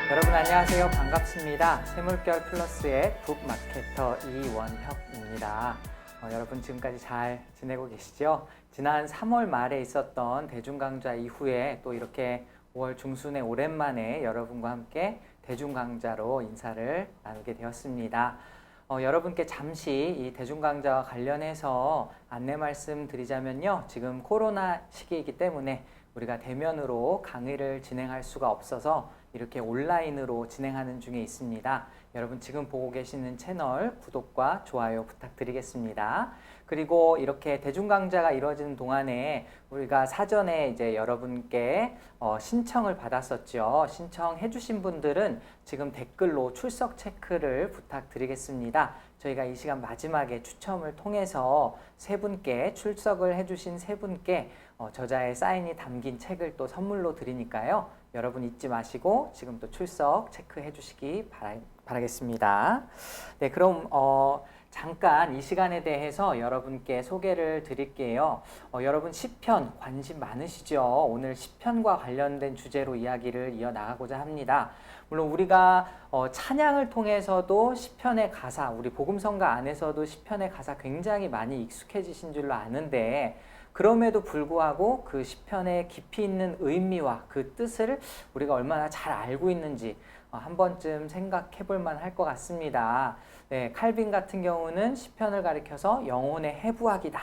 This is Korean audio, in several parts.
여러분 안녕하세요. 반갑습니다. 세물결 플러스의 북마케터 이원혁입니다. 여러분 지금까지 잘 지내고 계시죠? 지난 3월 말에 있었던 대중강좌 이후에 또 이렇게 5월 중순에 오랜만에 여러분과 함께 대중강좌로 인사를 나누게 되었습니다. 여러분께 잠시 이 대중강좌와 관련해서 안내 말씀 드리자면요. 지금 코로나 시기이기 때문에 우리가 대면으로 강의를 진행할 수가 없어서 이렇게 온라인으로 진행하는 중에 있습니다. 여러분 지금 보고 계시는 채널 구독과 좋아요 부탁드리겠습니다. 그리고 이렇게 대중강좌가 이루어지는 동안에 우리가 사전에 이제 여러분께 신청을 받았었죠. 신청해 주신 분들은 지금 댓글로 출석 체크를 부탁드리겠습니다. 저희가 이 시간 마지막에 추첨을 통해서 세 분께 출석을 해주신 세 분께 저자의 사인이 담긴 책을 또 선물로 드리니까요. 여러분 잊지 마시고 지금 또 출석 체크해 주시기 바라겠습니다. 네, 그럼 잠깐 이 시간에 대해서 여러분께 소개를 드릴게요. 여러분 시편 관심 많으시죠? 오늘 시편과 관련된 주제로 이야기를 이어나가고자 합니다. 물론 우리가 찬양을 통해서도 시편의 가사, 우리 복음성가 안에서도 시편의 가사 굉장히 많이 익숙해지신 줄로 아는데 그럼에도 불구하고 그 시편의 깊이 있는 의미와 그 뜻을 우리가 얼마나 잘 알고 있는지 한 번쯤 생각해 볼 만할 것 같습니다. 네, 칼빈 같은 경우는 시편을 가리켜서 영혼의 해부학이다.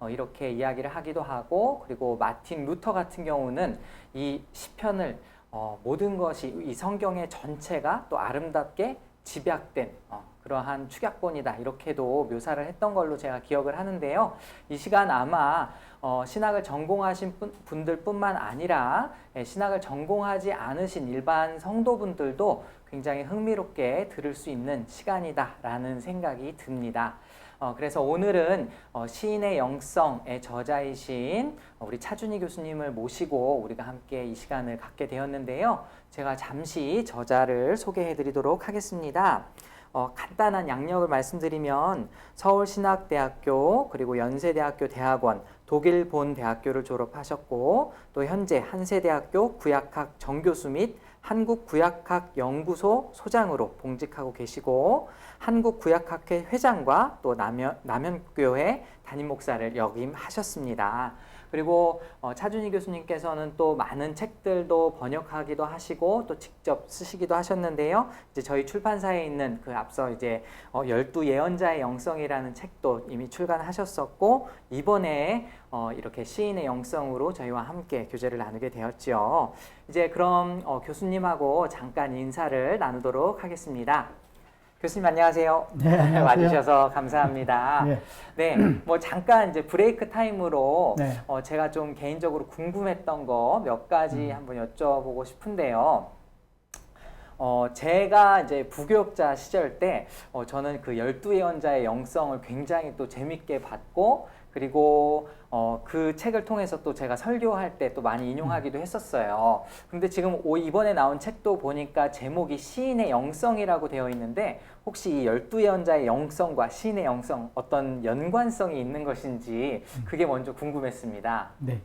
이렇게 이야기를 하기도 하고, 그리고 마틴 루터 같은 경우는 이 시편을 모든 것이 이 성경의 전체가 또 아름답게 집약된 그러한 축약본이다 이렇게도 묘사를 했던 걸로 제가 기억을 하는데요. 이 시간 아마 신학을 전공하신 분들뿐만 아니라 신학을 전공하지 않으신 일반 성도분들도 굉장히 흥미롭게 들을 수 있는 시간이다라는 생각이 듭니다. 그래서 오늘은 시인의 영성의 저자이신 우리 차준희 교수님을 모시고 우리가 함께 이 시간을 갖게 되었는데요. 제가 잠시 저자를 소개해 드리도록 하겠습니다. 간단한 양력을 말씀드리면 서울신학대학교 그리고 연세대학교 대학원 독일 본 대학교를 졸업하셨고 또 현재 한세대학교 구약학 정교수 및 한국구약학연구소 소장으로 봉직하고 계시고 한국구약학회 회장과 또 남현교회 담임목사를 역임하셨습니다. 그리고 차준희 교수님께서는 또 많은 책들도 번역하기도 하시고 또 직접 쓰시기도 하셨는데요. 이제 저희 출판사에 있는 그 앞서 이제 12예언자의 영성이라는 책도 이미 출간하셨었고 이번에 이렇게 시인의 영성으로 저희와 함께 교제를 나누게 되었죠. 이제 그럼 교수님하고 잠깐 인사를 나누도록 하겠습니다. 교수님 안녕하세요. 네, 안녕하세요. 와주셔서 감사합니다. 네. 네, 뭐 잠깐 이제 브레이크 타임으로 네. 제가 좀 개인적으로 궁금했던 거 몇 가지 한번 여쭤보고 싶은데요. 제가 이제 부교육자 시절 때 저는 그 12예언자의 영성을 굉장히 또 재밌게 봤고 그리고 그 책을 통해서 또 제가 설교할 때 또 많이 인용하기도 했었어요. 근데 지금 이번에 나온 책도 보니까 제목이 시인의 영성이라고 되어 있는데 혹시 이 12예언자의 영성과 시인의 영성 어떤 연관성이 있는 것인지 그게 먼저 궁금했습니다. 네.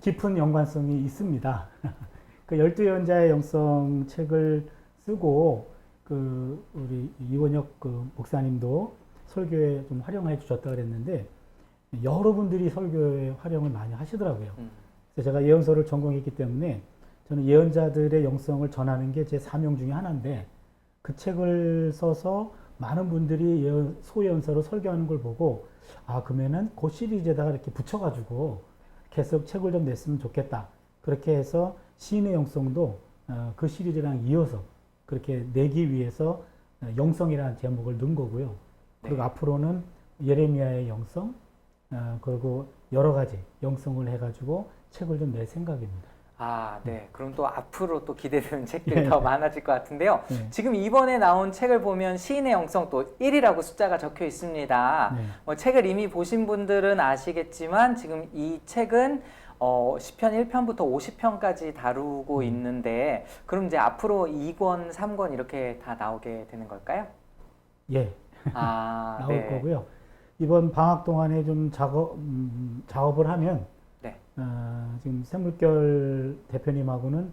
깊은 연관성이 있습니다. 그 12예언자의 영성 책을 쓰고 우리 이원혁 목사님도 설교에 좀 활용해 주셨다 그랬는데 여러분들이 설교에 활용을 많이 하시더라고요. 그래서 제가 예언서를 전공했기 때문에 저는 예언자들의 영성을 전하는 게 제 사명 중에 하나인데 그 책을 써서 많은 분들이 소예언서로 설교하는 걸 보고 그러면은 그 시리즈에다가 이렇게 붙여가지고 계속 책을 좀 냈으면 좋겠다. 그렇게 해서 시인의 영성도 그 시리즈랑 이어서 그렇게 내기 위해서 영성이라는 제목을 넣은 거고요. 그리고 앞으로는 예레미야의 영성, 그리고 여러 가지 영성을 해가지고 책을 좀 낼 생각입니다. 네. 그럼 또 앞으로 또 기대되는 책들이 더 많아질 것 같은데요. 네. 지금 이번에 나온 책을 보면 시인의 영성 또 1이라고 숫자가 적혀 있습니다. 네. 책을 이미 보신 분들은 아시겠지만 지금 이 책은 시편 1편부터 50편까지 다루고 있는데 그럼 이제 앞으로 2권, 3권 이렇게 다 나오게 되는 걸까요? 예. 나올 네. 거고요. 이번 방학 동안에 좀 작업을 하면 네. 지금 샘물결 대표님하고는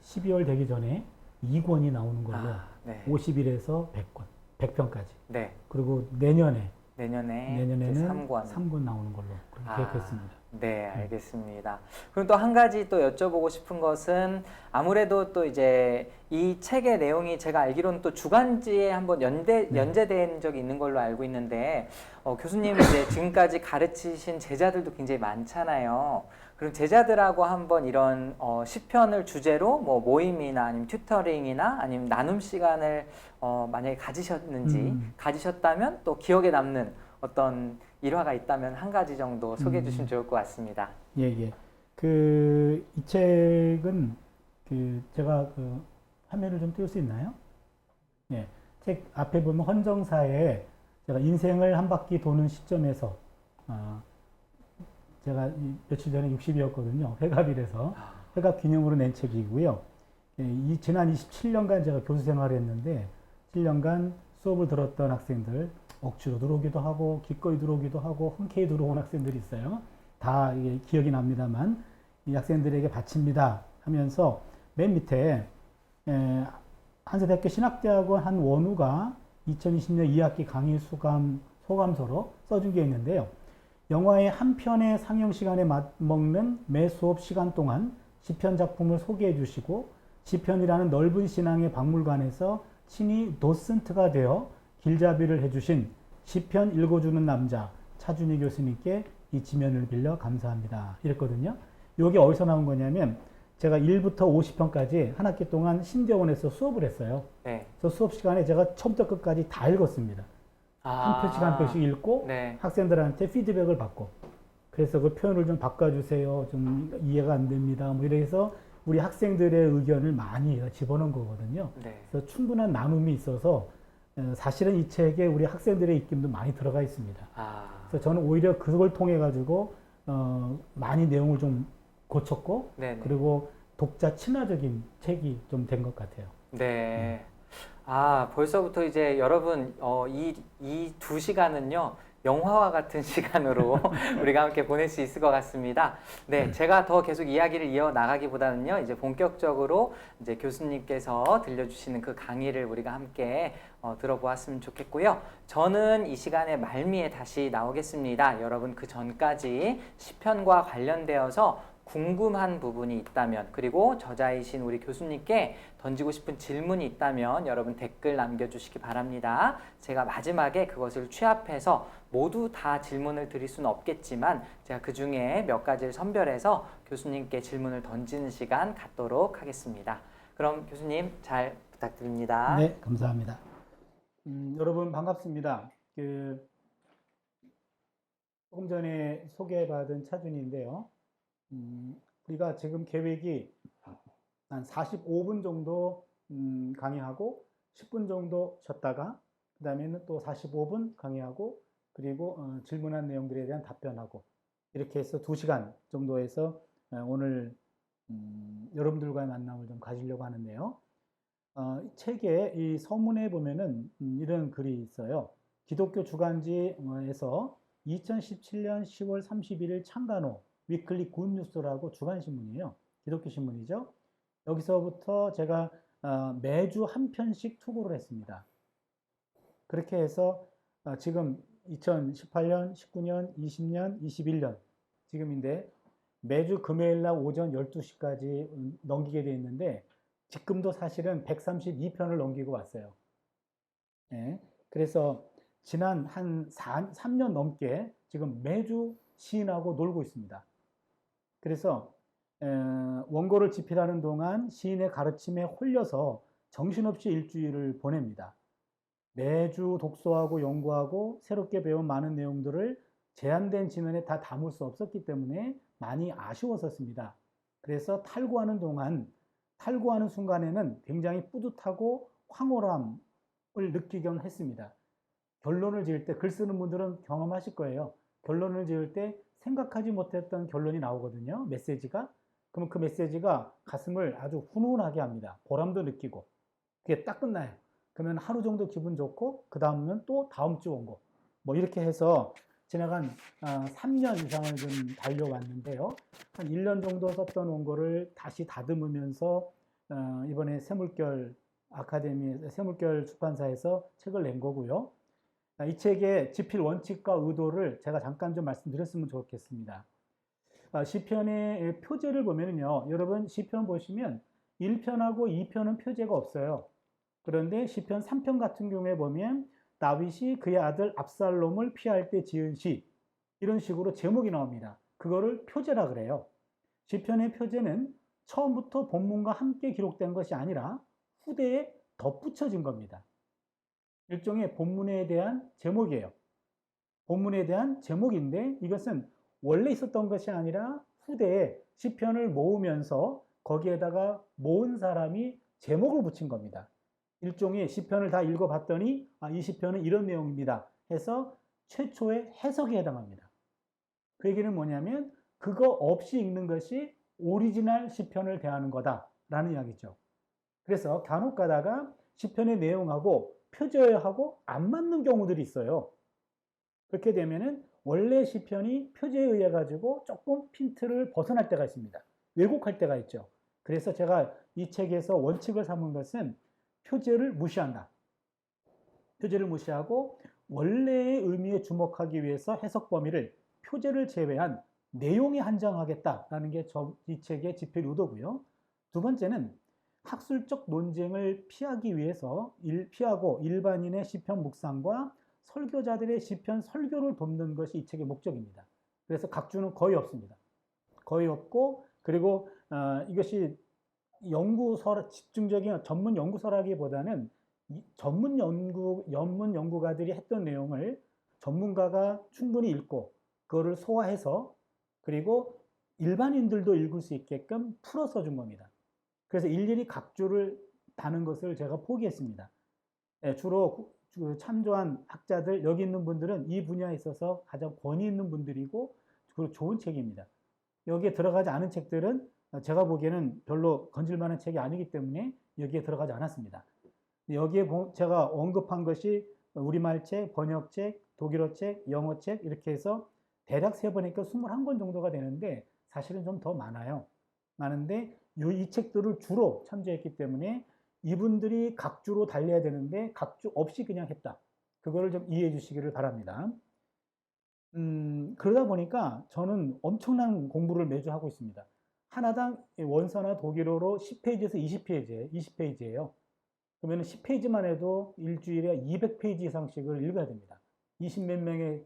12월 되기 전에 2권이 나오는 걸로 네. 50일에서 100권, 100편까지. 네. 그리고 내년에는 3권. 3권 나오는 걸로 그렇게 계획했습니다. 네, 알겠습니다. 그럼 또 한 가지 또 여쭤보고 싶은 것은 아무래도 또 이제 이 책의 내용이 제가 알기로는 또 주간지에 한번 연재된 적이 있는 걸로 알고 있는데 교수님 이제 지금까지 가르치신 제자들도 굉장히 많잖아요. 그럼 제자들하고 한번 이런 시편을 주제로 뭐 모임이나 아니면 튜터링이나 아니면 나눔 시간을 만약에 가지셨다면 또 기억에 남는 어떤 일화가 있다면 한 가지 정도 소개해 주시면 좋을 것 같습니다. 예, 예. 이 책은 제가 화면을 좀 띄울 수 있나요? 예. 책 앞에 보면 헌정사에 제가 인생을 한 바퀴 도는 시점에서 제가 며칠 전에 60이었거든요. 회갑이라서 회갑 기념으로 낸 책이고요. 예, 지난 27년간 제가 교수 생활을 했는데 7년간 수업을 들었던 학생들 억지로 들어오기도 하고 기꺼이 들어오기도 하고 흔쾌히 들어온 학생들이 있어요. 다 이게 기억이 납니다만 이 학생들에게 바칩니다 하면서 맨 밑에 한세대학교 신학대학원 한 원우가 2020년 2학기 강의 소감서로 써준 게 있는데요. 영화의 한 편의 상영 시간에 맞먹는 매 수업 시간 동안 시편 작품을 소개해 주시고 시편이라는 넓은 신앙의 박물관에서 친히 도슨트가 되어 길잡이를 해주신 시편 읽어주는 남자 차준희 교수님께 이 지면을 빌려 감사합니다. 이랬거든요. 이게 어디서 나온 거냐면 제가 1부터 50편까지 한 학기 동안 신대원에서 수업을 했어요. 네. 그래서 수업 시간에 제가 처음부터 끝까지 다 읽었습니다. 한 편씩 한 편씩 읽고 네. 학생들한테 피드백을 받고 그래서 그 표현을 좀 바꿔주세요. 좀 이해가 안 됩니다. 뭐 이래서 우리 학생들의 의견을 많이 집어넣은 거거든요. 네. 그래서 충분한 나눔이 있어서 사실은 이 책에 우리 학생들의 입김도 많이 들어가 있습니다. 그래서 저는 오히려 그걸 통해 가지고 많이 내용을 좀 고쳤고 네네. 그리고 독자 친화적인 책이 좀 된 것 같아요. 네. 벌써부터 이제 여러분 이 2시간은요. 영화와 같은 시간으로 우리가 함께 보낼 수 있을 것 같습니다. 네, 제가 더 계속 이야기를 이어 나가기보다는요, 이제 본격적으로 이제 교수님께서 들려주시는 그 강의를 우리가 함께 들어보았으면 좋겠고요. 저는 이 시간에 말미에 다시 나오겠습니다. 여러분 그 전까지 시편과 관련되어서 궁금한 부분이 있다면 그리고 저자이신 우리 교수님께 던지고 싶은 질문이 있다면 여러분 댓글 남겨주시기 바랍니다. 제가 마지막에 그것을 취합해서 모두 다 질문을 드릴 수는 없겠지만 제가 그 중에 몇 가지를 선별해서 교수님께 질문을 던지는 시간 갖도록 하겠습니다. 그럼 교수님 잘 부탁드립니다. 네, 감사합니다. 여러분 반갑습니다. 조금 전에 소개받은 차준인데요. 우리가 지금 계획이 한 45분 정도 강의하고 10분 정도 쉬었다가 그 다음에는 또 45분 강의하고 그리고 질문한 내용들에 대한 답변하고 이렇게 해서 2시간 정도에서 오늘 여러분들과의 만남을 좀 가지려고 하는데요. 책에 이 서문에 보면은 이런 글이 있어요. 기독교 주간지에서 2017년 10월 31일 창간호 위클리 굿뉴스라고 주간신문이에요. 기독교 신문이죠. 여기서부터 제가 매주 한 편씩 투고를 했습니다. 그렇게 해서 지금 2018년, 19년, 20년, 21년 지금인데 매주 금요일날 오전 12시까지 넘기게 되어 있는데 지금도 사실은 132편을 넘기고 왔어요. 네. 그래서 지난 한 3년 넘게 지금 매주 시인하고 놀고 있습니다. 그래서 원고를 집필하는 동안 시인의 가르침에 홀려서 정신없이 일주일을 보냅니다. 매주 독서하고 연구하고 새롭게 배운 많은 내용들을 제한된 지면에 다 담을 수 없었기 때문에 많이 아쉬웠었습니다. 그래서 탈구하는 순간에는 굉장히 뿌듯하고 황홀함을 느끼곤 했습니다. 결론을 지을 때 글 쓰는 분들은 경험하실 거예요. 결론을 지을 때 생각하지 못했던 결론이 나오거든요. 메시지가. 그럼 그 메시지가 가슴을 아주 훈훈하게 합니다. 보람도 느끼고. 그게 딱 끝나요. 그러면 하루 정도 기분 좋고 그 다음은 또 다음 주 원고. 뭐 이렇게 해서 지나간 3년 이상을 좀 달려왔는데요. 한 1년 정도 썼던 원고를 다시 다듬으면서 이번에 새물결 새물결 출판사에서 책을 낸 거고요. 이 책의 집필 원칙과 의도를 제가 잠깐 좀 말씀드렸으면 좋겠습니다. 시편의 표제를 보면요. 여러분 시편 보시면 1편하고 2편은 표제가 없어요. 그런데 시편 3편 같은 경우에 보면 다윗이 그의 아들 압살롬을 피할 때 지은 시, 이런 식으로 제목이 나옵니다. 그거를 표제라 그래요. 시편의 표제는 처음부터 본문과 함께 기록된 것이 아니라 후대에 덧붙여진 겁니다. 일종의 본문에 대한 제목이에요. 본문에 대한 제목인데 이것은 원래 있었던 것이 아니라 후대에 시편을 모으면서 거기에다가 모은 사람이 제목을 붙인 겁니다. 일종의 시편을 다 읽어봤더니 이 시편은 이런 내용입니다 해서 최초의 해석에 해당합니다. 그 얘기는 뭐냐면 그거 없이 읽는 것이 오리지널 시편을 대하는 거다라는 이야기죠. 그래서 간혹 가다가 시편의 내용하고 표제하고 안 맞는 경우들이 있어요. 그렇게 되면은 원래 시편이 표제에 의해 가지고 조금 핀트를 벗어날 때가 있습니다. 왜곡할 때가 있죠. 그래서 제가 이 책에서 원칙을 삼은 것은 표제를 무시한다. 표제를 무시하고 원래의 의미에 주목하기 위해서 해석 범위를 표제를 제외한 내용에 한정하겠다라는 게 이 책의 집필 의도고요. 두 번째는 학술적 논쟁을 피하기 위해서 피하고 일반인의 시편 묵상과 설교자들의 시편 설교를 돕는 것이 이 책의 목적입니다. 그래서 각주는 거의 없습니다. 거의 없고, 그리고 이것이 집중적인 전문 연구서라기보다는 전문 연구가들이 했던 내용을 전문가가 충분히 읽고 그거를 소화해서 그리고 일반인들도 읽을 수 있게끔 풀어 써준 겁니다. 그래서 일일이 각주를 다는 것을 제가 포기했습니다. 주로 참조한 학자들, 여기 있는 분들은 이 분야에 있어서 가장 권위 있는 분들이고 그리고 좋은 책입니다. 여기에 들어가지 않은 책들은 제가 보기에는 별로 건질만한 책이 아니기 때문에 여기에 들어가지 않았습니다. 여기에 제가 언급한 것이 우리말 책, 번역 책, 독일어 책, 영어 책 이렇게 해서 대략 세보니까 21권 정도가 되는데 사실은 좀 더 많아요. 많은데 이 책들을 주로 참조했기 때문에 이분들이 각주로 달려야 되는데 각주 없이 그냥 했다. 그거를 좀 이해해 주시기를 바랍니다. 그러다 보니까 저는 엄청난 공부를 매주 하고 있습니다. 하나당 원서나 독일어로 10페이지에서 20페이지예요. 그러면 10페이지만 해도 일주일에 200페이지 이상씩을 읽어야 됩니다. 20몇 명의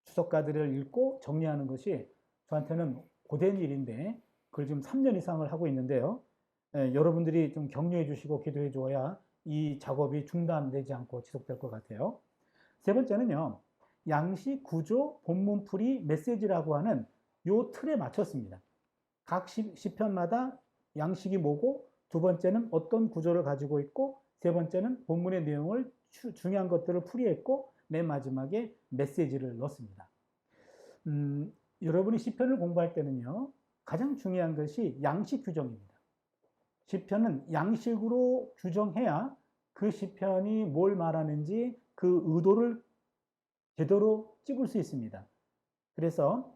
주석가들을 읽고 정리하는 것이 저한테는 고된 일인데 그걸 지금 3년 이상을 하고 있는데요. 여러분들이 좀 격려해 주시고 기도해 줘야 이 작업이 중단되지 않고 지속될 것 같아요. 세 번째는요. 양식, 구조, 본문풀이, 메시지라고 하는 요 틀에 맞췄습니다. 각 시편마다 양식이 뭐고 두 번째는 어떤 구조를 가지고 있고 세 번째는 본문의 내용을 중요한 것들을 풀이했고 맨 마지막에 메시지를 넣습니다. 여러분이 시편을 공부할 때는요. 가장 중요한 것이 양식 규정입니다. 시편은 양식으로 규정해야 그 시편이 뭘 말하는지 그 의도를 제대로 찍을 수 있습니다. 그래서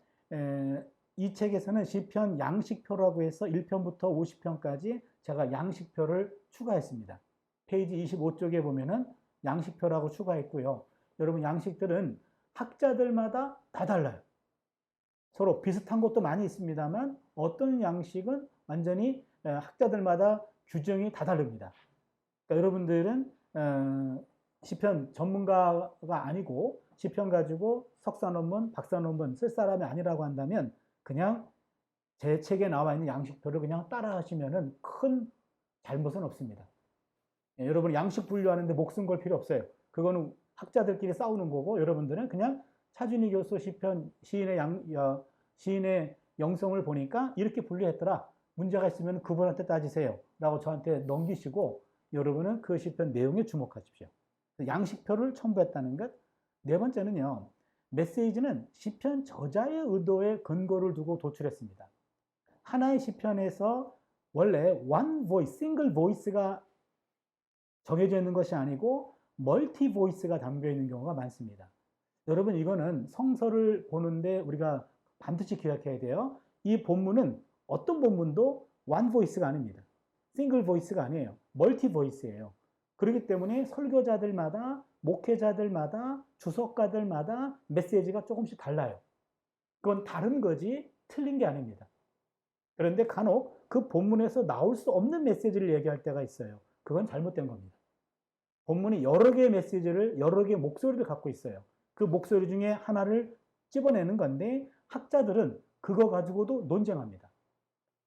이 책에서는 시편 양식표라고 해서 1편부터 50편까지 제가 양식표를 추가했습니다. 페이지 25쪽에 보면은 양식표라고 추가했고요. 여러분 양식들은 학자들마다 다 달라요. 서로 비슷한 것도 많이 있습니다만 어떤 양식은 완전히 학자들마다 규정이 다 다릅니다. 그러니까 여러분들은 시편 전문가가 아니고 시편 가지고 석사 논문, 박사 논문 쓸 사람이 아니라고 한다면 그냥 제 책에 나와 있는 양식표를 그냥 따라 하시면은 큰 잘못은 없습니다. 여러분 양식 분류하는데 목숨 걸 필요 없어요. 그거는 학자들끼리 싸우는 거고 여러분들은 그냥 차준희 교수 시편 시인의 영성을 보니까 이렇게 분류했더라. 문제가 있으면 그분한테 따지세요. 라고 저한테 넘기시고 여러분은 그 시편 내용에 주목하십시오. 양식표를 첨부했다는 것. 네 번째는요. 메시지는 시편 저자의 의도에 근거를 두고 도출했습니다. 하나의 시편에서 원래 one voice, single voice가 정해져 있는 것이 아니고 멀티 보이스가 담겨 있는 경우가 많습니다. 여러분 이거는 성서를 보는데 우리가 반드시 기억해야 돼요. 이 본문은 어떤 본문도 one voice가 아닙니다. 싱글 보이스가 아니에요. 멀티 보이스예요. 그렇기 때문에 설교자들마다 목회자들마다 주석가들마다 메시지가 조금씩 달라요. 그건 다른 거지 틀린 게 아닙니다. 그런데 간혹 그 본문에서 나올 수 없는 메시지를 얘기할 때가 있어요. 그건 잘못된 겁니다. 본문이 여러 개의 메시지를 여러 개의 목소리를 갖고 있어요. 그 목소리 중에 하나를 집어내는 건데 학자들은 그거 가지고도 논쟁합니다.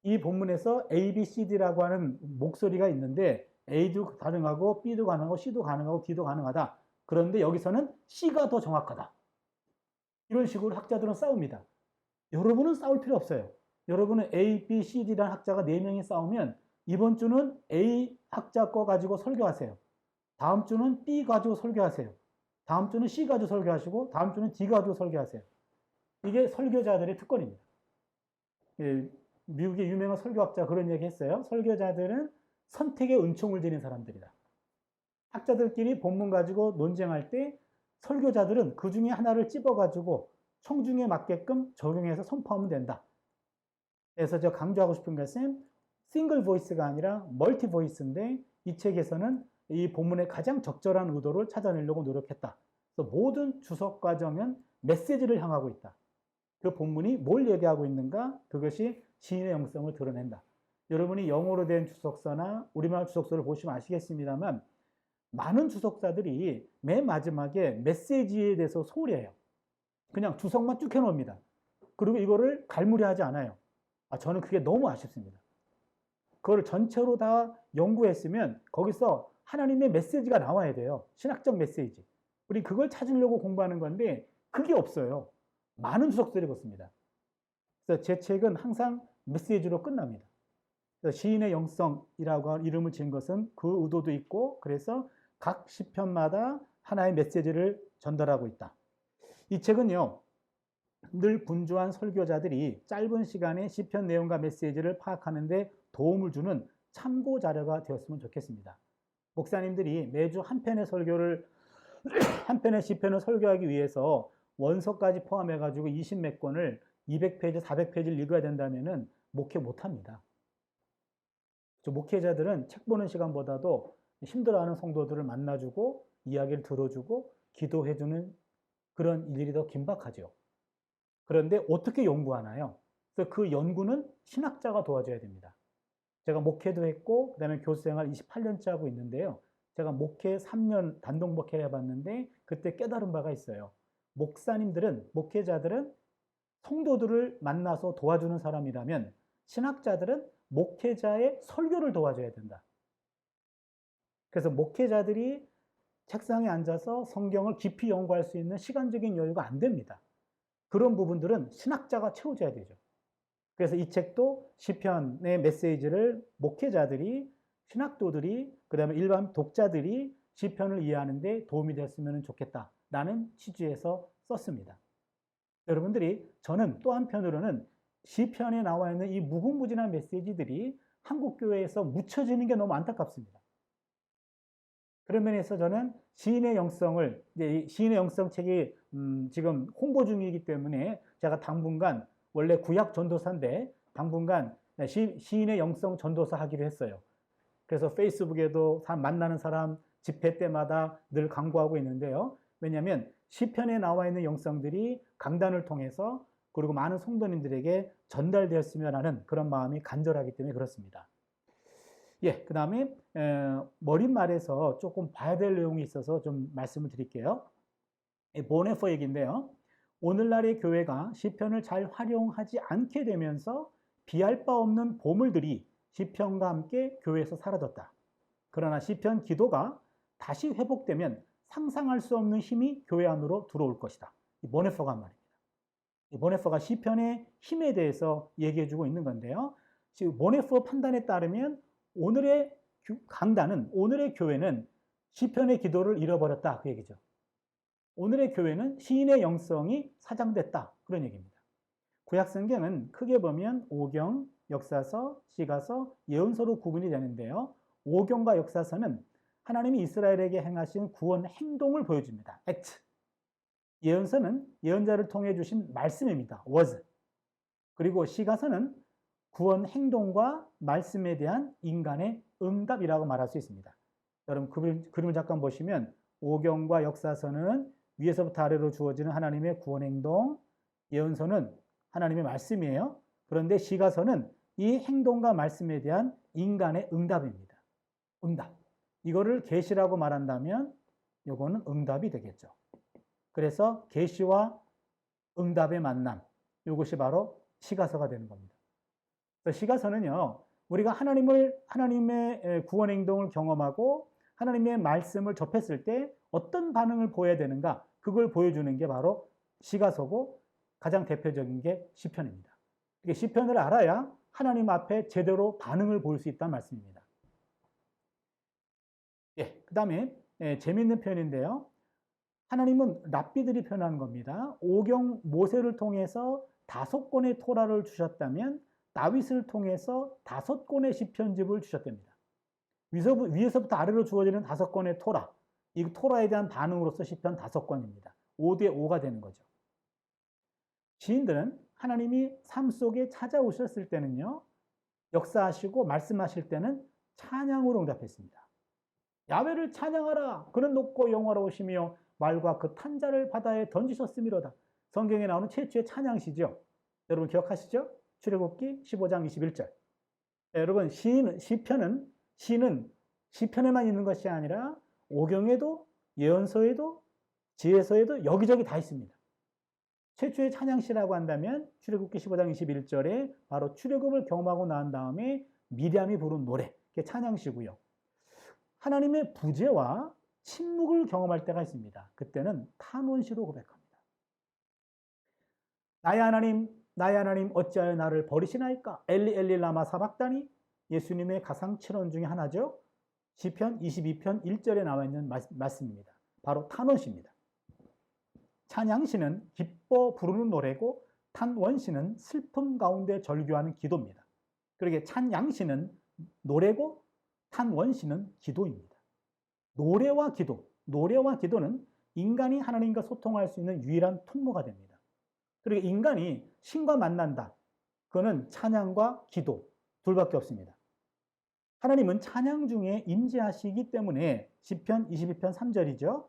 이 본문에서 A, B, C, D라고 하는 목소리가 있는데 A도 가능하고 B도 가능하고 C도 가능하고 D도 가능하다. 그런데 여기서는 C가 더 정확하다. 이런 식으로 학자들은 싸웁니다. 여러분은 싸울 필요 없어요. 여러분은 A, B, C, D라는 학자가 4명이 싸우면 이번 주는 A 학자 거 가지고 설교하세요. 다음 주는 B 가지고 설교하세요. 다음 주는 C 가지고 설교하시고 다음 주는 D 가지고 설교하세요. 이게 설교자들의 특권입니다. 미국의 유명한 설교학자 그런 얘기 했어요. 설교자들은 선택의 은총을 지닌 사람들이다. 학자들끼리 본문 가지고 논쟁할 때 설교자들은 그 중에 하나를 찝어가지고 청중에 맞게끔 적용해서 선포하면 된다. 그래서 저 강조하고 싶은 것은 싱글 보이스가 아니라 멀티 보이스인데 이 책에서는 이 본문의 가장 적절한 의도를 찾아내려고 노력했다. 그래서 모든 주석 과정은 메시지를 향하고 있다. 그 본문이 뭘 얘기하고 있는가? 그것이 시인의 영성을 드러낸다. 여러분이 영어로 된 주석서나 우리말 주석서를 보시면 아시겠습니다만 많은 주석사들이 맨 마지막에 메시지에 대해서 소홀해요. 그냥 주석만 쭉 해놓습니다. 그리고 이거를 갈무리하지 않아요. 저는 그게 너무 아쉽습니다. 그걸 전체로 다 연구했으면 거기서 하나님의 메시지가 나와야 돼요. 신학적 메시지. 우리 그걸 찾으려고 공부하는 건데 그게 없어요. 많은 주석들이 그렇습니다. 그래서 제 책은 항상 메시지로 끝납니다. 그래서 시인의 영성이라고 이름을 지은 것은 그 의도도 있고 그래서 각 시편마다 하나의 메시지를 전달하고 있다. 이 책은요. 늘 분주한 설교자들이 짧은 시간에 시편 내용과 메시지를 파악하는 데 도움을 주는 참고 자료가 되었으면 좋겠습니다. 목사님들이 매주 한 편의 설교를 한 편의 시편을 설교하기 위해서 원서까지 포함해가지고 20몇 권을 200페이지, 400페이지를 읽어야 된다면은 목회 못합니다. 목회자들은 책 보는 시간보다도 힘들어하는 성도들을 만나주고 이야기를 들어주고 기도해주는 그런 일이 더 긴박하죠. 그런데 어떻게 연구하나요? 그래서 그 연구는 신학자가 도와줘야 됩니다. 제가 목회도 했고 그다음에 교수생활 28년째 하고 있는데요. 제가 목회 3년 단독 목회를 해봤는데 그때 깨달은 바가 있어요. 목사님들은 목회자들은 성도들을 만나서 도와주는 사람이라면 신학자들은 목회자의 설교를 도와줘야 된다. 그래서 목회자들이 책상에 앉아서 성경을 깊이 연구할 수 있는 시간적인 여유가 안 됩니다. 그런 부분들은 신학자가 채워줘야 되죠. 그래서 이 책도 시편의 메시지를 목회자들이, 신학도들이, 그 다음에 일반 독자들이 시편을 이해하는 데 도움이 됐으면 좋겠다라는 취지에서 썼습니다. 여러분들이 저는 또 한편으로는 시편에 나와 있는 이 무궁무진한 메시지들이 한국교회에서 묻혀지는 게 너무 안타깝습니다. 그런 면에서 저는 시인의 영성을, 이제 시인의 영성 책이 지금 홍보 중이기 때문에 제가 당분간 원래 구약 전도사인데 당분간 시인의 영성 전도사 하기로 했어요. 그래서 페이스북에도 만나는 사람 집회 때마다 늘 강구하고 있는데요. 왜냐하면 시편에 나와 있는 영성들이 강단을 통해서 그리고 많은 성도님들에게 전달되었으면 하는 그런 마음이 간절하기 때문에 그렇습니다. 예, 그 다음에 머릿말에서 조금 봐야 될 내용이 있어서 좀 말씀을 드릴게요. 보네퍼 얘기인데요. 오늘날의 교회가 시편을 잘 활용하지 않게 되면서 비할 바 없는 보물들이 시편과 함께 교회에서 사라졌다. 그러나 시편 기도가 다시 회복되면 상상할 수 없는 힘이 교회 안으로 들어올 것이다. 이 보네퍼가 한 말입니다. 이 보네퍼가 시편의 힘에 대해서 얘기해주고 있는 건데요. 지금 보네퍼 판단에 따르면 오늘의 강단은, 오늘의 교회는 시편의 기도를 잃어버렸다 그 얘기죠. 오늘의 교회는 시인의 영성이 사장됐다 그런 얘기입니다. 구약성경은 크게 보면 오경, 역사서, 시가서, 예언서로 구분이 되는데요. 오경과 역사서는 하나님이 이스라엘에게 행하신 구원 행동을 보여줍니다. 액트. 예언서는 예언자를 통해 주신 말씀입니다. was. 그리고 시가서는 구원 행동과 말씀에 대한 인간의 응답이라고 말할 수 있습니다. 여러분 그림을 잠깐 보시면 오경과 역사서는 위에서부터 아래로 주어지는 하나님의 구원 행동, 예언서는 하나님의 말씀이에요. 그런데 시가서는 이 행동과 말씀에 대한 인간의 응답입니다. 응답. 이거를 계시라고 말한다면 이거는 응답이 되겠죠. 그래서 계시와 응답의 만남, 이것이 바로 시가서가 되는 겁니다. 그래서 시가서는요, 우리가 하나님의 구원 행동을 경험하고 하나님의 말씀을 접했을 때 어떤 반응을 보여야 되는가, 그걸 보여주는 게 바로 시가서고 가장 대표적인 게 시편입니다. 시편을 알아야 하나님 앞에 제대로 반응을 보일 수 있다는 말씀입니다. 그 다음에 재미있는 표현인데요. 하나님은 랍비들이 표현하는 겁니다. 오경 모세를 통해서 5권의 토라를 주셨다면 다윗을 통해서 5권의 시편집을 주셨답니다. 위에서부터 아래로 주어지는 5권의 토라, 이 토라에 대한 반응으로서 시편 5권입니다. 5대 5가 되는 거죠. 시인들은 하나님이 삶 속에 찾아오셨을 때는요, 역사하시고 말씀하실 때는 찬양으로 응답했습니다. 야훼를 찬양하라. 그는 높고 영화로우시며 말과 그 탄자를 바다에 던지셨음이로다. 성경에 나오는 최초의 찬양시죠. 여러분 기억하시죠? 출애굽기 15장 21절. 여러분 시편은 시편에만 있는 것이 아니라 오경에도 예언서에도 지혜서에도 여기저기 다 있습니다. 최초의 찬양시라고 한다면 출애굽기 15장 21절에 바로 출애굽을 경험하고 난 다음에 미리암이 부른 노래, 그게 찬양시고요. 하나님의 부재와 침묵을 경험할 때가 있습니다. 그때는 탄원시로 고백합니다. 나의 하나님 어찌하여 나를 버리시나이까? 엘리 엘리 라마 사박다니. 예수님의 가상 7원 중에 하나죠. 시편 22편 1절에 나와 있는 말씀입니다. 바로 탄원시입니다. 찬양시는 기뻐 부르는 노래고 탄원시는 슬픔 가운데 절규하는 기도입니다. 그러게 찬양시는 노래고 탄원시는 기도입니다. 노래와 기도는 인간이 하나님과 소통할 수 있는 유일한 통로가 됩니다. 그리고 인간이 신과 만난다. 그거는 찬양과 기도 둘밖에 없습니다. 하나님은 찬양 중에 임재하시기 때문에 시편 22편 3절이죠.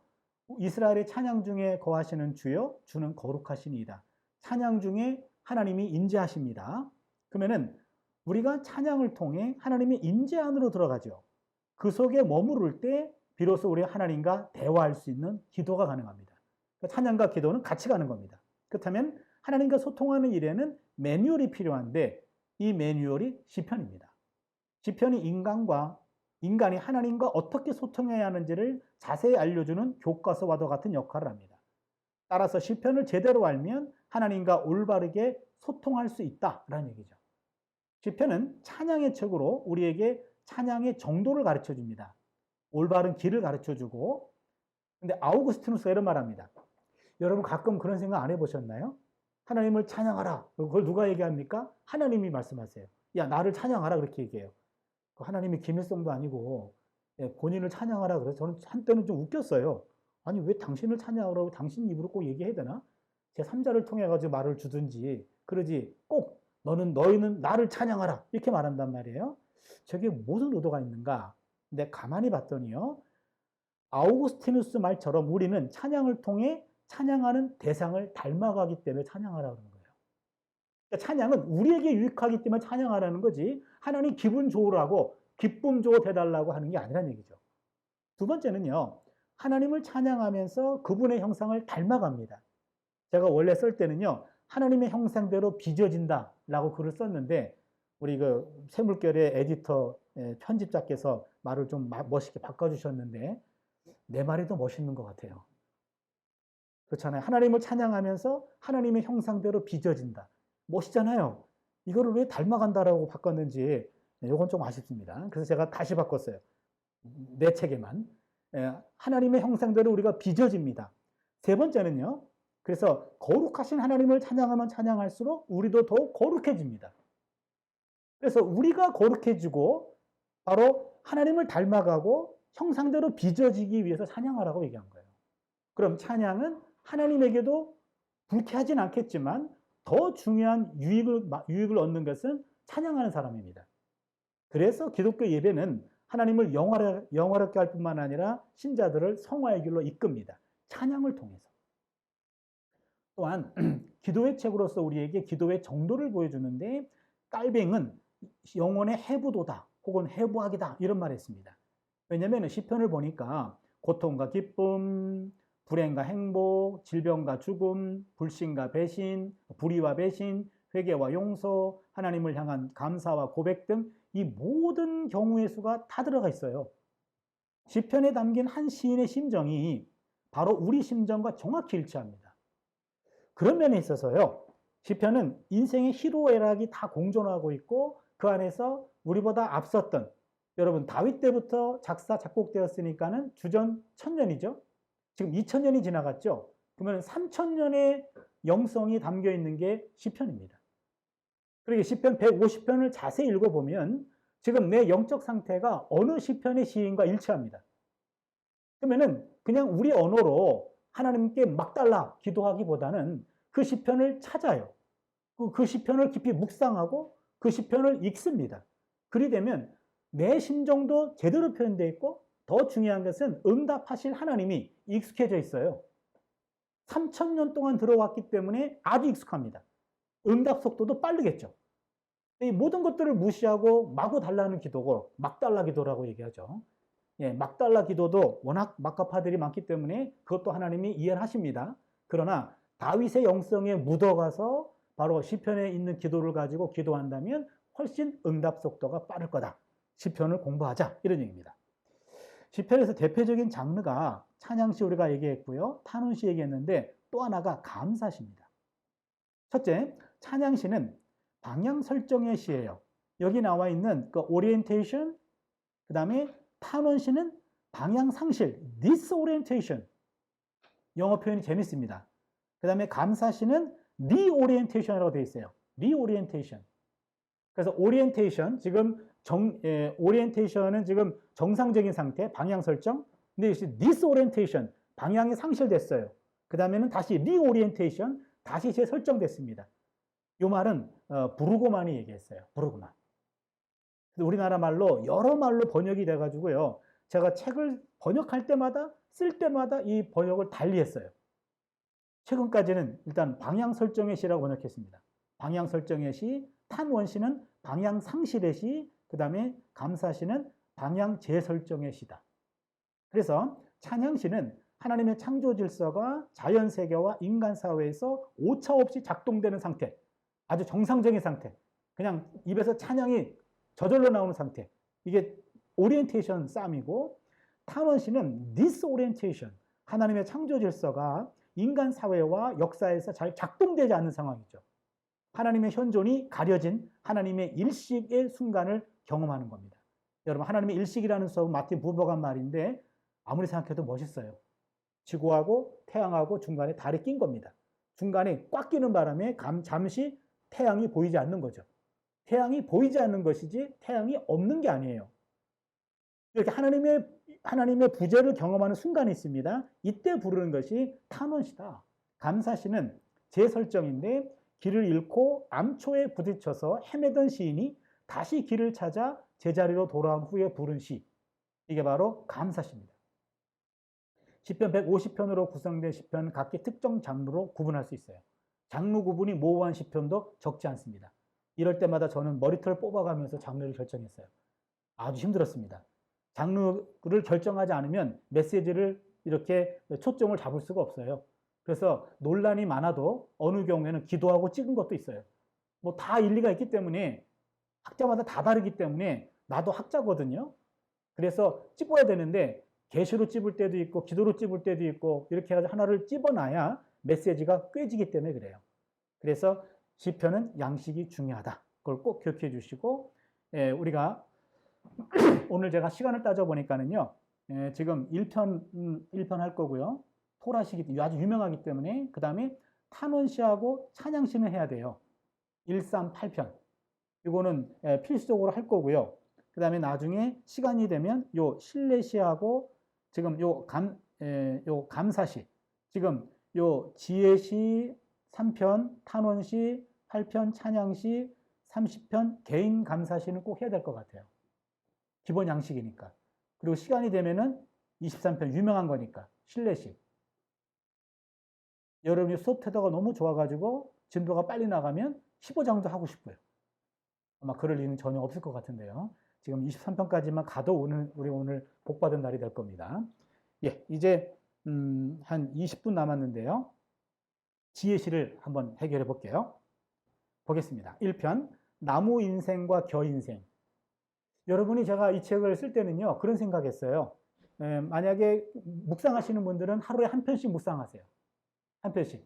이스라엘의 찬양 중에 거하시는 주여, 주는 거룩하시니이다. 찬양 중에 하나님이 임재하십니다. 그러면은 우리가 찬양을 통해 하나님의 임재 안으로 들어가죠. 그 속에 머무를 때 비로소 우리 하나님과 대화할 수 있는 기도가 가능합니다. 찬양과 기도는 같이 가는 겁니다. 그렇다면 하나님과 소통하는 일에는 매뉴얼이 필요한데 이 매뉴얼이 시편입니다. 시편이 인간이 하나님과 어떻게 소통해야 하는지를 자세히 알려주는 교과서와도 같은 역할을 합니다. 따라서 시편을 제대로 알면 하나님과 올바르게 소통할 수 있다라는 얘기죠. 시편은 찬양의 책으로 우리에게 찬양의 정도를 가르쳐 줍니다. 올바른 길을 가르쳐 주고. 근데 아우구스티누스가 이런 말합니다. 여러분 가끔 그런 생각 안 해보셨나요? 하나님을 찬양하라. 그걸 누가 얘기합니까? 하나님이 말씀하세요. 야, 나를 찬양하라. 그렇게 얘기해요. 하나님이 김일성도 아니고 본인을 찬양하라 그래서 저는 한때는 좀 웃겼어요. 아니 왜 당신을 찬양하라고 당신 입으로 꼭 얘기해야 되나? 제 3자를 통해 가지고 말을 주든지 그러지 꼭 너희는 나를 찬양하라 이렇게 말한단 말이에요. 저게 무슨 의도가 있는가? 근데 가만히 봤더니요. 아우구스티누스 말처럼 우리는 찬양을 통해 찬양하는 대상을 닮아가기 때문에 찬양하라고 그러는 거예요. 그러니까 찬양은 우리에게 유익하기 때문에 찬양하라는 거지 하나님 기분 좋으라고 기쁨 줘 대달라고 하는 게 아니란 얘기죠. 두 번째는요. 하나님을 찬양하면서 그분의 형상을 닮아갑니다. 제가 원래 쓸 때는요. 하나님의 형상대로 빚어진다라고 글을 썼는데 우리 그 샘물결의 에디터 편집자께서 말을 좀 멋있게 바꿔주셨는데 내 말이 더 멋있는 것 같아요. 그렇잖아요. 하나님을 찬양하면서 하나님의 형상대로 빚어진다. 멋있잖아요. 이거를 왜 닮아간다라고 바꿨는지 이건 좀 아쉽습니다. 그래서 제가 다시 바꿨어요. 내 책에만. 하나님의 형상대로 우리가 빚어집니다. 세 번째는요. 그래서 거룩하신 하나님을 찬양하면 찬양할수록 우리도 더욱 거룩해집니다. 그래서 우리가 거룩해지고 바로 하나님을 닮아가고 형상대로 빚어지기 위해서 찬양하라고 얘기한 거예요. 그럼 찬양은 하나님에게도 불쾌하진 않겠지만 더 중요한 유익을 얻는 것은 찬양하는 사람입니다. 그래서 기독교 예배는 하나님을 영화롭게 할 뿐만 아니라 신자들을 성화의 길로 이끕니다. 찬양을 통해서. 또한 기도의 책으로서 우리에게 기도의 정도를 보여주는데 깔뱅은 영혼의 해부도다 혹은 해부학이다 이런 말을 했습니다. 왜냐하면 시편을 보니까 고통과 기쁨, 불행과 행복, 질병과 죽음, 불신과 배신, 불의와 배신, 회개와 용서, 하나님을 향한 감사와 고백 등 이 모든 경우의 수가 다 들어가 있어요. 시편에 담긴 한 시인의 심정이 바로 우리 심정과 정확히 일치합니다. 그런 면에 있어서요. 시편은 인생의 희로애락이 다 공존하고 있고 그 안에서 우리보다 앞섰던 여러분 다윗 때부터 작사 작곡되었으니까는 주전 1000년이죠. 지금 2000년이 지나갔죠. 그러면 3000년의 영성이 담겨 있는 게 시편입니다. 그리고 시편 150편을 자세히 읽어보면 지금 내 영적 상태가 어느 시편의 시인과 일치합니다. 그러면은 그냥 우리 언어로 하나님께 막 달라 기도하기보다는 그 시편을 찾아요. 그 시편을 깊이 묵상하고 그 시편을 읽습니다. 그리 되면 내 심정도 제대로 표현되어 있고 더 중요한 것은 응답하실 하나님이 익숙해져 있어요. 3000년 동안 들어왔기 때문에 아주 익숙합니다. 응답 속도도 빠르겠죠. 이 모든 것들을 무시하고 마구 달라는 기도고 막달라 기도라고 얘기하죠. 예, 막달라 기도도 워낙 막가파들이 많기 때문에 그것도 하나님이 이해를 하십니다. 그러나 다윗의 영성에 묻어가서 바로 시편에 있는 기도를 가지고 기도한다면 훨씬 응답 속도가 빠를 거다. 시편을 공부하자 이런 얘기입니다. 시편에서 대표적인 장르가 찬양시 우리가 얘기했고요. 탄원시 얘기했는데 또 하나가 감사시입니다. 첫째, 찬양시는 방향 설정의 시예요. 여기 나와 있는 그 오리엔테이션, 그 다음에 탄원시는 방향 상실, disorientation. 영어 표현이 재밌습니다. 그 다음에 감사시는 reorientation이라고 되어 있어요. reorientation. 그래서 orientation, 지금 orientation은 지금 정상적인 상태, 방향 설정. 근데 disorientation, 방향이 상실됐어요. 그 다음에는 다시 reorientation, 다시 재설정됐습니다. 이 말은 부르고만이 얘기했어요. 부르고만. 우리나라 말로 여러 말로 번역이 돼가지고요. 제가 책을 번역할 때마다 쓸 때마다 이 번역을 달리했어요. 최근까지는 일단 방향 설정의 시라고 번역했습니다. 방향 설정의 시, 탄원시는 방향 상실의 시, 그 다음에 감사시는 방향 재설정의 시다. 그래서 찬양시는 하나님의 창조 질서가 자연 세계와 인간 사회에서 오차없이 작동되는 상태, 아주 정상적인 상태, 그냥 입에서 찬양이 저절로 나오는 상태, 이게 오리엔테이션 싸움이고, 탄원시는 디스오리엔테이션, 하나님의 창조 질서가 인간 사회와 역사에서 잘 작동되지 않는 상황이죠. 하나님의 현존이 가려진 하나님의 일식의 순간을 경험하는 겁니다. 여러분, 하나님의 일식이라는 수업은 마틴 부버가 말인데 아무리 생각해도 멋있어요. 지구하고 태양하고 중간에 달이 낀 겁니다. 중간에 꽉 끼는 바람에 잠시 태양이 보이지 않는 거죠. 태양이 보이지 않는 것이지 태양이 없는 게 아니에요. 이렇게 하나님의 부재를 경험하는 순간이 있습니다. 이때 부르는 것이 탄원시다. 감사시는 재설정인데 길을 잃고 암초에 부딪혀서 헤매던 시인이 다시 길을 찾아 제자리로 돌아온 후에 부른 시. 이게 바로 감사시입니다. 시편 150편으로 구성된 시편 각기 특정 장르로 구분할 수 있어요. 장르 구분이 모호한 시편도 적지 않습니다. 이럴 때마다 저는 머리털을 뽑아가면서 장르를 결정했어요. 아주 힘들었습니다. 장르를 결정하지 않으면 메시지를 이렇게 초점을 잡을 수가 없어요. 그래서 논란이 많아도 어느 경우에는 기도하고 찍은 것도 있어요. 뭐 다 일리가 있기 때문에 학자마다 다 다르기 때문에 나도 학자거든요. 그래서 찝어야 되는데 계시로 찝을 때도 있고 기도로 찝을 때도 있고 이렇게 해서 하나를 찝어놔야 메시지가 꿰지기 때문에 그래요. 그래서 시편은 양식이 중요하다. 그걸 꼭 기억해 주시고, 우리가 오늘 제가 시간을 따져보니까는요, 지금 1편 할 거고요. 토라시기 아주 유명하기 때문에, 그 다음에 탄원시하고 찬양시는 해야 돼요. 138편. 이거는 필수적으로 할 거고요. 그 다음에 나중에 시간이 되면 요 신례시하고 지금 요 감사시, 지금 요 지혜시 3편, 탄원시 8편, 찬양시 30편, 개인 감사시는 꼭 해야 될 것 같아요. 기본 양식이니까. 그리고 시간이 되면은 23편 유명한 거니까 신뢰식. 여러분이 수업 태도가 너무 좋아가지고 진도가 빨리 나가면 15장도 하고 싶고요. 아마 그럴 일은 전혀 없을 것 같은데요. 지금 23편까지만 가도 우리 오늘 복 받은 날이 될 겁니다. 예, 이제 한 20분 남았는데요. 지혜시를 한번 해결해 볼게요. 보겠습니다. 1편 나무 인생과 겨 인생. 여러분이 제가 이 책을 쓸 때는요, 그런 생각했어요. 만약에 묵상하시는 분들은 하루에 한 편씩 묵상하세요. 한 편씩.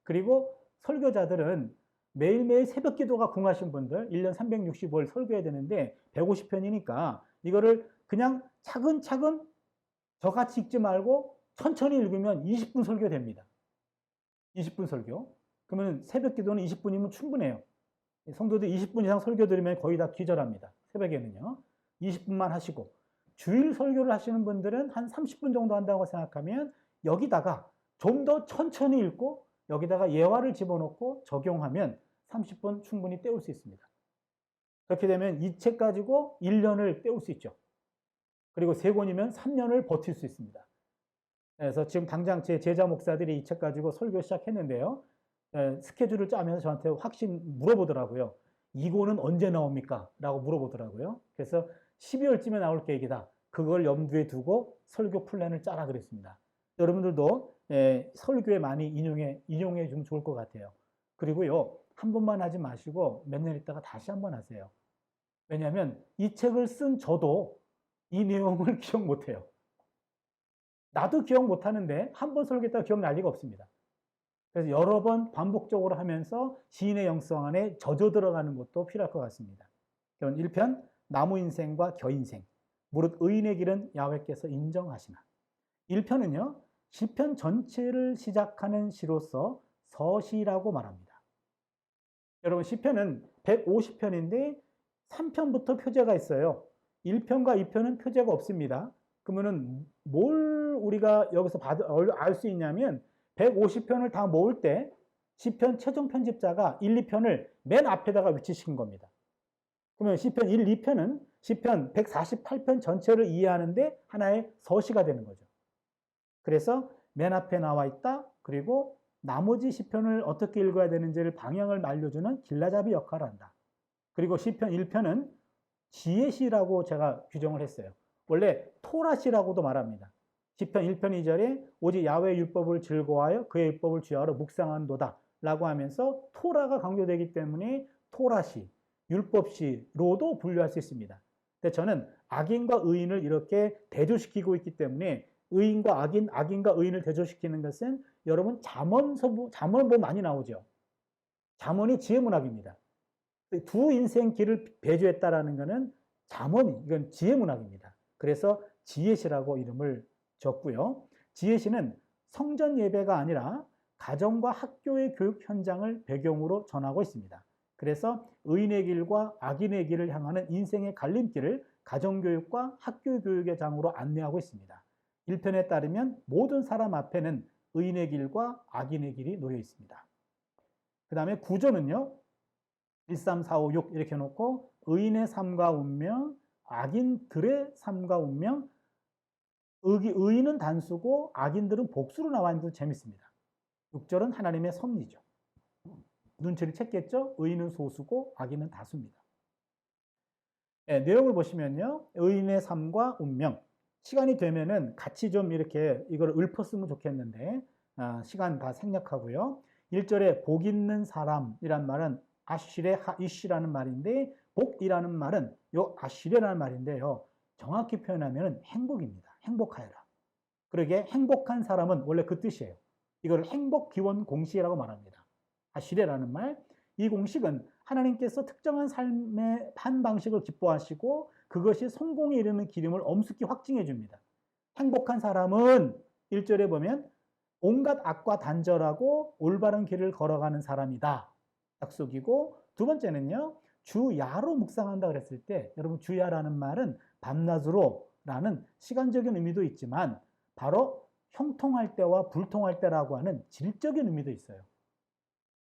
그리고 설교자들은 매일매일 새벽 기도가 궁하신 분들, 1년 365일 설교해야 되는데 150편이니까 이거를 그냥 차근차근 저같이 읽지 말고 천천히 읽으면 20분 설교 됩니다. 20분 설교. 그러면 새벽 기도는 20분이면 충분해요. 성도들 20분 이상 설교 들으면 거의 다 기절합니다. 새벽에는요. 20분만 하시고 주일 설교를 하시는 분들은 한 30분 정도 한다고 생각하면 여기다가 좀 더 천천히 읽고 여기다가 예화를 집어넣고 적용하면 30분 충분히 때울 수 있습니다. 그렇게 되면 이 책 가지고 1년을 때울 수 있죠. 그리고 3권이면 3년을 버틸 수 있습니다. 그래서 지금 당장 제 제자 목사들이 이 책 가지고 설교 시작했는데요. 스케줄을 짜면서 저한테 확신 물어보더라고요. 2권은 언제 나옵니까? 라고 물어보더라고요. 그래서 12월쯤에 나올 계획이다. 그걸 염두에 두고 설교 플랜을 짜라 그랬습니다. 여러분들도 설교에 많이 인용해 주면 좋을 것 같아요. 그리고요, 한 번만 하지 마시고 몇 년 있다가 다시 한 번 하세요. 왜냐하면 이 책을 쓴 저도 이 내용을 기억 못해요. 나도 기억 못하는데 한 번 설교했다가 기억날 리가 없습니다. 그래서 여러 번 반복적으로 하면서 시인의 영성 안에 젖어 들어가는 것도 필요할 것 같습니다. 1편 나무 인생과 겨 인생. 무릇 의인의 길은 야훼께서 인정하시나. 1편은요. 시편 전체를 시작하는 시로서 서시라고 말합니다. 여러분 시편은 150편인데 3편부터 표제가 있어요. 1편과 2편은 표제가 없습니다. 그러면은 뭘 우리가 여기서 알 수 있냐면 150편을 다 모을 때 시편 최종 편집자가 1, 2편을 맨 앞에다가 위치시킨 겁니다. 그러면 시편 1, 2편은 시편 148편 전체를 이해하는데 하나의 서시가 되는 거죠. 그래서 맨 앞에 나와 있다. 그리고 나머지 시편을 어떻게 읽어야 되는지를 방향을 알려주는 길라잡이 역할을 한다. 그리고 시편 1편은 지혜시라고 제가 규정을 했어요. 원래 토라시라고도 말합니다. 시편 1편 2절에 오직 야훼의 율법을 즐거워하여 그의 율법을 주야로 묵상한도다 라고 하면서 토라가 강조되기 때문에 토라시, 율법시로도 분류할 수 있습니다. 근데 저는 악인과 의인을 이렇게 대조시키고 있기 때문에 의인과 악인과 의인을 대조시키는 것은 여러분 잠언 보면 많이 나오죠. 잠언이 지혜문학입니다. 두 인생 길을 배제했다라는 것은 이건 지혜문학입니다. 그래서 지혜시라고 이름을 졌고요. 지혜시는 성전 예배가 아니라 가정과 학교의 교육 현장을 배경으로 전하고 있습니다. 그래서 의인의 길과 악인의 길을 향하는 인생의 갈림길을 가정교육과 학교교육의 장으로 안내하고 있습니다. 1편에 따르면 모든 사람 앞에는 의인의 길과 악인의 길이 놓여 있습니다. 그 다음에 구조는요. 1, 3, 4, 5, 6 이렇게 놓고 의인의 삶과 운명, 악인들의 삶과 운명, 의인은 단수고 악인들은 복수로 나와 있는 게 재밌습니다. 6절은 하나님의 섭리죠. 눈치를 챘겠죠? 의인은 소수고 악인은 다수입니다. 네, 내용을 보시면요. 의인의 삶과 운명. 시간이 되면은 같이 좀 이렇게 이걸 읊었으면 좋겠는데 시간 다 생략하고요. 1절에 복 있는 사람이란 말은 아시레 하이시라는 말인데 복이라는 말은 요 아시레라는 말인데요. 정확히 표현하면 행복입니다. 행복하여라. 그러게 행복한 사람은 원래 그 뜻이에요. 이걸 행복 기원 공식이라고 말합니다. 아시레라는 말. 이 공식은 하나님께서 특정한 삶의 한 방식을 기뻐하시고 그것이 성공에 이르는 기름을 엄숙히 확증해 줍니다. 행복한 사람은 1절에 보면 온갖 악과 단절하고 올바른 길을 걸어가는 사람이다. 약속이고 두 번째는요. 주야로 묵상한다 그랬을 때 여러분 주야라는 말은 밤낮으로라는 시간적인 의미도 있지만 바로 형통할 때와 불통할 때라고 하는 질적인 의미도 있어요.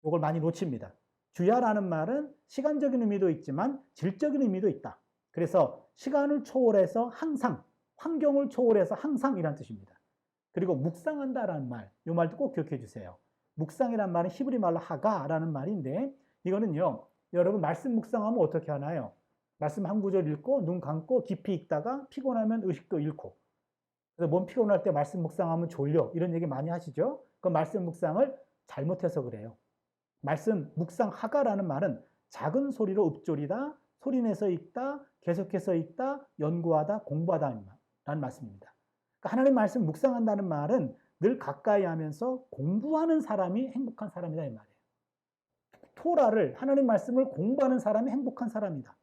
이걸 많이 놓칩니다. 주야라는 말은 시간적인 의미도 있지만 질적인 의미도 있다. 그래서 시간을 초월해서 항상, 환경을 초월해서 항상이란 뜻입니다. 그리고 묵상한다라는 말, 이 말도 꼭 기억해 주세요. 묵상이란 말은 히브리 말로 하가라는 말인데 이거는요, 여러분 말씀 묵상하면 어떻게 하나요? 말씀 한 구절 읽고 눈 감고 깊이 읽다가 피곤하면 의식도 잃고, 그래서 몸 피곤할 때 말씀 묵상하면 졸려, 이런 얘기 많이 하시죠? 그 말씀 묵상을 잘못해서 그래요. 말씀 묵상하가라는 말은 작은 소리로 읊조리다, 소리내서 읽다, 계속해서 읽다, 연구하다, 공부하다 라는 말씀입니다. 그러니까 하나님 말씀 묵상한다는 말은 늘 가까이 하면서 공부하는 사람이 행복한 사람이다 이 말이에요. 토라를, 하나님 말씀을 공부하는 사람이 행복한 사람이다.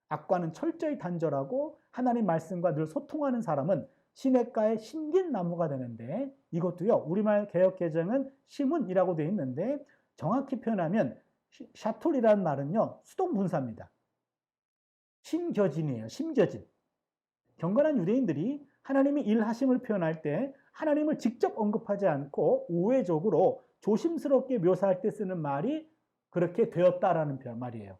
악과는 철저히 단절하고 하나님 말씀과 늘 소통하는 사람은 시냇가의 심긴 나무가 되는데, 이것도요 우리말 개역개정은 심은이라고 되어 있는데 정확히 표현하면 샤톨이라는 말은요 수동분사입니다. 심겨진이에요. 심겨진. 경건한 유대인들이 하나님이 일하심을 표현할 때 하나님을 직접 언급하지 않고 우회적으로 조심스럽게 묘사할 때 쓰는 말이 그렇게 되었다라는 말이에요.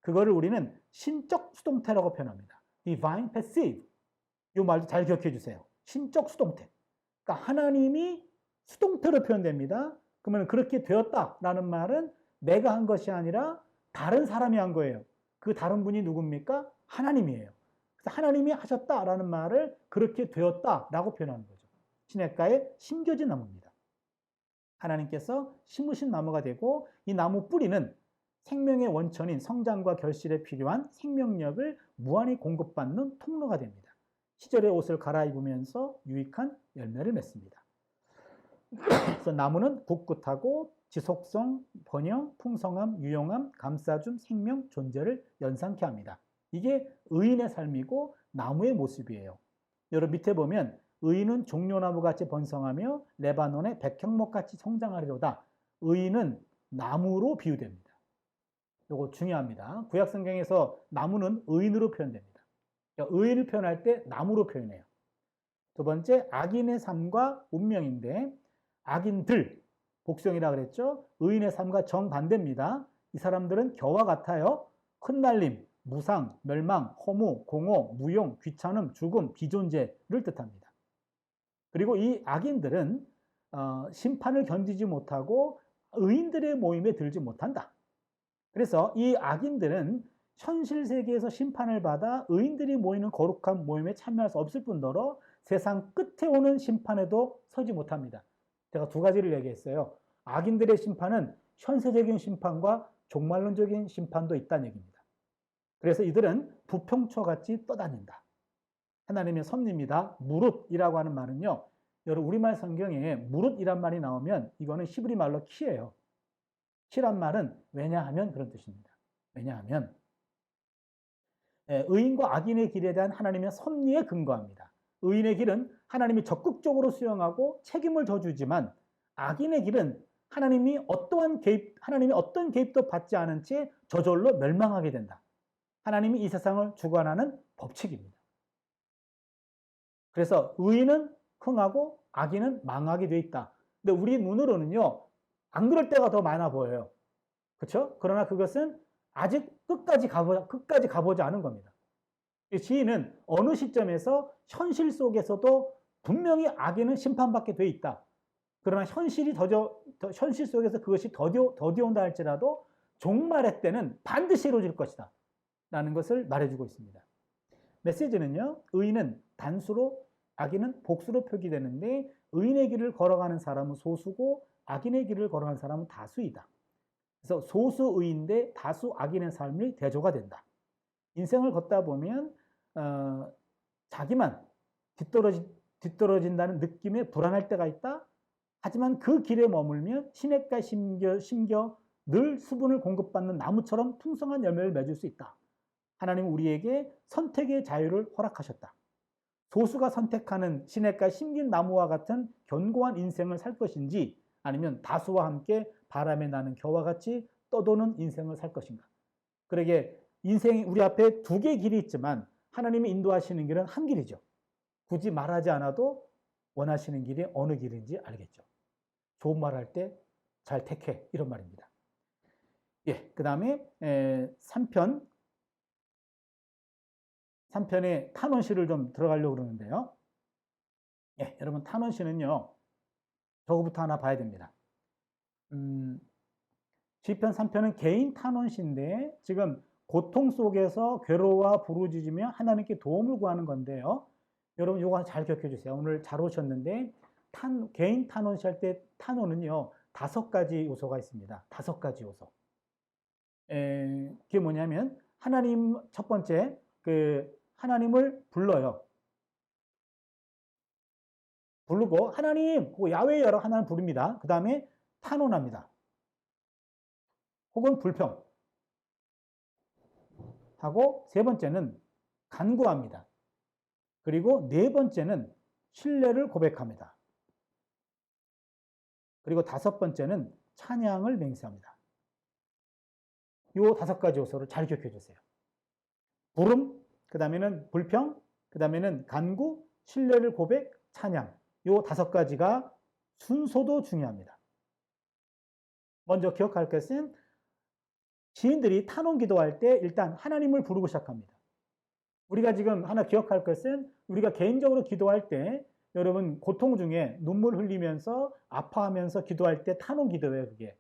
그거를 우리는 신적 수동태라고 표현합니다. Divine Passive. 이 말도 잘 기억해 주세요. 신적 수동태. 그러니까 하나님이 수동태로 표현됩니다. 그러면 그렇게 되었다라는 말은 내가 한 것이 아니라 다른 사람이 한 거예요. 그 다른 분이 누굽니까? 하나님이에요. 그래서 하나님이 하셨다라는 말을 그렇게 되었다라고 표현하는 거죠. 시냇가에 심겨진 나무입니다. 하나님께서 심으신 나무가 되고 이 나무 뿌리는 생명의 원천인 성장과 결실에 필요한 생명력을 무한히 공급받는 통로가 됩니다. 시절의 옷을 갈아입으면서 유익한 열매를 맺습니다. 그래서 나무는 굳굳하고 지속성, 번영, 풍성함, 유용함, 감싸줌, 생명, 존재를 연상케 합니다. 이게 의인의 삶이고 나무의 모습이에요. 여러분 밑에 보면 의인은 종려나무같이 번성하며 레바논의 백향목같이 성장하리로다. 의인은 나무로 비유됩니다. 이거 중요합니다. 구약성경에서 나무는 의인으로 표현됩니다. 그러니까 의인을 표현할 때 나무로 표현해요. 두 번째, 악인의 삶과 운명인데 악인들, 복수형이라 그랬죠. 의인의 삶과 정반대입니다. 이 사람들은 겨와 같아요. 흩날림, 무상, 멸망, 허무, 공허, 무용, 귀찮음, 죽음, 비존재를 뜻합니다. 그리고 이 악인들은 심판을 견디지 못하고 의인들의 모임에 들지 못한다. 그래서 이 악인들은 현실 세계에서 심판을 받아 의인들이 모이는 거룩한 모임에 참여할 수 없을 뿐더러 세상 끝에 오는 심판에도 서지 못합니다. 제가 두 가지를 얘기했어요. 악인들의 심판은 현세적인 심판과 종말론적인 심판도 있다는 얘기입니다. 그래서 이들은 부평초같이 떠다닌다. 하나님의 섭리입니다. 무릇이라고 하는 말은요, 여러분 우리말 성경에 무릇이란 말이 나오면 이거는 히브리 말로 키예요. 키란 말은 왜냐하면 그런 뜻입니다. 왜냐하면 의인과 악인의 길에 대한 하나님의 섭리에 근거합니다. 의인의 길은 하나님이 적극적으로 수용하고 책임을 져주지만 악인의 길은 하나님이 어떤 개입도 받지 않은 채 저절로 멸망하게 된다. 하나님이 이 세상을 주관하는 법칙입니다. 그래서 의인은 흥하고 악인은 망하게 돼 있다. 근데 우리 눈으로는요, 안 그럴 때가 더 많아 보여요. 그렇죠? 그러나 그것은 아직 끝까지 가보지 않은 겁니다. 지인은 어느 시점에서 현실 속에서도 분명히 악인은 심판받게 돼 있다. 그러나 현실 속에서 그것이 더디온다 할지라도 종말의 때는 반드시 이루어질 것이다. 라는 것을 말해주고 있습니다. 메시지는요, 의인은 단수로, 악인은 복수로 표기되는데 의인의 길을 걸어가는 사람은 소수고 악인의 길을 걸어가는 사람은 다수이다. 그래서 소수 의인 대 다수 악인의 삶이 대조가 된다. 인생을 걷다 보면 자기만 뒤떨어진다는 느낌에 불안할 때가 있다. 하지만 그 길에 머물면 시냇가에 심겨 늘 수분을 공급받는 나무처럼 풍성한 열매를 맺을 수 있다. 하나님은 우리에게 선택의 자유를 허락하셨다. 소수가 선택하는 시냇가에 심긴 나무와 같은 견고한 인생을 살 것인지 아니면 다수와 함께 바람에 나는 겨와 같이 떠도는 인생을 살 것인가. 그러게 인생이 우리 앞에 두 개의 길이 있지만 하나님이 인도하시는 길은 한 길이죠. 굳이 말하지 않아도 원하시는 길이 어느 길인지 알겠죠. 좋은 말 할 때 잘 택해 이런 말입니다. 예, 그 다음에 3편의 탄원시를 좀 들어가려고 그러는데요. 예, 여러분 탄원시는요. 저거부터 하나 봐야 됩니다. 시편 3편은 개인 탄원시인데 지금 고통 속에서 괴로워와 부르짖으며 하나님께 도움을 구하는 건데요. 여러분 이거 잘 기억해 주세요. 오늘 잘 오셨는데 개인 탄원시 할 때 탄원은요. 5가지 요소가 있습니다. 5가지 요소. 그게 뭐냐면 하나님 첫 번째 하나님을 불러요. 부르고 하나님, 야훼여라고 하나님 부릅니다. 그 다음에 탄원합니다. 혹은 불평. 하고 세 번째는 간구합니다. 그리고 네 번째는 신뢰를 고백합니다. 그리고 5번째는 찬양을 맹세합니다. 이 5가지 요소를 잘 기억해 주세요. 부름, 그 다음에는 불평, 그 다음에는 간구, 신뢰를 고백, 찬양. 이 5가지가 순서도 중요합니다. 먼저 기억할 것은 시인들이 탄원 기도할 때 일단 하나님을 부르고 시작합니다. 우리가 지금 하나 기억할 것은 우리가 개인적으로 기도할 때 여러분 고통 중에 눈물 흘리면서 아파하면서 기도할 때 탄원 기도예요. 그게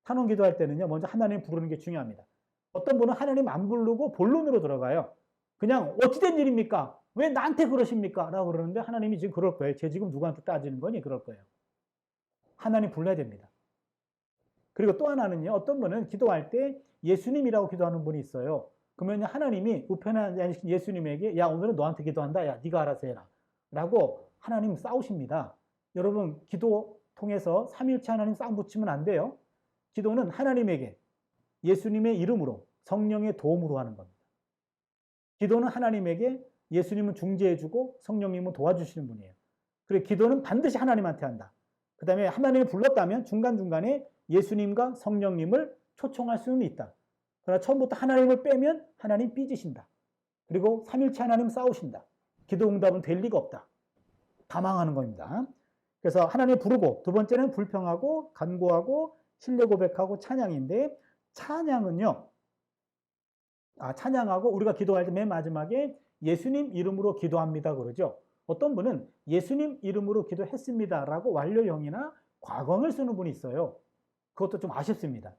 탄원 기도할 때는요 먼저 하나님 부르는 게 중요합니다. 어떤 분은 하나님 안 부르고 본론으로 들어가요. 그냥 어찌된 일입니까? 왜 나한테 그러십니까? 라고 그러는데 하나님이 지금 그럴 거예요. 쟤 지금 누구한테 따지는 거니? 그럴 거예요. 하나님 불러야 됩니다. 그리고 또 하나는요 어떤 분은 기도할 때 예수님이라고 기도하는 분이 있어요. 그러면 하나님이 우편에 앉으신 예수님에게 야 오늘은 너한테 기도한다. 야 네가 알아서 해라. 라고 하나님 싸우십니다. 여러분 기도 통해서 삼위일체 하나님 싸움 붙이면 안 돼요. 기도는 하나님에게 예수님의 이름으로 성령의 도움으로 하는 겁니다. 기도는 하나님에게 예수님은 중재해주고 성령님은 도와주시는 분이에요. 그리고 기도는 반드시 하나님한테 한다. 그 다음에 하나님을 불렀다면 중간중간에 예수님과 성령님을 초청할 수는 있다. 그러나 처음부터 하나님을 빼면 하나님 삐지신다. 그리고 삼위일체 하나님 싸우신다. 기도 응답은 될 리가 없다. 다 망하는 겁니다. 그래서 하나님 부르고 두 번째는 불평하고 간구하고 신뢰 고백하고 찬양인데 찬양은요. 찬양하고 우리가 기도할 때 맨 마지막에 예수님 이름으로 기도합니다 그러죠. 어떤 분은 예수님 이름으로 기도했습니다라고 완료형이나 과거형을 쓰는 분이 있어요. 그것도 좀 아쉽습니다.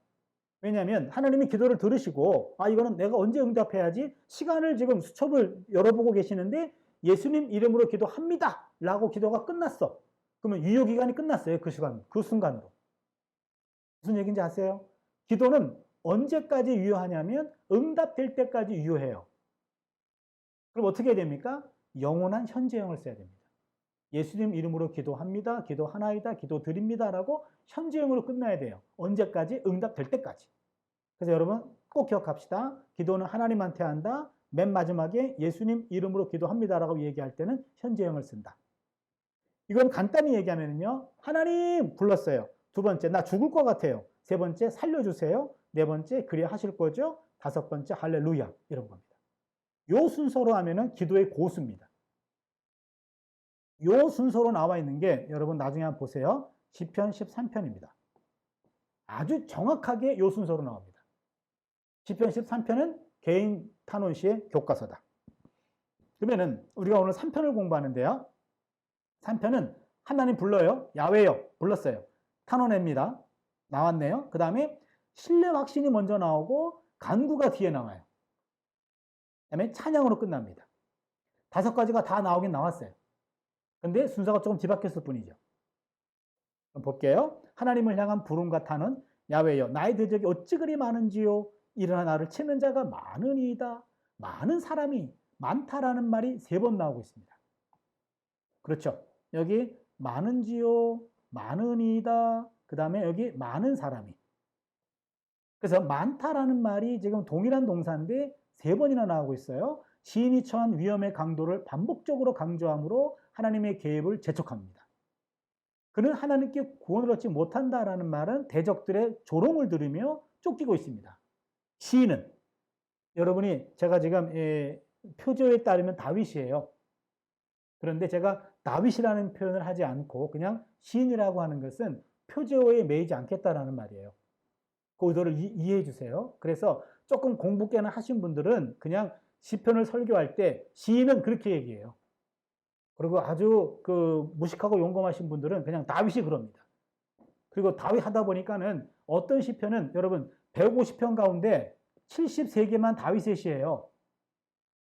왜냐하면 하나님이 기도를 들으시고 이거는 내가 언제 응답해야지 시간을 지금 수첩을 열어보고 계시는데 예수님 이름으로 기도합니다 라고 기도가 끝났어. 그러면 유효기간이 끝났어요. 그 순간으로. 무슨 얘기인지 아세요? 기도는 언제까지 유효하냐면 응답될 때까지 유효해요. 그럼 어떻게 해야 됩니까? 영원한 현재형을 써야 됩니다. 예수님 이름으로 기도합니다. 기도하나이다. 기도드립니다. 라고 현재형으로 끝나야 돼요. 언제까지? 응답될 때까지. 그래서 여러분 꼭 기억합시다. 기도는 하나님한테 한다. 맨 마지막에 예수님 이름으로 기도합니다. 라고 얘기할 때는 현재형을 쓴다. 이건 간단히 얘기하면요. 하나님 불렀어요. 두 번째 나 죽을 것 같아요. 세 번째 살려주세요. 네 번째 그래 하실 거죠. 5번째 할렐루야 이런 겁니다. 요 순서로 하면은 기도의 고수입니다. 요 순서로 나와 있는 게 여러분 나중에 한번 보세요. 시편 13편입니다. 아주 정확하게 요 순서로 나옵니다. 시편 13편은 개인 탄원시의 교과서다. 그러면은 우리가 오늘 3편을 공부하는데요. 3편은 하나님 불러요. 야훼여 불렀어요. 탄원합니다. 나왔네요. 그 다음에 신뢰 확신이 먼저 나오고 간구가 뒤에 나와요. 그 다음에 찬양으로 끝납니다. 5가지가 다 나오긴 나왔어요. 근데 순서가 조금 뒤바뀌었을 뿐이죠. 그럼 볼게요. 하나님을 향한 부름과 탄원. 야훼여 나의 대적이 어찌 그리 많은지요. 일어나 나를 치는 자가 많으니이다. 많은 사람이 많다라는 말이 3번 나오고 있습니다. 그렇죠. 여기 많은지요. 많으니이다. 그 다음에 여기 많은 사람이. 그래서 많다라는 말이 지금 동일한 동사인데 3번이나 나오고 있어요. 시인이 처한 위험의 강도를 반복적으로 강조함으로 하나님의 개입을 재촉합니다. 그는 하나님께 구원을 얻지 못한다라는 말은 대적들의 조롱을 들으며 쫓기고 있습니다. 시인은 여러분이 제가 지금 표제에 따르면 다윗이에요. 그런데 제가 다윗이라는 표현을 하지 않고 그냥 시인이라고 하는 것은 표제어에 매이지 않겠다라는 말이에요. 그 의도를 이해해 주세요. 그래서 조금 공부 꽤나 하신 분들은 그냥 시편을 설교할 때 시인은 그렇게 얘기해요. 그리고 아주 그 무식하고 용감하신 분들은 그냥 다윗이 그럽니다. 그리고 다윗 하다 보니까는 어떤 시편은 여러분 150편 가운데 73개만 다윗의 시예요.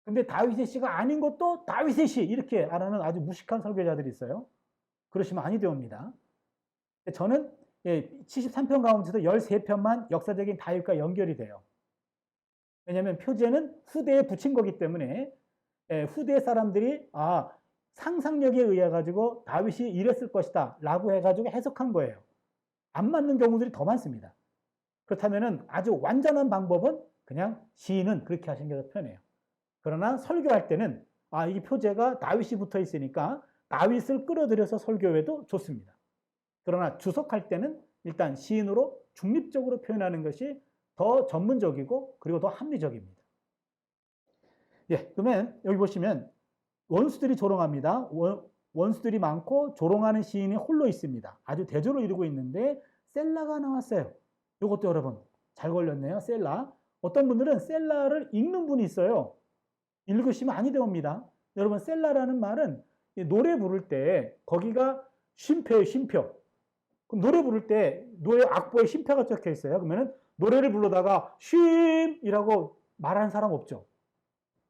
근데 다윗의 시가 아닌 것도 다윗의 시 이렇게 알아는 아주 무식한 설교자들이 있어요. 그러시면 아니 되옵니다. 저는 73편 가운데서 13편만 역사적인 다윗과 연결이 돼요. 왜냐하면 표제는 후대에 붙인 거기 때문에 후대 사람들이 상상력에 의해 가지고 다윗이 이랬을 것이다 라고 해가지고 해석한 거예요. 안 맞는 경우들이 더 많습니다. 그렇다면 아주 완전한 방법은 그냥 시인은 그렇게 하시는 게 더 편해요. 그러나 설교할 때는 이게 표제가 다윗이 붙어 있으니까 다윗을 끌어들여서 설교해도 좋습니다. 그러나 주석할 때는 일단 시인으로 중립적으로 표현하는 것이 더 전문적이고 그리고 더 합리적입니다. 그러면 여기 보시면 원수들이 조롱합니다. 원수들이 많고 조롱하는 시인이 홀로 있습니다. 아주 대조를 이루고 있는데 셀라가 나왔어요. 이것도 여러분 잘 걸렸네요. 셀라. 어떤 분들은 셀라를 읽는 분이 있어요. 읽으시면 아니 되옵니다. 여러분 셀라라는 말은 노래 부를 때 거기가 쉼표예요. 쉼표. 그럼 노래 부를 때 노래 악보에 쉼표가 적혀 있어요. 그러면 노래를 부르다가 쉼이라고 말하는 사람 없죠.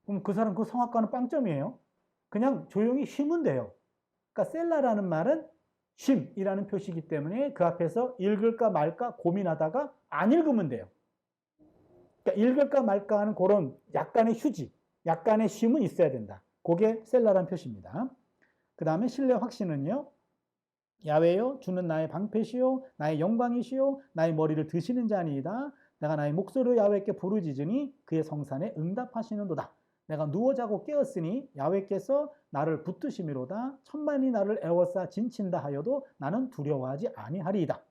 그럼 그 사람 그 성악가는 빵점이에요. 그냥 조용히 쉬면 돼요. 그러니까 셀라라는 말은 쉼이라는 표시이기 때문에 그 앞에서 읽을까 말까 고민하다가 안 읽으면 돼요. 그러니까 읽을까 말까 하는 그런 약간의 휴지, 약간의 쉼은 있어야 된다. 그게 셀라라는 표시입니다. 그 다음에 신뢰 확신은요. 야훼여 주는 나의 방패시요 나의 영광이시요 나의 머리를 드시는 자니이다. 내가 나의 목소리로 야훼께 부르짖으니 그의 성산에 응답하시는도다. 내가 누워 자고 깨었으니 야훼께서 나를 붙드심이로다. 천만이 나를 애워싸 진친다 하여도 나는 두려워하지 아니하리이다.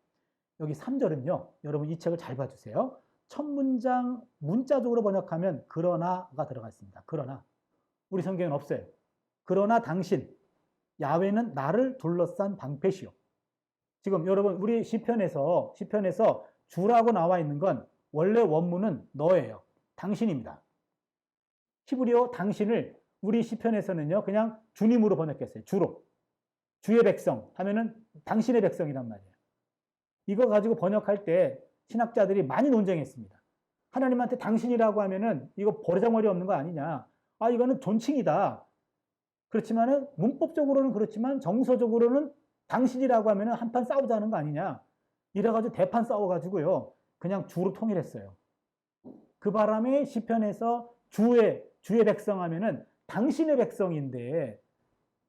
여기 3절은요. 여러분 이 책을 잘 봐주세요. 첫 문장 문자적으로 번역하면 그러나가 들어가 있습니다. 그러나 우리 성경엔 없어요. 그러나 당신 야훼는 나를 둘러싼 방패시오. 지금 여러분 우리 시편에서 주라고 나와 있는 건 원래 원문은 너예요. 당신입니다. 히브리어 당신을 우리 시편에서는요 그냥 주님으로 번역했어요. 주로. 주의 백성 하면은 당신의 백성이란 말이에요. 이거 가지고 번역할 때 신학자들이 많이 논쟁했습니다. 하나님한테 당신이라고 하면은 이거 버르장머리 없는 거 아니냐. 이거는 존칭이다. 그렇지만은 문법적으로는 그렇지만 정서적으로는 당신이라고 하면은 한판 싸우자는 거 아니냐. 이래가지고 대판 싸워가지고요. 그냥 주로 통일했어요. 그 바람에 시편에서 주의 백성 하면은 당신의 백성인데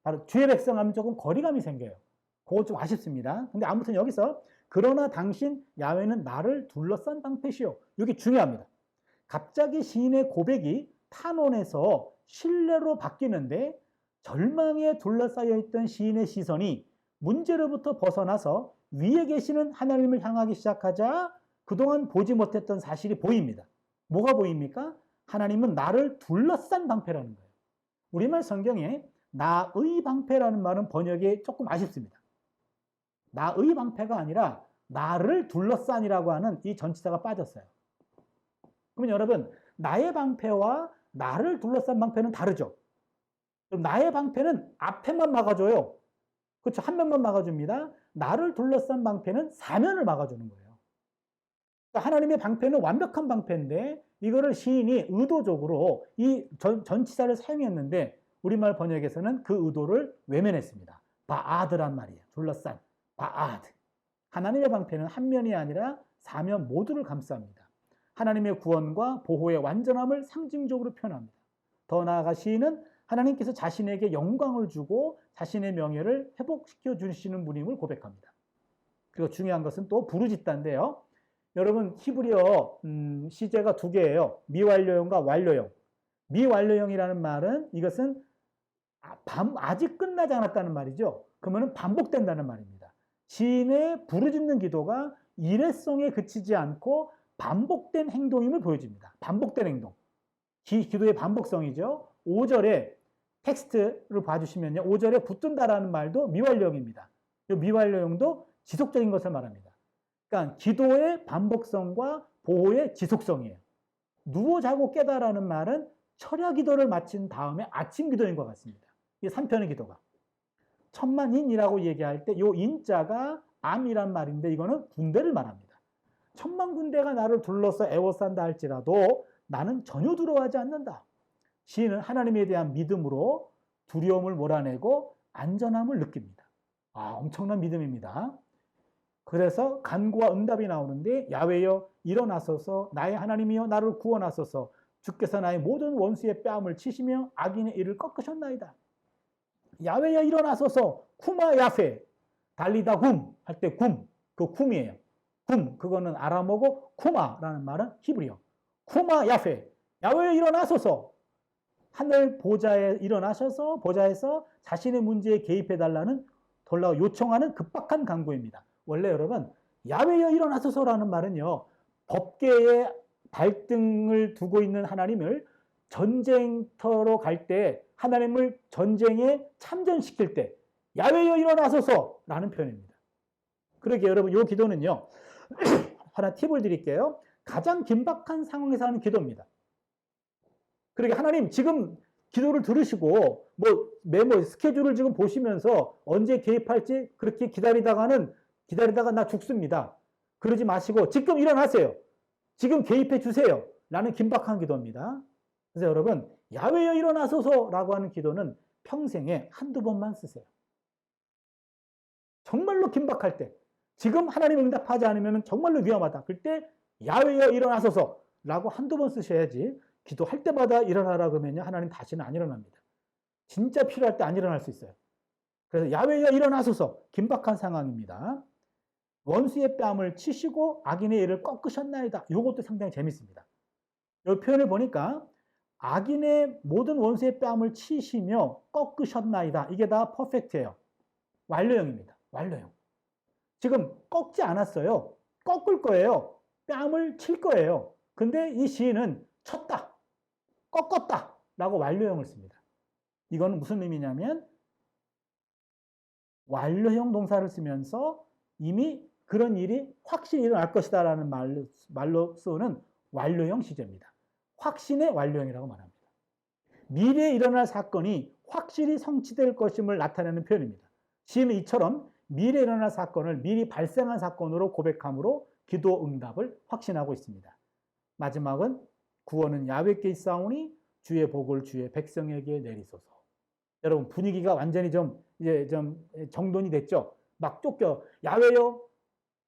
바로 주의 백성 하면 조금 거리감이 생겨요. 그거 좀 아쉽습니다. 근데 아무튼 여기서 그러나 당신 야훼는 나를 둘러싼 방패시오. 이게 중요합니다. 갑자기 시인의 고백이 탄원에서 신뢰로 바뀌는데 절망에 둘러싸여 있던 시인의 시선이 문제로부터 벗어나서 위에 계시는 하나님을 향하기 시작하자 그동안 보지 못했던 사실이 보입니다. 뭐가 보입니까? 하나님은 나를 둘러싼 방패라는 거예요. 우리말 성경에 나의 방패라는 말은 번역이 조금 아쉽습니다. 나의 방패가 아니라 나를 둘러싼이라고 하는 이 전치사가 빠졌어요. 그러면 여러분 나의 방패와 나를 둘러싼 방패는 다르죠. 그럼 나의 방패는 앞에만 막아줘요. 그렇죠. 한 면만 막아줍니다. 나를 둘러싼 방패는 사면을 막아주는 거예요. 그러니까 하나님의 방패는 완벽한 방패인데 이거를 시인이 의도적으로 이 전치사를 사용했는데 우리말 번역에서는 그 의도를 외면했습니다. 바아드란 말이에요. 둘러싼 바아드. 하나님의 방패는 한 면이 아니라 사면 모두를 감쌉니다. 하나님의 구원과 보호의 완전함을 상징적으로 표현합니다. 더 나아가 시인은 하나님께서 자신에게 영광을 주고 자신의 명예를 회복시켜 주시는 분임을 고백합니다. 그리고 중요한 것은 또 부르짖다인데요. 여러분 히브리어 시제가 두 개예요. 미완료형과 완료형. 미완료형이라는 말은 이것은 아직 끝나지 않았다는 말이죠. 그러면 반복된다는 말입니다. 시인의 부르짖는 기도가 일회성에 그치지 않고 반복된 행동임을 보여줍니다. 반복된 행동. 기도의 반복성이죠. 5절에 텍스트를 봐주시면요. 5절에 붙든다라는 말도 미완료형입니다. 이 미완료형도 지속적인 것을 말합니다. 그러니까 기도의 반복성과 보호의 지속성이에요. 누워 자고 깨다라는 말은 철야 기도를 마친 다음에 아침 기도인 것 같습니다. 이 3편의 기도가. 천만인이라고 얘기할 때 이 인자가 암이란 말인데 이거는 군대를 말합니다. 천만 군대가 나를 둘러서 애워싼다 할지라도 나는 전혀 두려워하지 않는다. 시인은 하나님에 대한 믿음으로 두려움을 몰아내고 안전함을 느낍니다. 엄청난 믿음입니다. 그래서 간구와 응답이 나오는데 야훼여 일어나소서 나의 하나님이여 나를 구원하소서 주께서 나의 모든 원수의 뺨을 치시며 악인의 이를 꺾으셨나이다. 야훼여 일어나소서 쿠마 야페 달리다 굼 할 때 굼 그 굼이에요. 굼 그거는 아람어고 쿠마라는 말은 히브리어. 쿠마 야페 야훼여 일어나소서 하늘 보좌에 일어나셔서 보좌에서 자신의 문제에 개입해 달라는 요청하는 급박한 간구입니다. 원래 여러분 야훼여 일어나소서라는 말은요. 법계에 발등을 두고 있는 하나님을 전쟁터로 갈 때 하나님을 전쟁에 참전시킬 때 야훼여 일어나소서라는 표현입니다. 그러게 여러분 이 기도는요. 하나 팁을 드릴게요. 가장 긴박한 상황에서 하는 기도입니다. 그러게 하나님 지금 기도를 들으시고 메모 스케줄을 지금 보시면서 언제 개입할지 그렇게 기다리다가 나 죽습니다. 그러지 마시고 지금 일어나세요. 지금 개입해 주세요. 라는 긴박한 기도입니다. 그래서 여러분 야훼여 일어나소서라고 하는 기도는 평생에 한두 번만 쓰세요. 정말로 긴박할 때 지금 하나님 응답하지 않으면 정말로 위험하다. 그때 야훼여 일어나소서라고 한두 번 쓰셔야지 기도할 때마다 일어나라 그러면요. 하나님 다시는 안 일어납니다. 진짜 필요할 때 안 일어날 수 있어요. 그래서 야훼여 일어나소서 긴박한 상황입니다. 원수의 뺨을 치시고 악인의 일을 꺾으셨나이다. 이것도 상당히 재밌습니다. 이 표현을 보니까 악인의 모든 원수의 뺨을 치시며 꺾으셨나이다. 이게 다 퍼펙트예요. 완료형입니다. 완료형. 지금 꺾지 않았어요. 꺾을 거예요. 뺨을 칠 거예요. 근데 이 시인은 쳤다. 꺾었다. 라고 완료형을 씁니다. 이거는 무슨 의미냐면 완료형 동사를 쓰면서 이미 그런 일이 확실히 일어날 것이다 라는 말로 쓰는 완료형 시제입니다. 확신의 완료형이라고 말합니다. 미래에 일어날 사건이 확실히 성취될 것임을 나타내는 표현입니다. 시인은 이처럼 미래에 일어날 사건을 미리 발생한 사건으로 고백함으로 기도 응답을 확신하고 있습니다. 마지막은 구원은 야훼께 있사오니 주의 복을 주의 백성에게 내리소서. 여러분 분위기가 완전히 좀 정돈이 됐죠. 막 쫓겨 야훼여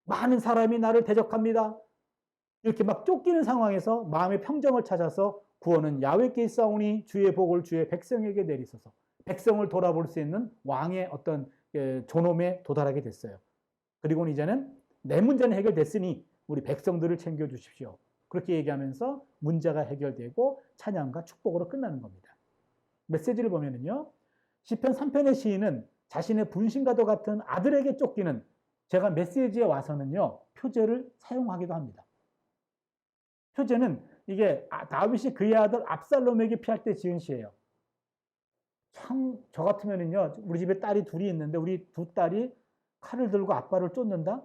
많은 사람이 나를 대적합니다. 이렇게 막 쫓기는 상황에서 마음의 평정을 찾아서 구원은 야훼께 있사오니 주의 복을 주의 백성에게 내리소서. 백성을 돌아볼 수 있는 왕의 어떤 존엄에 도달하게 됐어요. 그리고는 이제는 내 문제는 해결됐으니 우리 백성들을 챙겨주십시오. 그렇게 얘기하면서 문제가 해결되고 찬양과 축복으로 끝나는 겁니다. 메시지를 보면은요. 시편 3편의 시인은 자신의 분신과도 같은 아들에게 쫓기는 제가 메시지에 와서는요. 표제를 사용하기도 합니다. 표제는 이게 다윗이 그의 아들 압살롬에게 피할 때 지은 시예요. 참 저 같으면은요. 우리 집에 딸이 둘이 있는데 우리 두 딸이 칼을 들고 아빠를 쫓는다?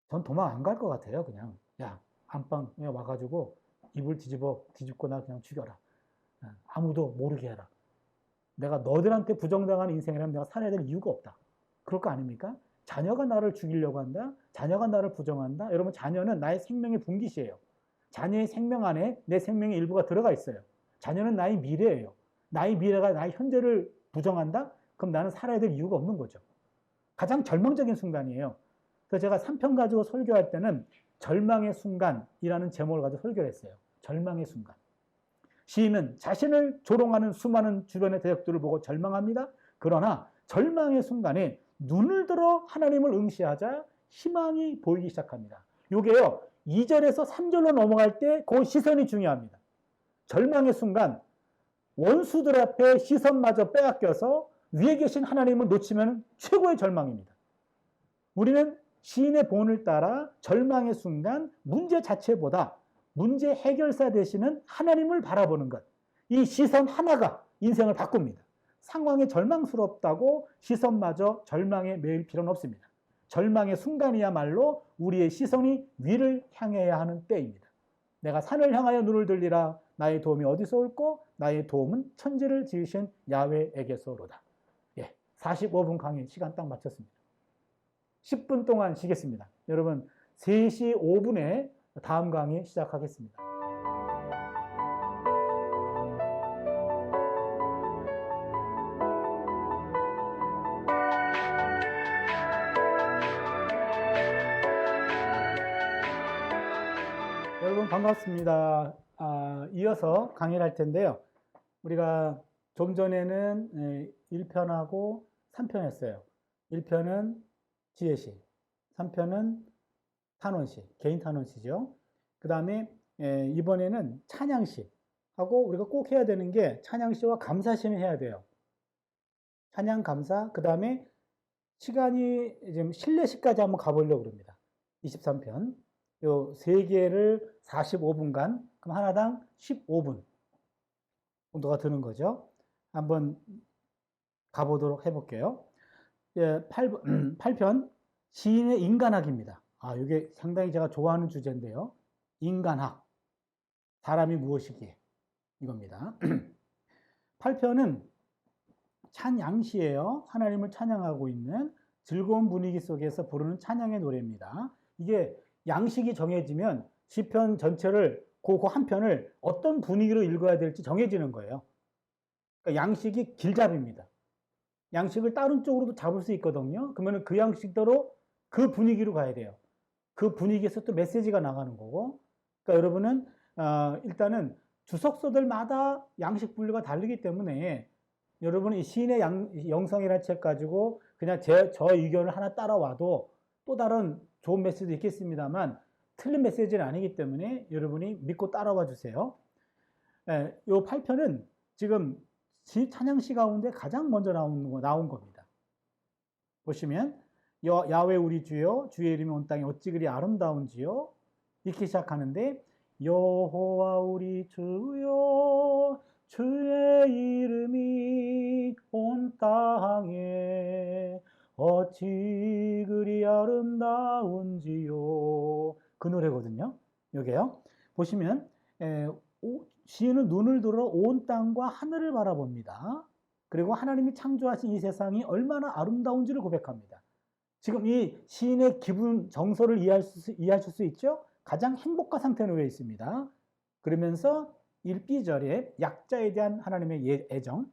전 도망 안 갈 것 같아요. 그냥 야 안방에 와가지고 이불 뒤집고 나 그냥 죽여라. 아무도 모르게 해라. 내가 너들한테 부정당한 인생이라면 내가 살아야 될 이유가 없다. 그럴 거 아닙니까? 자녀가 나를 죽이려고 한다. 자녀가 나를 부정한다. 여러분 자녀는 나의 생명의 분기시예요. 자녀의 생명 안에 내 생명의 일부가 들어가 있어요. 자녀는 나의 미래예요. 나의 미래가 나의 현재를 부정한다? 그럼 나는 살아야 될 이유가 없는 거죠. 가장 절망적인 순간이에요. 그래서 제가 3편 가지고 설교할 때는 절망의 순간이라는 제목을 가지고 설교를 했어요. 절망의 순간. 시인은 자신을 조롱하는 수많은 주변의 대적들을 보고 절망합니다. 그러나 절망의 순간에 눈을 들어 하나님을 응시하자 희망이 보이기 시작합니다. 이게요. 2절에서 3절로 넘어갈 때 그 시선이 중요합니다. 절망의 순간 원수들 앞에 시선마저 빼앗겨서 위에 계신 하나님을 놓치면 최고의 절망입니다. 우리는 시인의 본을 따라 절망의 순간 문제 자체보다 문제 해결사 되시는 하나님을 바라보는 것. 이 시선 하나가 인생을 바꿉니다. 상황이 절망스럽다고 시선마저 절망에 매일 필요는 없습니다. 절망의 순간이야말로 우리의 시선이 위를 향해야 하는 때입니다. 내가 산을 향하여 눈을 들리라. 나의 도움이 어디서 올꼬? 나의 도움은 천지를 지으신 야훼에게서로다. 45분 강의 시간 딱 맞췄습니다. 10분 동안 쉬겠습니다. 여러분 3시 5분에 다음 강의 시작하겠습니다. 여러분 반갑습니다. 이어서 강의를 할 텐데요. 우리가 좀 전에는 1편하고 3편 했어요. 1편은 지혜시, 3편은 탄원시, 개인 탄원시죠. 그 다음에 이번에는 찬양시 하고 우리가 꼭 해야 되는 게 찬양시와 감사시는 해야 돼요. 찬양, 감사, 그 다음에 시간이 지금 실내시까지 한번 가보려고 합니다. 23편. 요 3개를 45분간, 그럼 하나당 15분 정도가 드는 거죠. 한번 가보도록 해볼게요. 8편, 시인의 인간학입니다. 이게 상당히 제가 좋아하는 주제인데요. 인간학. 사람이 무엇이기에. 이겁니다. 8편은 찬양시예요. 하나님을 찬양하고 있는 즐거운 분위기 속에서 부르는 찬양의 노래입니다. 이게 양식이 정해지면 시편 전체를 그 한 편을 어떤 분위기로 읽어야 될지 정해지는 거예요. 그러니까 양식이 길잡이입니다. 양식을 다른 쪽으로도 잡을 수 있거든요. 그러면 그 양식대로 그 분위기로 가야 돼요. 그 분위기에서 또 메시지가 나가는 거고. 그러니까 여러분은 일단은 주석서들마다 양식 분류가 다르기 때문에 여러분은 이 시인의 영성이라는 책 가지고 그냥 저 의견을 하나 따라와도 또 다른 좋은 메시지도 있겠습니다만 틀린 메시지는 아니기 때문에 여러분이 믿고 따라와 주세요. 이 8편은 지금 찬양시 가운데 가장 먼저 나온 겁니다. 보시면 야훼 우리 주여 주의 이름이 온 땅에 어찌 그리 아름다운지요. 이렇게 시작하는데 여호와 우리 주여 주의 이름이 온 땅에 어찌 그리 아름다운지요. 그 노래거든요. 여기요. 보시면 시인은 눈을 들어 온 땅과 하늘을 바라봅니다. 그리고 하나님이 창조하신 이 세상이 얼마나 아름다운지를 고백합니다. 지금 이 시인의 기분, 정서를 이해하실 수 있죠? 가장 행복한 상태에 놓여 있습니다. 그러면서 1비절에 약자에 대한 하나님의 애정.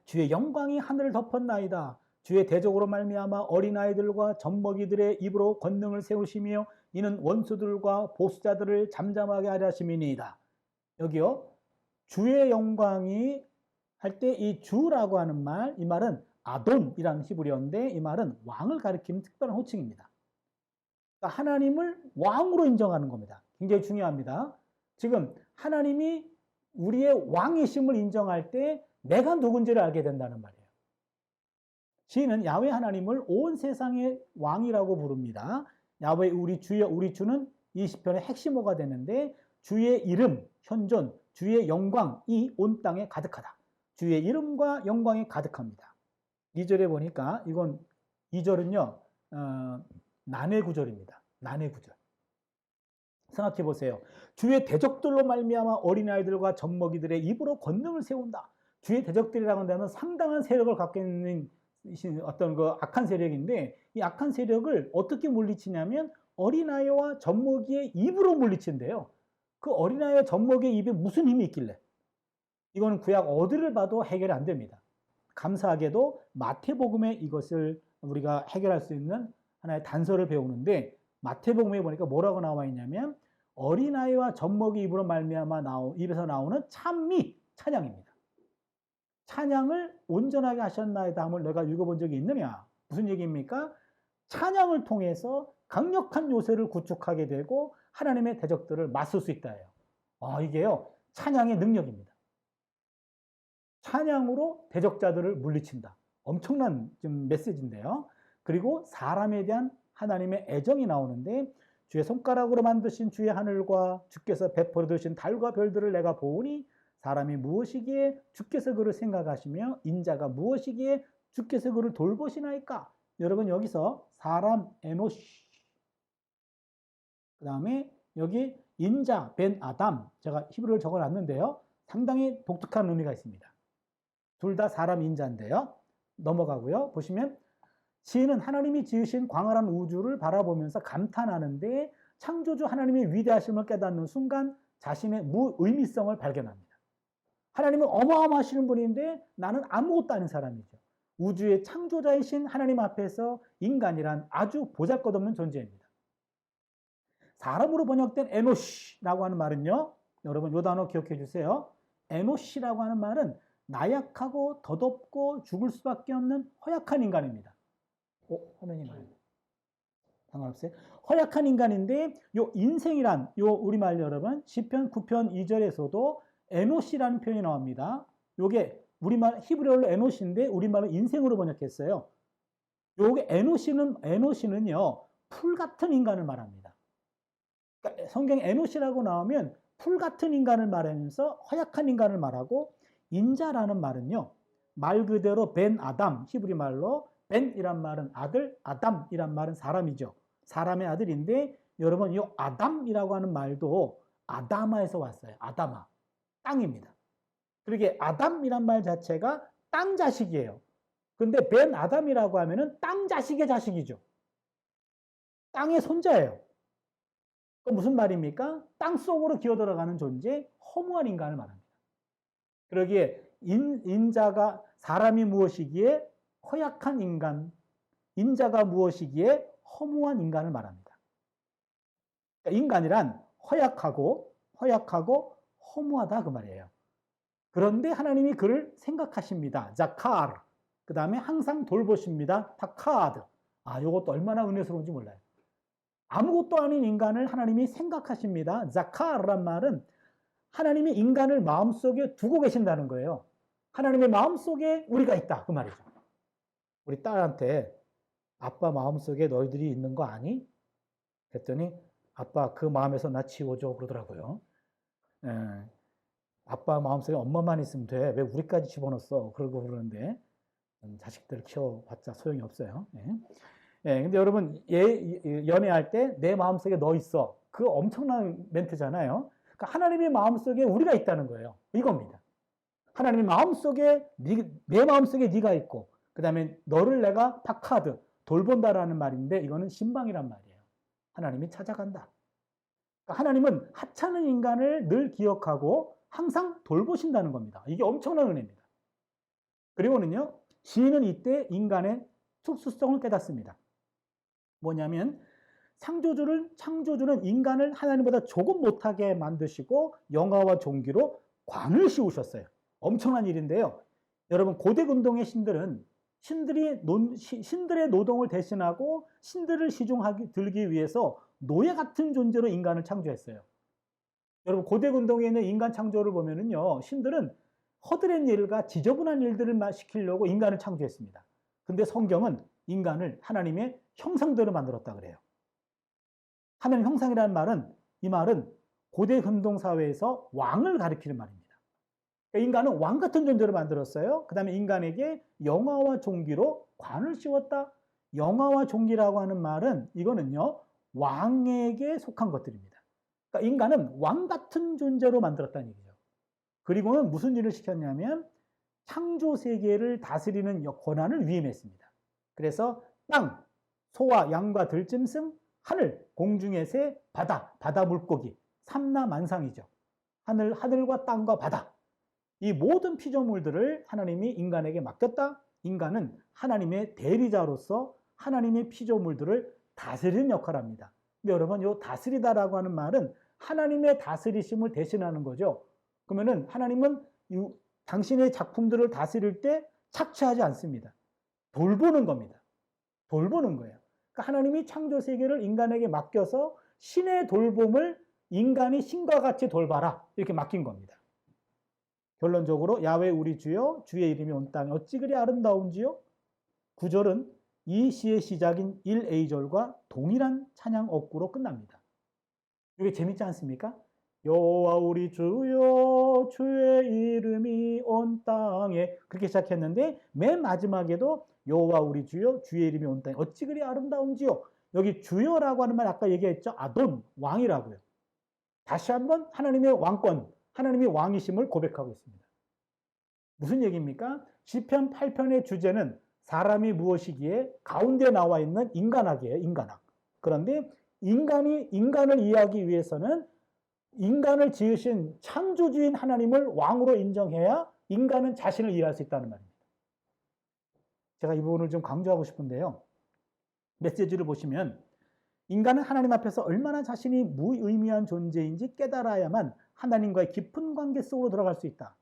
주의 영광이 하늘을 덮었나이다. 주의 대적으로 말미암아 어린아이들과 젖먹이들의 입으로 권능을 세우시며 이는 원수들과 보수자들을 잠잠하게 하려 하심이니이다. 여기요. 주의 영광이 할 때 이 주라고 하는 말, 이 말은 아돈이라는 히브리어인데 이 말은 왕을 가리키는 특별한 호칭입니다. 그러니까 하나님을 왕으로 인정하는 겁니다. 굉장히 중요합니다. 지금 하나님이 우리의 왕이심을 인정할 때 내가 누군지를 알게 된다는 말이에요. 시인은 야훼 하나님을 온 세상의 왕이라고 부릅니다. 야훼 우리 주여 우리 주는 20편의 핵심어가 되는데 주의 이름, 현존, 주의 영광이 온 땅에 가득하다. 주의 이름과 영광이 가득합니다. 2절에 보니까 이건 2절은요. 난해 구절입니다. 난해 구절. 생각해 보세요. 주의 대적들로 말미암아 어린아이들과 젖먹이들의 입으로 권능을 세운다. 주의 대적들이라고 한다면 상당한 세력을 갖고 있는 어떤 그 악한 세력인데 이 악한 세력을 어떻게 물리치냐면 어린아이와 젖먹이의 입으로 물리친대요. 그 어린아이와 젖먹이의 입에 무슨 힘이 있길래? 이거는 구약 어디를 봐도 해결이 안 됩니다. 감사하게도 마태복음에 이것을 우리가 해결할 수 있는 하나의 단서를 배우는데 마태복음에 보니까 뭐라고 나와 있냐면 어린아이와 젖먹이 입으로 말미암아 입에서 나오는 찬미, 찬양입니다. 찬양을 온전하게 하셨나이다 함을 내가 읽어본 적이 있느냐? 무슨 얘기입니까? 찬양을 통해서 강력한 요새를 구축하게 되고 하나님의 대적들을 맞설 수 있다예요. 이게요. 찬양의 능력입니다. 찬양으로 대적자들을 물리친다. 엄청난 좀 메시지인데요. 그리고 사람에 대한 하나님의 애정이 나오는데 주의 손가락으로 만드신 주의 하늘과 주께서 베풀어 두신 달과 별들을 내가 보오니 사람이 무엇이기에 주께서 그를 생각하시며 인자가 무엇이기에 주께서 그를 돌보시나이까? 여러분 여기서 사람 에노시, 그 다음에 여기 인자 벤 아담, 제가 히브리어를 적어놨는데요. 상당히 독특한 의미가 있습니다. 둘 다 사람 인자인데요. 넘어가고요. 보시면 시인은 하나님이 지으신 광활한 우주를 바라보면서 감탄하는데 창조주 하나님의 위대하심을 깨닫는 순간 자신의 무의미성을 발견합니다. 하나님은 어마어마하시는 분인데 나는 아무것도 아닌 사람이죠. 우주의 창조자이신 하나님 앞에서 인간이란 아주 보잘것없는 존재입니다. 사람으로 번역된 에노시라고 하는 말은요. 여러분 이 단어 기억해 주세요. 에노시라고 하는 말은 나약하고 덧없고 죽을 수밖에 없는 허약한 인간입니다. 화면이 나요. 상관없어요. 허약한 인간인데 요 인생이란 요 우리말 여러분 시편 9편 2절에서도 에노시라는 표현이 나옵니다. 요게 우리말 히브리어로 에노시인데 우리말로 인생으로 번역했어요. 요게 에노시는요 풀 같은 인간을 말합니다. 그러니까 성경에 에노시라고 나오면 풀 같은 인간을 말하면서 허약한 인간을 말하고 인자라는 말은요 말 그대로 벤 아담 히브리 말로 벤이란 말은 아들, 아담이란 말은 사람이죠. 사람의 아들인데 여러분 이 아담이라고 하는 말도 아다마에서 왔어요. 아다마, 땅입니다. 그러게 아담이란 말 자체가 땅 자식이에요. 근데 벤 아담이라고 하면은 땅 자식의 자식이죠. 땅의 손자예요. 그 무슨 말입니까? 땅 속으로 기어 들어가는 존재, 허무한 인간을 말합니다. 그러기에 인자가 사람이 무엇이기에 허약한 인간, 인자가 무엇이기에 허무한 인간을 말합니다. 그러니까 인간이란 허약하고 허무하다 그 말이에요. 그런데 하나님이 그를 생각하십니다. 자카르. 그 다음에 항상 돌보십니다. 타카드. 이것도 얼마나 은혜스러운지 몰라요. 아무것도 아닌 인간을 하나님이 생각하십니다. 자카르란 말은 하나님이 인간을 마음속에 두고 계신다는 거예요. 하나님의 마음속에 우리가 있다 그 말이죠. 우리 딸한테 아빠 마음속에 너희들이 있는 거 아니? 그랬더니 아빠 그 마음에서 나 지워줘 그러더라고요. 아빠 마음속에 엄마만 있으면 돼. 왜 우리까지 집어넣었어? 그러고 그러는데 자식들 키워봤자 소용이 없어요. 근데 여러분 연애할 때 내 마음속에 너 있어. 그거 엄청난 멘트잖아요. 그러니까 하나님의 마음속에 우리가 있다는 거예요. 이겁니다. 하나님의 마음속에 내 마음속에 네가 있고 그 다음에 너를 내가 파카드 돌본다라는 말인데 이거는 신방이란 말이에요. 하나님이 찾아간다. 그러니까 하나님은 하찮은 인간을 늘 기억하고 항상 돌보신다는 겁니다. 이게 엄청난 은혜입니다. 그리고는요 시인은 이때 인간의 특수성을 깨닫습니다. 뭐냐면 창조주는 인간을 하나님보다 조금 못하게 만드시고 영화와 종기로 관을 씌우셨어요. 엄청난 일인데요. 여러분 고대 근동의 신들의 노동을 대신하고 신들을 들기 위해서 노예 같은 존재로 인간을 창조했어요. 여러분 고대 근동에 있는 인간 창조를 보면은요 신들은 허드렛 일과 지저분한 일들을 시키려고 인간을 창조했습니다. 근데 성경은 인간을 하나님의 형상대로 만들었다 그래요. 하나님 형상이라는 말은 이 말은 고대 근동 사회에서 왕을 가리키는 말입니다. 그러니까 인간은 왕 같은 존재로 만들었어요. 그 다음에 인간에게 영화와 종기로 관을 씌웠다. 영화와 종기라고 하는 말은 이거는요 왕에게 속한 것들입니다. 그러니까 인간은 왕 같은 존재로 만들었다는 얘기죠. 그리고는 무슨 일을 시켰냐면 창조 세계를 다스리는 권한을 위임했습니다. 그래서 땅, 소와 양과 들짐승, 하늘, 공중의 새, 바다 물고기, 삼라만상이죠. 하늘과 땅과 바다. 이 모든 피조물들을 하나님이 인간에게 맡겼다. 인간은 하나님의 대리자로서 하나님의 피조물들을 다스리는 역할을 합니다. 근데 여러분, 이 다스리다라고 하는 말은 하나님의 다스리심을 대신하는 거죠. 그러면은 하나님은 당신의 작품들을 다스릴 때 착취하지 않습니다. 돌보는 겁니다. 돌보는 거예요. 그러니까 하나님이 창조 세계를 인간에게 맡겨서 신의 돌봄을 인간이 신과 같이 돌봐라 이렇게 맡긴 겁니다. 결론적으로 야훼 우리 주여 주의 이름이 온 땅에 어찌 그리 아름다운지요. 9절은 이 시의 시작인 1A절과 동일한 찬양 억구로 끝납니다. 이게 재밌지 않습니까? 여호와 우리 주여 주의 이름이 온 땅에 그렇게 시작했는데 맨 마지막에도 여호와 우리 주여 주의 이름이 온 땅에 어찌 그리 아름다운지요. 여기 주여라고 하는 말 아까 얘기했죠. 아돈 왕이라고요. 다시 한번 하나님의 왕권, 하나님의 왕이심을 고백하고 있습니다. 무슨 얘기입니까? 시편 8편의 주제는 사람이 무엇이기에 가운데 나와 있는 인간학이에요. 인간학. 그런데 인간이 인간을 이해하기 위해서는 인간을 지으신 창조주인 하나님을 왕으로 인정해야 인간은 자신을 이해할 수 있다는 말입니다. 제가 이 부분을 좀 강조하고 싶은데요. 메시지를 보시면 인간은 하나님 앞에서 얼마나 자신이 무의미한 존재인지 깨달아야만 하나님과의 깊은 관계 속으로 들어갈 수 있다.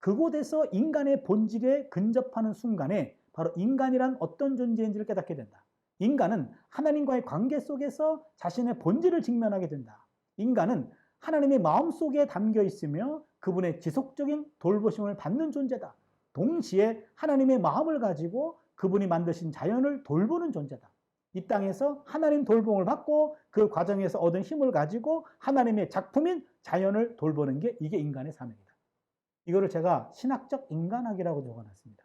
그곳에서 인간의 본질에 근접하는 순간에 바로 인간이란 어떤 존재인지를 깨닫게 된다. 인간은 하나님과의 관계 속에서 자신의 본질을 직면하게 된다. 인간은 하나님의 마음속에 담겨 있으며 그분의 지속적인 돌보심을 받는 존재다. 동시에 하나님의 마음을 가지고 그분이 만드신 자연을 돌보는 존재다. 이 땅에서 하나님 돌봄을 받고 그 과정에서 얻은 힘을 가지고 하나님의 작품인 자연을 돌보는 게 이게 인간의 사명이다. 이거를 제가 신학적 인간학이라고 적어놨습니다.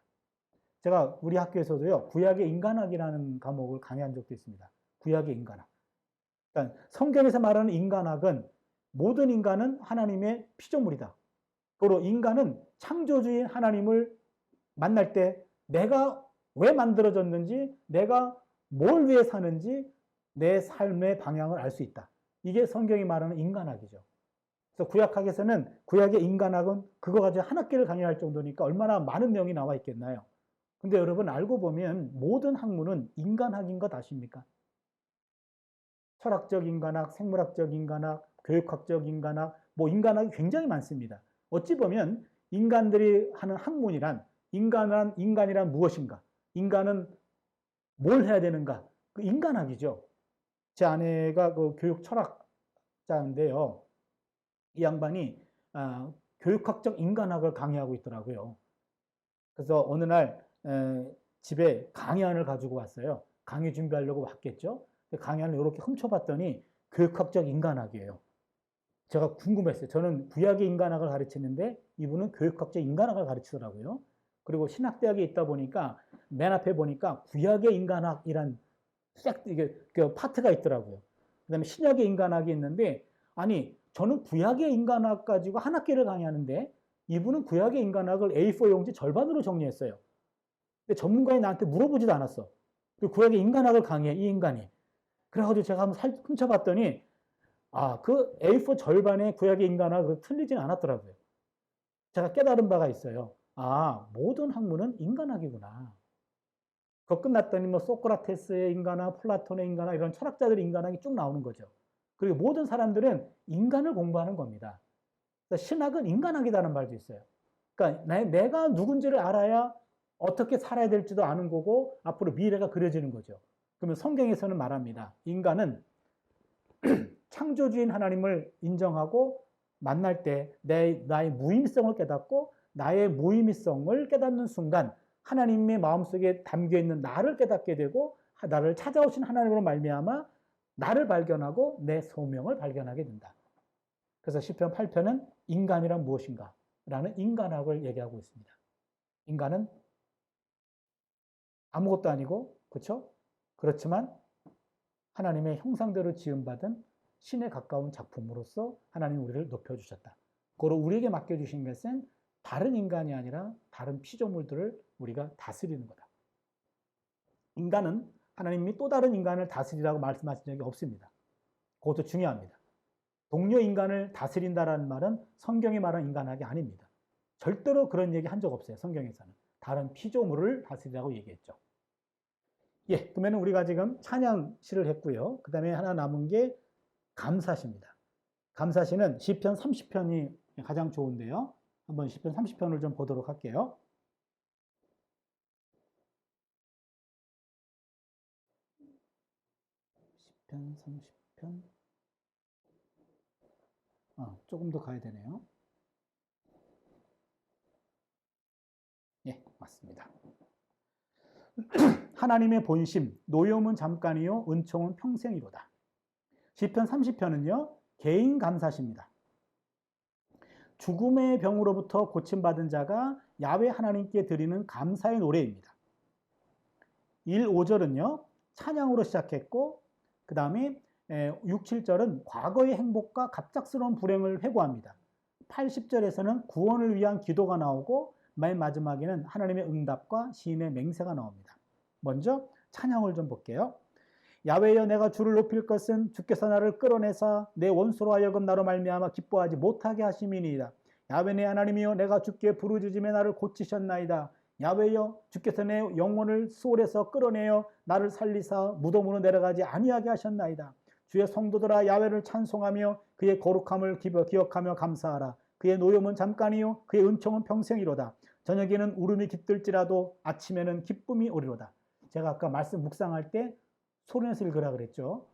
제가 우리 학교에서도요, 구약의 인간학이라는 과목을 강의한 적도 있습니다. 구약의 인간학. 그러니까 성경에서 말하는 인간학은 모든 인간은 하나님의 피조물이다. 또로 인간은 창조주인 하나님을 만날 때 내가 왜 만들어졌는지, 내가 뭘 위해 사는지 내 삶의 방향을 알 수 있다. 이게 성경이 말하는 인간학이죠. 그래서 구약학에서는 구약의 인간학은 그거 가지고 한 학기를 강의할 정도니까 얼마나 많은 내용이 나와 있겠나요? 근데 여러분 알고 보면 모든 학문은 인간학인 것 아십니까? 철학적 인간학, 생물학적 인간학, 교육학적 인간학, 인간학이 굉장히 많습니다. 어찌 보면 인간들이 하는 학문이란 인간이란 무엇인가? 인간은 뭘 해야 되는가? 그 인간학이죠. 제 아내가 그 교육 철학자인데요. 이 양반이 교육학적 인간학을 강의하고 있더라고요. 그래서 어느 날 집에 강의안을 가지고 왔어요. 강의 준비하려고 왔겠죠. 강의안을 이렇게 훔쳐봤더니 교육학적 인간학이에요. 제가 궁금했어요. 저는 구약의 인간학을 가르치는데 이분은 교육학적 인간학을 가르치더라고요. 그리고 신학대학에 있다 보니까 맨 앞에 보니까 구약의 인간학이란 그 파트가 있더라고요. 그 다음에 신약의 인간학이 있는데 아니 저는 구약의 인간학 가지고 한 학기를 강의하는데 이분은 구약의 인간학을 A4 용지 절반으로 정리했어요. 근데 전문가인 나한테 물어보지도 않았어. 구약의 인간학을 강의해 이 인간이. 그래가지고 제가 한번 훔쳐봤더니 그 A4 절반의 구약의 인간학 틀리진 않았더라고요. 제가 깨달은 바가 있어요. 모든 학문은 인간학이구나. 그거 끝났더니 소크라테스의 인간학, 플라톤의 인간학 이런 철학자들의 인간학이 쭉 나오는 거죠. 그리고 모든 사람들은 인간을 공부하는 겁니다. 신학은 인간학이라는 말도 있어요. 그러니까 내가 누군지를 알아야 어떻게 살아야 될지도 아는 거고 앞으로 미래가 그려지는 거죠. 그러면 성경에서는 말합니다. 인간은 창조주인 하나님을 인정하고 만날 때 나의 무의미성을 깨닫고 나의 무의미성을 깨닫는 순간 하나님의 마음속에 담겨있는 나를 깨닫게 되고 나를 찾아오신 하나님으로 말미암아 나를 발견하고 내 소명을 발견하게 된다. 그래서 시편 8편은 인간이란 무엇인가? 라는 인간학을 얘기하고 있습니다. 인간은 아무것도 아니고 그렇죠? 그렇지만 하나님의 형상대로 지음받은 신에 가까운 작품으로서 하나님 우리를 높여주셨다. 그걸 우리에게 맡겨주신 것은 다른 인간이 아니라 다른 피조물들을 우리가 다스리는 거다. 인간은 하나님이 또 다른 인간을 다스리라고 말씀하신 적이 없습니다. 그것도 중요합니다. 동료 인간을 다스린다라는 말은 성경이 말하는 인간학이 아닙니다. 절대로 그런 얘기 한 적 없어요. 성경에서는. 다른 피조물을 다스리라고 얘기했죠. 그러면 우리가 지금 찬양시를 했고요. 그 다음에 하나 남은 게 감사시입니다. 감사시는 시편 30편이 가장 좋은데요. 한번 시편 30편을 좀 보도록 할게요. 시편 30편. 조금 더 가야 되네요. 맞습니다. 하나님의 본심, 노여움은 잠깐이요, 은총은 평생이로다. 시편 30편은요, 개인 감사시입니다. 죽음의 병으로부터 고침받은 자가 야훼 하나님께 드리는 감사의 노래입니다. 1, 5절은요. 찬양으로 시작했고 그 다음에 6, 7절은 과거의 행복과 갑작스러운 불행을 회고합니다. 8, 10절에서는 구원을 위한 기도가 나오고 맨 마지막에는 하나님의 응답과 시인의 맹세가 나옵니다. 먼저 찬양을 좀 볼게요. 야훼여 내가 주를 높일 것은 주께서 나를 끌어내사 내 원수로 하여금 나로 말미암아 기뻐하지 못하게 하심이니이다. 야훼 내 하나님이여 내가 주께 부르짖음에 나를 고치셨나이다. 야훼여 주께서 내 영혼을 수월에서 끌어내어 나를 살리사 무덤으로 내려가지 아니하게 하셨나이다. 주의 성도들아 야훼를 찬송하며 그의 거룩함을 기억하며 감사하라. 그의 노염은 잠깐이요 그의 은총은 평생이로다. 저녁에는 울음이 깃들지라도 아침에는 기쁨이 오리로다. 제가 아까 말씀 묵상할 때 소리내서 읽으라 그랬죠.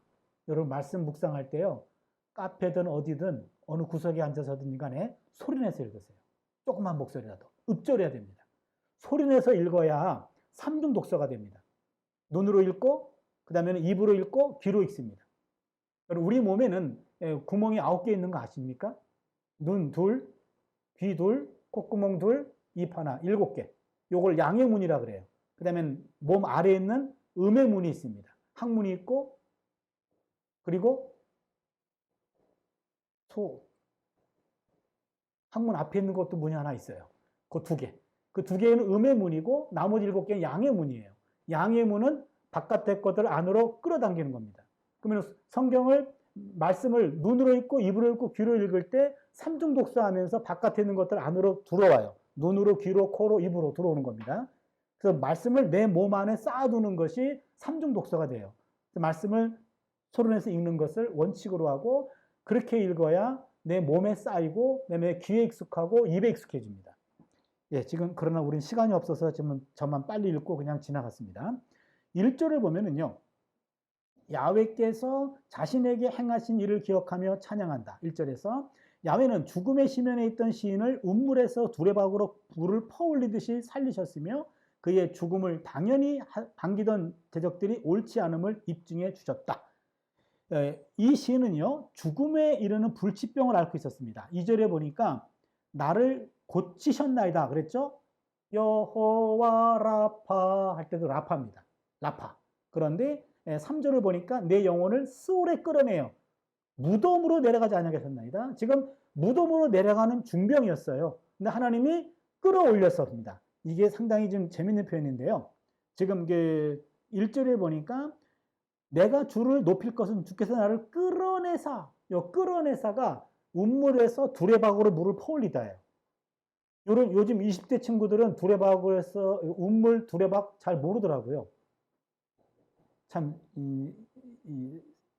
여러분 말씀 묵상할 때요. 카페든 어디든 어느 구석에 앉아서든 간에 소리내서 읽으세요. 조그만 목소리라도 읊조려야 됩니다. 소리내서 읽어야 삼중 독서가 됩니다. 눈으로 읽고 그 다음에는 입으로 읽고 귀로 읽습니다. 우리 몸에는 구멍이 9개 있는 거 아십니까? 눈 둘, 귀 둘, 콧구멍 둘, 입 하나, 7개. 요걸 양의 문이라 그래요. 그 다음에 몸 아래에 있는 음의 문이 있습니다. 항문이 있고 그리고 항문 앞에 있는 것도 문이 하나 있어요. 그 2개. 그 2개는 음의 문이고 나머지 7개는 양의 문이에요. 양의 문은 바깥의 것들을 안으로 끌어당기는 겁니다. 그러면 성경을 말씀을 눈으로 읽고 입으로 읽고 귀로 읽을 때 삼중 독서하면서 바깥에 있는 것들 안으로 들어와요. 눈으로 귀로 코로 입으로 들어오는 겁니다. 그래서 말씀을 내 몸 안에 쌓아두는 것이 삼중 독서가 돼요. 말씀을 소리내서 읽는 것을 원칙으로 하고 그렇게 읽어야 내 몸에 쌓이고 내 귀에 익숙하고 입에 익숙해집니다. 예, 지금 그러나 우리는 시간이 없어서 지금 저만 빨리 읽고 그냥 지나갔습니다. 1절을 보면은요. 야훼께서 자신에게 행하신 일을 기억하며 찬양한다. 1절에서 야훼는 죽음의 시면에 있던 시인을 운물에서 두레박으로 불을 퍼올리듯이 살리셨으며 그의 죽음을 당연히 반기던 대적들이 옳지 않음을 입증해 주셨다. 이 시인은요. 죽음에 이르는 불치병을 앓고 있었습니다. 2절에 보니까 나를 고치셨나이다 그랬죠. 여호와 라파 할 때도 라파입니다. 라파. 그런데 3절을 보니까 내 영혼을 스올에 끌어내요. 무덤으로 내려가지 않겠었나이다. 지금 무덤으로 내려가는 중병이었어요. 근데 하나님이 끌어올렸습니다. 이게 상당히 좀 재밌는 표현인데요. 지금 1절에 보니까 내가 주를 높일 것은 주께서 나를 끌어내사. 요 끌어내사가 운물에서 두레박으로 물을 퍼올리다예요. 요즘 20대 친구들은 두레박에서 운물 두레박 잘 모르더라고요. 참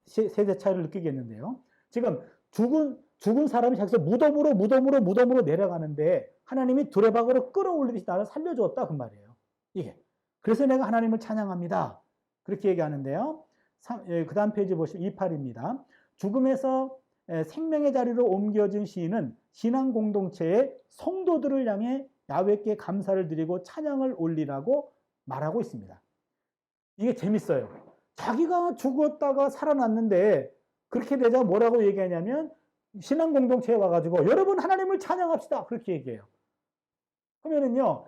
세대 차이를 느끼겠는데요. 지금 죽은 사람이 자기서 무덤으로 내려가는데 하나님이 두레박으로 끌어올리듯이 나를 살려주었다 그 말이에요. 이게 그래서 내가 하나님을 찬양합니다. 그렇게 얘기하는데요. 그 다음 페이지 보시면 28입니다. 죽음에서 생명의 자리로 옮겨진 시인은 신앙 공동체의 성도들을 향해 야훼께 감사를 드리고 찬양을 올리라고 말하고 있습니다. 이게 재밌어요. 자기가 죽었다가 살아났는데 그렇게 되자 뭐라고 얘기하냐면 신앙 공동체에 와가지고 여러분 하나님을 찬양합시다 그렇게 얘기해요. 그러면은요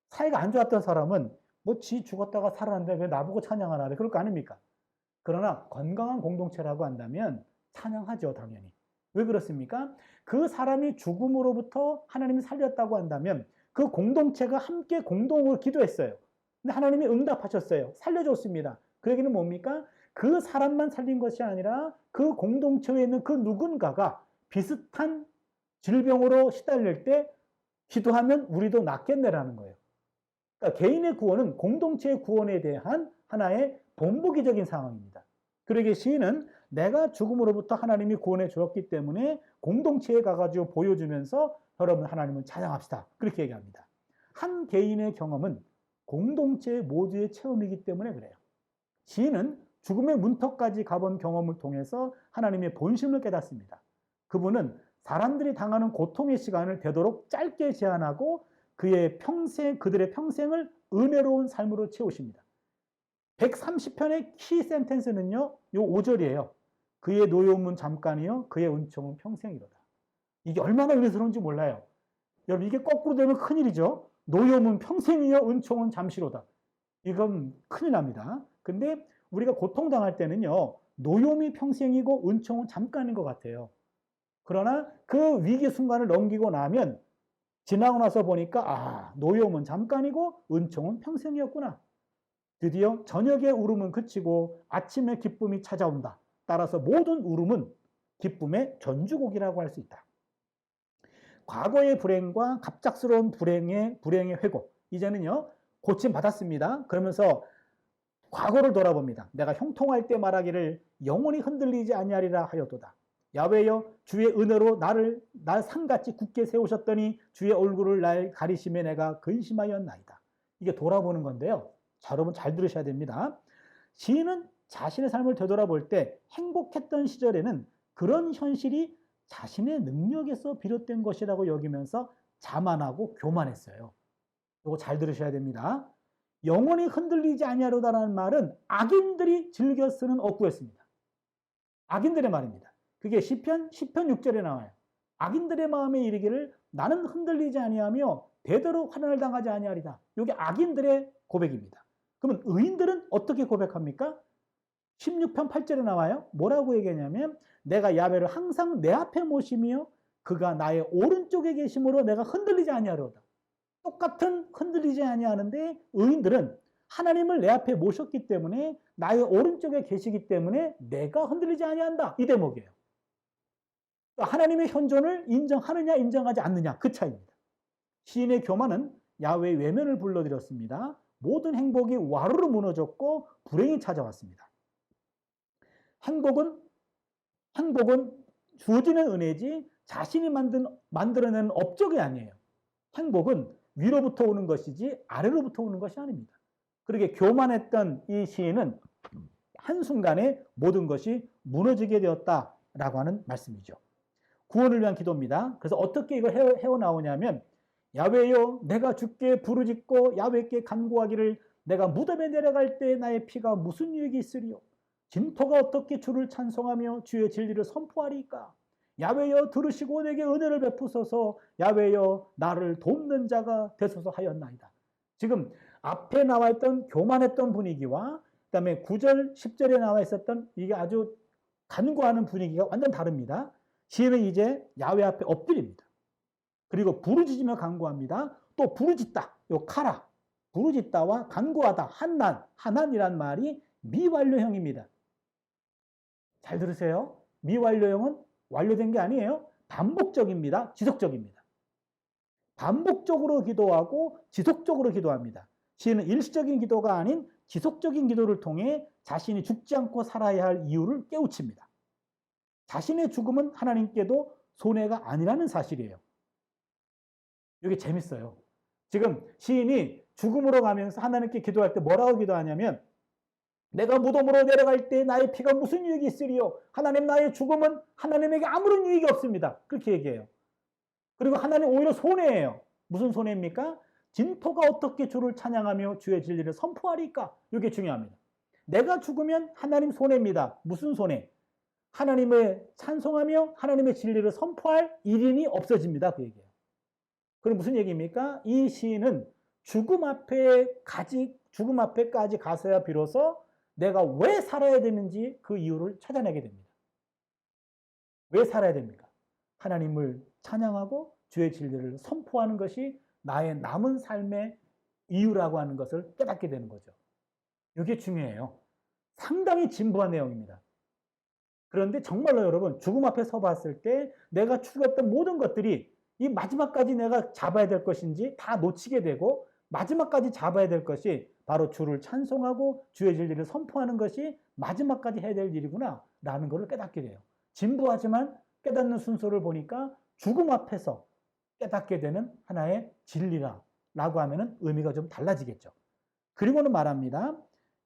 사이가 안 좋았던 사람은 뭐 지 죽었다가 살아났는데 왜 나보고 찬양하나 그럴 거 아닙니까? 그러나 건강한 공동체라고 한다면 찬양하죠 당연히. 왜 그렇습니까? 그 사람이 죽음으로부터 하나님이 살렸다고 한다면 그 공동체가 함께 공동으로 기도했어요. 근데 하나님이 응답하셨어요. 살려줬습니다. 그 얘기는 뭡니까? 그 사람만 살린 것이 아니라 그 공동체에 있는 그 누군가가 비슷한 질병으로 시달릴 때 기도하면 우리도 낫겠네라는 거예요. 그러니까 개인의 구원은 공동체의 구원에 대한 하나의 본보기적인 상황입니다. 그러기에 시인은 내가 죽음으로부터 하나님이 구원해 주었기 때문에 공동체에 가가지고 보여주면서 여러분 하나님을 찬양합시다. 그렇게 얘기합니다. 한 개인의 경험은 공동체 모두의 체험이기 때문에 그래요. 시인은 죽음의 문턱까지 가본 경험을 통해서 하나님의 본심을 깨닫습니다. 그분은 사람들이 당하는 고통의 시간을 되도록 짧게 제한하고 그들의 평생을 은혜로운 삶으로 채우십니다. 130편의 키 센텐스는요, 요 5절이에요. 그의 노여움은 잠깐이요, 그의 은총은 평생이로다. 이게 얼마나 은혜스러운지 몰라요. 여러분 이게 거꾸로 되면 큰일이죠. 노여움은 평생이요 은총은 잠시로다. 이건 큰일 납니다. 근데 우리가 고통당할 때는요. 노여움이 평생이고 은총은 잠깐인 것 같아요. 그러나 그 위기 순간을 넘기고 나면 지나고 나서 보니까 노여움은 잠깐이고 은총은 평생이었구나. 드디어 저녁의 울음은 그치고 아침의 기쁨이 찾아온다. 따라서 모든 울음은 기쁨의 전주곡이라고 할 수 있다. 과거의 불행과 갑작스러운 불행의 회고, 이제는요 고침 받았습니다. 그러면서 과거를 돌아봅니다. 내가 형통할 때 말하기를 영원히 흔들리지 아니하리라 하였도다. 야훼여 주의 은혜로 날 상같이 굳게 세우셨더니 주의 얼굴을 날 가리심에 내가 근심하였나이다. 이게 돌아보는 건데요. 자, 여러분 잘 들으셔야 됩니다. 시인은 자신의 삶을 되돌아볼 때 행복했던 시절에는 그런 현실이 자신의 능력에서 비롯된 것이라고 여기면서 자만하고 교만했어요. 이거 잘 들으셔야 됩니다. 영원히 흔들리지 아니하려다라는 말은 악인들이 즐겨 쓰는 어구였습니다. 악인들의 말입니다. 그게 시편 6절에 나와요. 악인들의 마음에 이르기를 나는 흔들리지 아니하며 대대로 환난을 당하지 아니하리다. 이게 악인들의 고백입니다. 그러면 의인들은 어떻게 고백합니까? 16편 8절에 나와요. 뭐라고 얘기하냐면 내가 야훼를 항상 내 앞에 모시며 그가 나의 오른쪽에 계심으로 내가 흔들리지 아니하려다. 똑같은 흔들리지 아니하는데 의인들은 하나님을 내 앞에 모셨기 때문에 나의 오른쪽에 계시기 때문에 내가 흔들리지 아니한다. 이 대목이에요. 하나님의 현존을 인정하느냐 인정하지 않느냐 그 차이입니다. 시인의 교만은 야훼의 외면을 불러들였습니다. 모든 행복이 와르르 무너졌고 불행이 찾아왔습니다. 행복은 주어지는 은혜지 자신이 만들어낸 업적이 아니에요. 행복은 위로부터 오는 것이지 아래로부터 오는 것이 아닙니다. 그렇게 교만했던 이 시인은 한순간에 모든 것이 무너지게 되었다라고 하는 말씀이죠. 구원을 위한 기도입니다. 그래서 어떻게 이걸 헤어나오냐면 야훼여 내가 주께 부르짖고 야훼께 간구하기를 내가 무덤에 내려갈 때 나의 피가 무슨 유익이 있으리요. 진토가 어떻게 주를 찬송하며 주의 진리를 선포하리까. 야훼여 들으시고 내게 은혜를 베푸소서. 야훼여 나를 돕는 자가 되소서 하였나이다. 지금 앞에 나와 있던 교만했던 분위기와 그다음에 9절 10절에 나와 있었던 이게 아주 간구하는 분위기가 완전 다릅니다. 시인은 이제 야훼 앞에 엎드립니다. 그리고 부르짖으며 간구합니다. 또 부르짖다, 요 카라, 부르짖다와 간구하다, 한난이란 말이 미완료형입니다. 잘 들으세요. 미완료형은 완료된 게 아니에요. 반복적입니다. 지속적입니다. 반복적으로 기도하고 지속적으로 기도합니다. 시인은 일시적인 기도가 아닌 지속적인 기도를 통해 자신이 죽지 않고 살아야 할 이유를 깨우칩니다. 자신의 죽음은 하나님께도 손해가 아니라는 사실이에요. 이게 재밌어요. 지금 시인이 죽음으로 가면서 하나님께 기도할 때 뭐라고 기도하냐면 내가 무덤으로 내려갈 때 나의 피가 무슨 유익이 있으리요. 하나님 나의 죽음은 하나님에게 아무런 유익이 없습니다. 그렇게 얘기해요. 그리고 하나님 오히려 손해예요. 무슨 손해입니까? 진토가 어떻게 주를 찬양하며 주의 진리를 선포하리까? 이게 중요합니다. 내가 죽으면 하나님 손해입니다. 무슨 손해? 하나님을 찬송하며 하나님의 진리를 선포할 일인이 없어집니다. 그 얘기예요. 그럼 무슨 얘기입니까? 이 시인은 죽음 앞에까지 가서야 비로소 내가 왜 살아야 되는지 그 이유를 찾아내게 됩니다. 왜 살아야 됩니까? 하나님을 찬양하고 주의 진리를 선포하는 것이 나의 남은 삶의 이유라고 하는 것을 깨닫게 되는 거죠. 이게 중요해요. 상당히 진부한 내용입니다. 그런데 정말로 여러분 죽음 앞에 서 봤을 때 내가 추구했던 모든 것들이 이 마지막까지 내가 잡아야 될 것인지 다 놓치게 되고 마지막까지 잡아야 될 것이 바로 주를 찬송하고 주의 진리를 선포하는 것이 마지막까지 해야 될 일이구나 라는 것을 깨닫게 돼요. 진부하지만 깨닫는 순서를 보니까 죽음 앞에서 깨닫게 되는 하나의 진리라고 하면 의미가 좀 달라지겠죠. 그리고는 말합니다.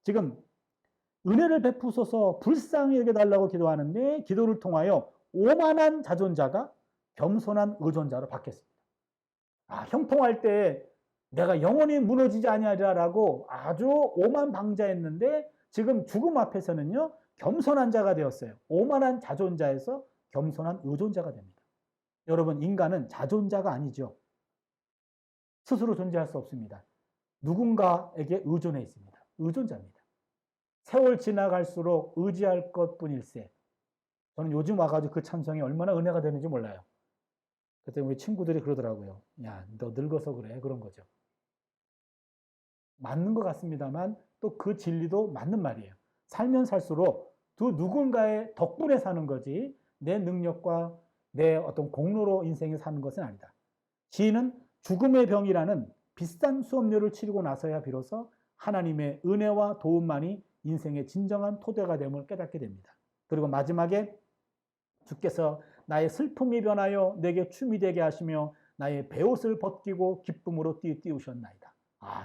지금 은혜를 베푸소서 불쌍히 여겨달라고 기도하는데 기도를 통하여 오만한 자존자가 겸손한 의존자로 바뀌었습니다. 형통할 때 내가 영원히 무너지지 아니하리라고 아주 오만방자했는데 지금 죽음 앞에서는요 겸손한 자가 되었어요. 오만한 자존자에서 겸손한 의존자가 됩니다. 여러분, 인간은 자존자가 아니죠. 스스로 존재할 수 없습니다. 누군가에게 의존해 있습니다. 의존자입니다. 세월 지나갈수록 의지할 것뿐일세. 저는 요즘 와가지고 그 찬송이 얼마나 은혜가 되는지 몰라요. 그때 우리 친구들이 그러더라고요. 야, 너 늙어서 그래. 그런 거죠. 맞는 것 같습니다만 또 그 진리도 맞는 말이에요. 살면 살수록 두 누군가의 덕분에 사는 거지 내 능력과 내 어떤 공로로 인생에 사는 것은 아니다. 시인은 죽음의 병이라는 비싼 수업료를 치르고 나서야 비로소 하나님의 은혜와 도움만이 인생의 진정한 토대가 됨을 깨닫게 됩니다. 그리고 마지막에 주께서 나의 슬픔이 변하여 내게 춤이 되게 하시며 나의 베옷을 벗기고 기쁨으로 띄우셨나이다.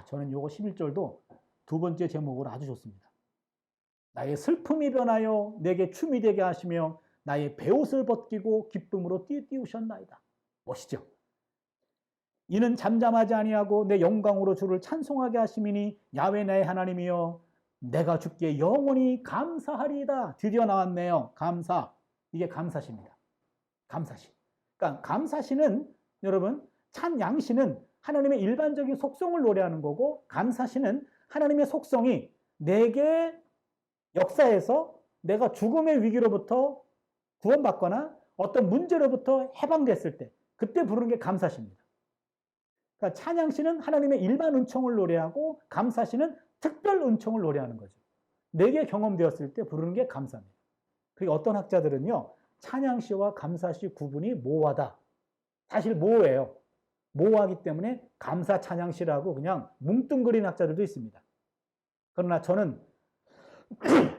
저는 요거 11절도 두 번째 제목으로 아주 좋습니다. 나의 슬픔이 변하여 내게 춤이 되게 하시며 나의 베옷을 벗기고 기쁨으로 띄우셨나이다. 멋있죠? 이는 잠잠하지 아니하고 내 영광으로 주를 찬송하게 하심이니 야훼 나의 하나님이여 내가 주께 영원히 감사하리이다. 드디어 나왔네요. 감사. 이게 감사시입니다. 감사시. 그러니까 감사시는 여러분 찬양시는 하나님의 일반적인 속성을 노래하는 거고 감사시는 하나님의 속성이 내게 역사에서 내가 죽음의 위기로부터 구원받거나 어떤 문제로부터 해방됐을 때 그때 부르는 게 감사시입니다. 그러니까 찬양시는 하나님의 일반 은총을 노래하고 감사시는 특별 은총을 노래하는 거죠. 내게 경험되었을 때 부르는 게 감사입니다. 그리고 어떤 학자들은요, 찬양시와 감사시 구분이 모호하다. 사실 모호해요. 모호하기 때문에 감사 찬양시라고 그냥 뭉뚱그린 학자들도 있습니다. 그러나 저는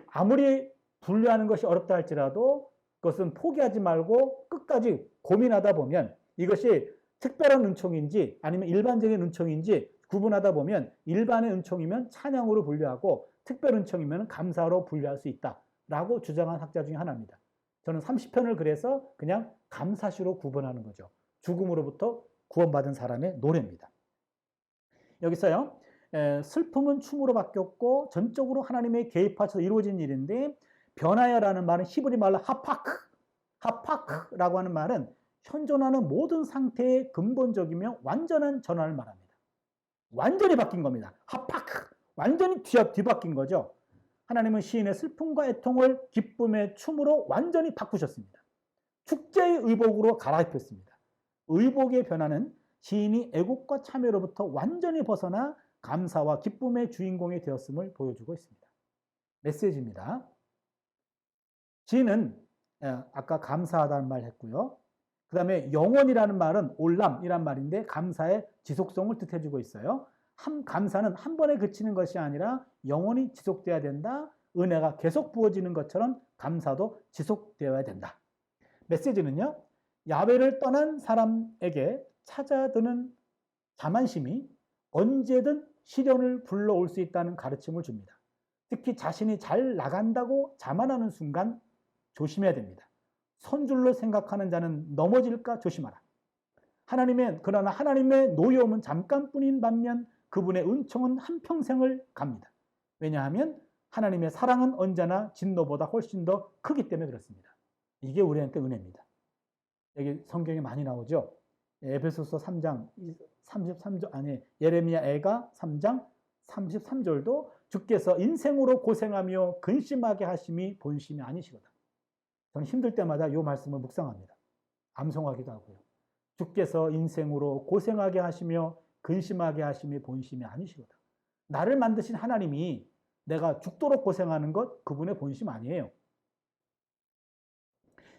아무리 분류하는 것이 어렵다 할지라도 그것은 포기하지 말고 끝까지 고민하다 보면 이것이 특별한 은총인지 아니면 일반적인 은총인지 구분하다 보면 일반의 은총이면 찬양으로 분류하고 특별 은총이면 감사로 분류할 수 있다라고 주장한 학자 중에 하나입니다. 저는 30편을 그래서 그냥 감사시로 구분하는 거죠. 죽음으로부터 구원받은 사람의 노래입니다. 여기서요. 슬픔은 춤으로 바뀌었고 전적으로 하나님의 개입하셔서 이루어진 일인데 변화야라는 말은 히브리 말로 하파크라고 하는 말은 현존하는 모든 상태의 근본적이며 완전한 전환을 말합니다. 완전히 바뀐 겁니다. 하파크, 완전히 뒤바뀐 거죠. 하나님은 시인의 슬픔과 애통을 기쁨의 춤으로 완전히 바꾸셨습니다. 축제의 의복으로 갈아입혔습니다. 의복의 변화는 시인이 애국과 참회로부터 완전히 벗어나 감사와 기쁨의 주인공이 되었음을 보여주고 있습니다. 메시지입니다. 시인은 아까 감사하다는 말 했고요. 그 다음에 영원이라는 말은 올람이란 말인데 감사의 지속성을 뜻해주고 있어요. 감사는 한 번에 그치는 것이 아니라 영원히 지속돼야 된다. 은혜가 계속 부어지는 것처럼 감사도 지속되어야 된다. 메시지는요. 야훼를 떠난 사람에게 찾아드는 자만심이 언제든 시련을 불러올 수 있다는 가르침을 줍니다. 특히 자신이 잘 나간다고 자만하는 순간 조심해야 됩니다. 선줄로 생각하는 자는 넘어질까 조심하라. 그러나 하나님의 노여움은 잠깐뿐인 반면 그분의 은총은 한평생을 갑니다. 왜냐하면 하나님의 사랑은 언제나 진노보다 훨씬 더 크기 때문에 그렇습니다. 이게 우리한테 은혜입니다. 여기 성경에 많이 나오죠. 에베소서 3장 33절 예레미야 애가 3장 33절도 주께서 인생으로 고생하며 근심하게 하심이 본심이 아니시로다. 저는 힘들 때마다 이 말씀을 묵상합니다. 암송하기도 하고요. 주께서 인생으로 고생하게 하시며 근심하게 하심이 본심이 아니시로다. 나를 만드신 하나님이 내가 죽도록 고생하는 것 그분의 본심 아니에요.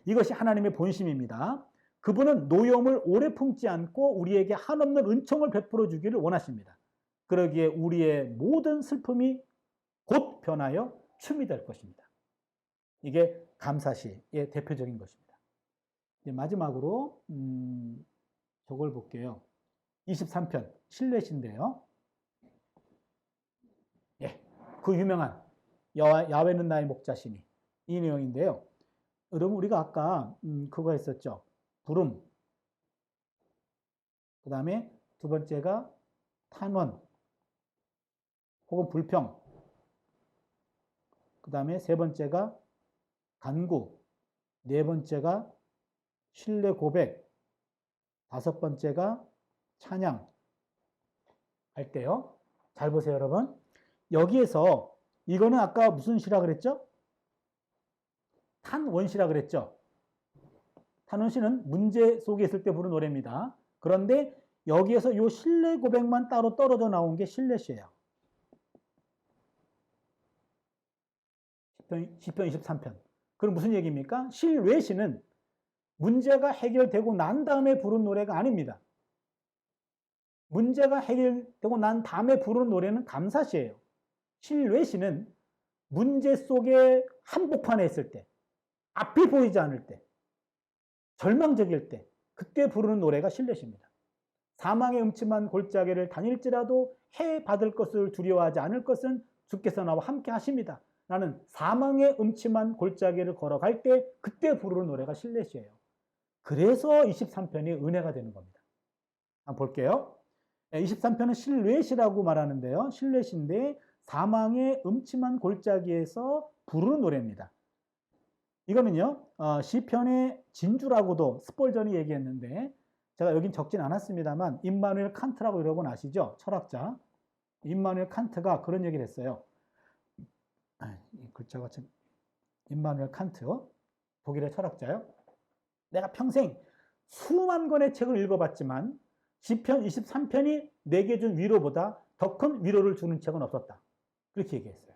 이것이 하나님의 본심입니다. 그분은 노여움을 오래 품지 않고 우리에게 한없는 은총을 베풀어 주기를 원하십니다. 그러기에 우리의 모든 슬픔이 곧 변하여 춤이 될 것입니다. 이게 감사시의 대표적인 것입니다. 이제 마지막으로 저걸 볼게요. 23편 실내시인데요. 그 유명한 야훼는 나의 목자시니 이 내용인데요. 여러분 우리가 아까 그거 했었죠. 부름. 그 다음에 두 번째가 탄원 혹은 불평. 그 다음에 세 번째가 간구. 네 번째가 신뢰 고백. 다섯 번째가 찬양 할 때요. 잘 보세요, 여러분. 여기에서 이거는 아까 무슨 시라 그랬죠? 탄원시라 그랬죠? 탄원시는 문제 속에 있을 때 부른 노래입니다. 그런데 여기에서 요 신뢰 고백만 따로 떨어져 나온 게 신뢰시예요. 시편 23편. 그럼 무슨 얘기입니까? 신뢰시는 문제가 해결되고 난 다음에 부른 노래가 아닙니다. 문제가 해결되고 난 다음에 부르는 노래는 감사시예요. 신뢰시는 문제 속에 한복판에 있을 때, 앞이 보이지 않을 때, 절망적일 때, 그때 부르는 노래가 신뢰시입니다. 사망의 음침한 골짜기를 다닐지라도 해 받을 것을 두려워하지 않을 것은 주께서 나와 함께 하십니다. 나는 사망의 음침한 골짜기를 걸어갈 때 그때 부르는 노래가 신뢰시예요. 그래서 23편이 은혜가 되는 겁니다. 한번 볼게요. 23편은 신뢰시라고 말하는데요. 신뢰시인데 사망의 음침한 골짜기에서 부르는 노래입니다. 이거는요, 시편의 진주라고도 스폴전이 얘기했는데, 제가 여긴 적진 않았습니다만, 임마누엘 칸트라고 여러분 아시죠? 철학자. 임마누엘 칸트가 그런 얘기를 했어요. 이 글자가 참, 임마누엘 칸트, 독일의 철학자요. 내가 평생 수만 권의 책을 읽어봤지만, 시편 23편이 내게 준 위로보다 더 큰 위로를 주는 책은 없었다. 그렇게 얘기했어요.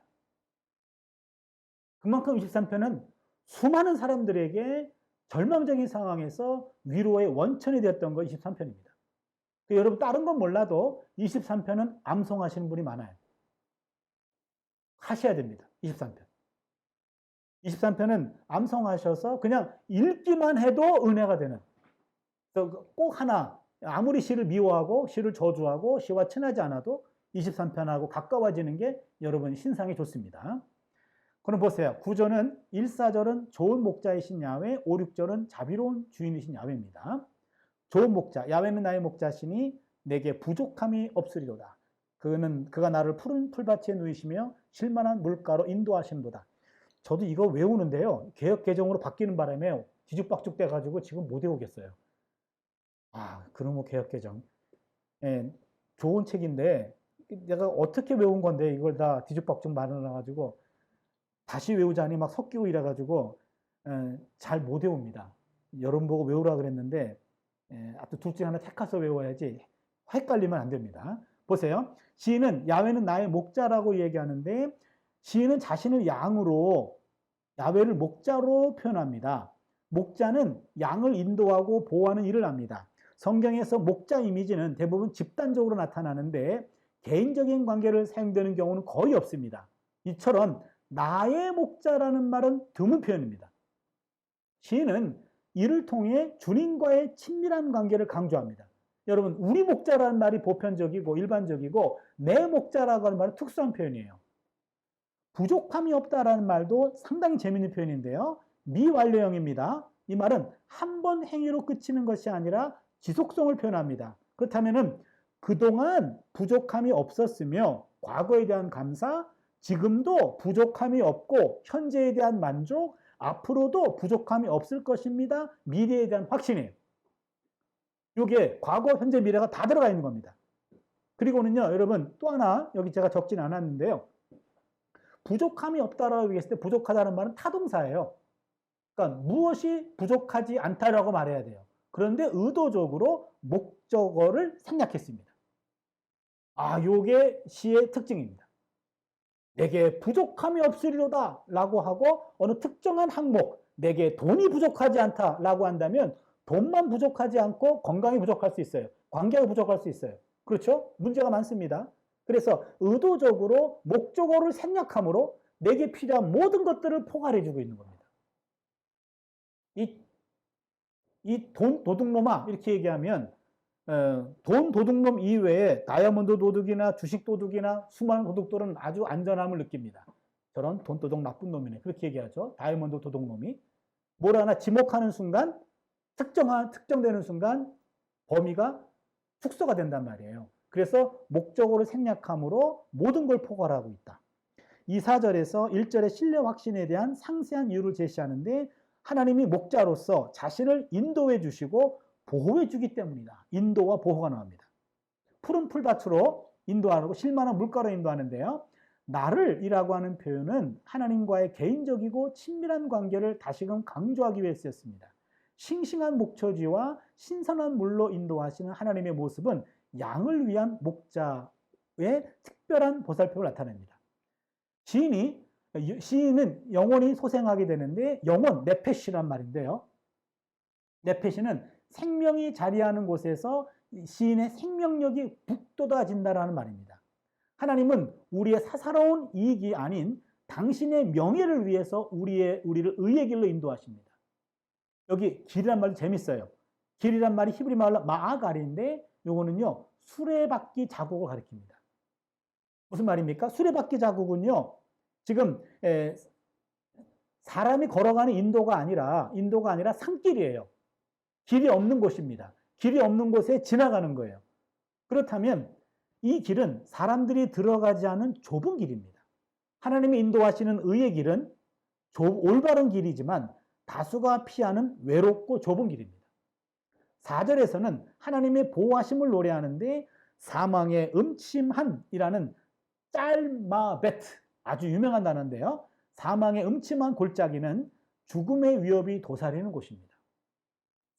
그만큼 23편은 수많은 사람들에게 절망적인 상황에서 위로의 원천이 되었던 거 23편입니다. 여러분 다른 건 몰라도 23편은 암송하시는 분이 많아요. 하셔야 됩니다. 23편. 23편은 암송하셔서 그냥 읽기만 해도 은혜가 되는. 꼭 하나 아무리 시를 미워하고 시를 저주하고 시와 친하지 않아도 23편하고 가까워지는 게 여러분 신상이 좋습니다. 그럼 보세요. 9절은 1, 4절은 좋은 목자이신 야훼, 5, 6절은 자비로운 주인이신 야훼입니다. 좋은 목자, 야훼는 나의 목자시니 내게 부족함이 없으리로다. 그가 나를 푸른 풀밭에 누이시며 쉴만한 물가로 인도하시는도다. 저도 이거 외우는데요. 개역 개정으로 바뀌는 바람에 뒤죽박죽 돼가지고 지금 못 외우겠어요. 그놈의 개역 개정. 예, 좋은 책인데 내가 어떻게 외운 건데 이걸 다 뒤죽박죽 말아놔가지고 다시 외우자니 막 섞이고 이래가지고 잘 못 외웁니다. 여러분 보고 외우라 그랬는데 하여튼 둘 중에 하나 택해서 외워야지 헷갈리면 안 됩니다. 보세요. 시인은 야훼는 나의 목자라고 얘기하는데 시인은 자신을 양으로 야훼를 목자로 표현합니다. 목자는 양을 인도하고 보호하는 일을 합니다. 성경에서 목자 이미지는 대부분 집단적으로 나타나는데 개인적인 관계를 사용되는 경우는 거의 없습니다. 이처럼 나의 목자라는 말은 드문 표현입니다. 시인은 이를 통해 주님과의 친밀한 관계를 강조합니다. 여러분, 우리 목자라는 말이 보편적이고 일반적이고 내 목자라고 하는 말은 특수한 표현이에요. 부족함이 없다라는 말도 상당히 재미있는 표현인데요. 미완료형입니다. 이 말은 한 번 행위로 그치는 것이 아니라 지속성을 표현합니다. 그렇다면 그동안 부족함이 없었으며 과거에 대한 감사, 지금도 부족함이 없고 현재에 대한 만족, 앞으로도 부족함이 없을 것입니다. 미래에 대한 확신이에요. 이게 과거, 현재, 미래가 다 들어가 있는 겁니다. 그리고는요, 여러분 또 하나 여기 제가 적진 않았는데요. 부족함이 없다라고 얘기했을 때 부족하다는 말은 타동사예요. 그러니까 무엇이 부족하지 않다라고 말해야 돼요. 그런데 의도적으로 목적어를 생략했습니다. 요게 시의 특징입니다. 내게 부족함이 없으리로다 라고 하고 어느 특정한 항목, 내게 돈이 부족하지 않다 라고 한다면 돈만 부족하지 않고 건강이 부족할 수 있어요. 관계가 부족할 수 있어요. 그렇죠? 문제가 많습니다. 그래서 의도적으로 목적어를 생략함으로 내게 필요한 모든 것들을 포괄해주고 있는 겁니다. 이 돈 도둑놈아 이렇게 얘기하면 돈 도둑놈 이외에 다이아몬드 도둑이나 주식 도둑이나 수많은 도둑들은 아주 안전함을 느낍니다. 저런 돈 도둑 나쁜 놈이네. 그렇게 얘기하죠. 다이아몬드 도둑놈이. 뭘 하나 지목하는 순간 특정되는 순간 범위가 축소가 된단 말이에요. 그래서 목적어를 생략함으로 모든 걸 포괄하고 있다. 이 4절에서 1절의 신뢰 확신에 대한 상세한 이유를 제시하는데 하나님이 목자로서 자신을 인도해 주시고 보호해 주기 때문이다. 인도와 보호가 나옵니다. 푸른 풀밭으로 인도하고 실만한 물가로 인도하는데요. 나를이라고 하는 표현은 하나님과의 개인적이고 친밀한 관계를 다시금 강조하기 위해 쓰였습니다. 싱싱한 목초지와 신선한 물로 인도하시는 하나님의 모습은 양을 위한 목자의 특별한 보살핌을 나타냅니다. 시인은 영혼이 소생하게 되는데 영혼, 네페시란 말인데요. 네페시는 생명이 자리하는 곳에서 시인의 생명력이 북돋아진다라는 말입니다. 하나님은 우리의 사사로운 이익이 아닌 당신의 명예를 위해서 우리를 의의 길로 인도하십니다. 여기 길이란 말도 재밌어요. 길이란 말이 히브리 말로 마아갈인데 요거는요 수레바퀴 자국을 가리킵니다. 무슨 말입니까? 수레바퀴 자국은요 지금 사람이 걸어가는 인도가 아니라 산길이에요. 길이 없는 곳입니다. 길이 없는 곳에 지나가는 거예요. 그렇다면 이 길은 사람들이 들어가지 않은 좁은 길입니다. 하나님이 인도하시는 의의 길은 올바른 길이지만 다수가 피하는 외롭고 좁은 길입니다. 4절에서는 하나님의 보호하심을 노래하는데 사망의 음침한이라는 짤마베트 아주 유명한 단어인데요. 사망의 음침한 골짜기는 죽음의 위협이 도사리는 곳입니다.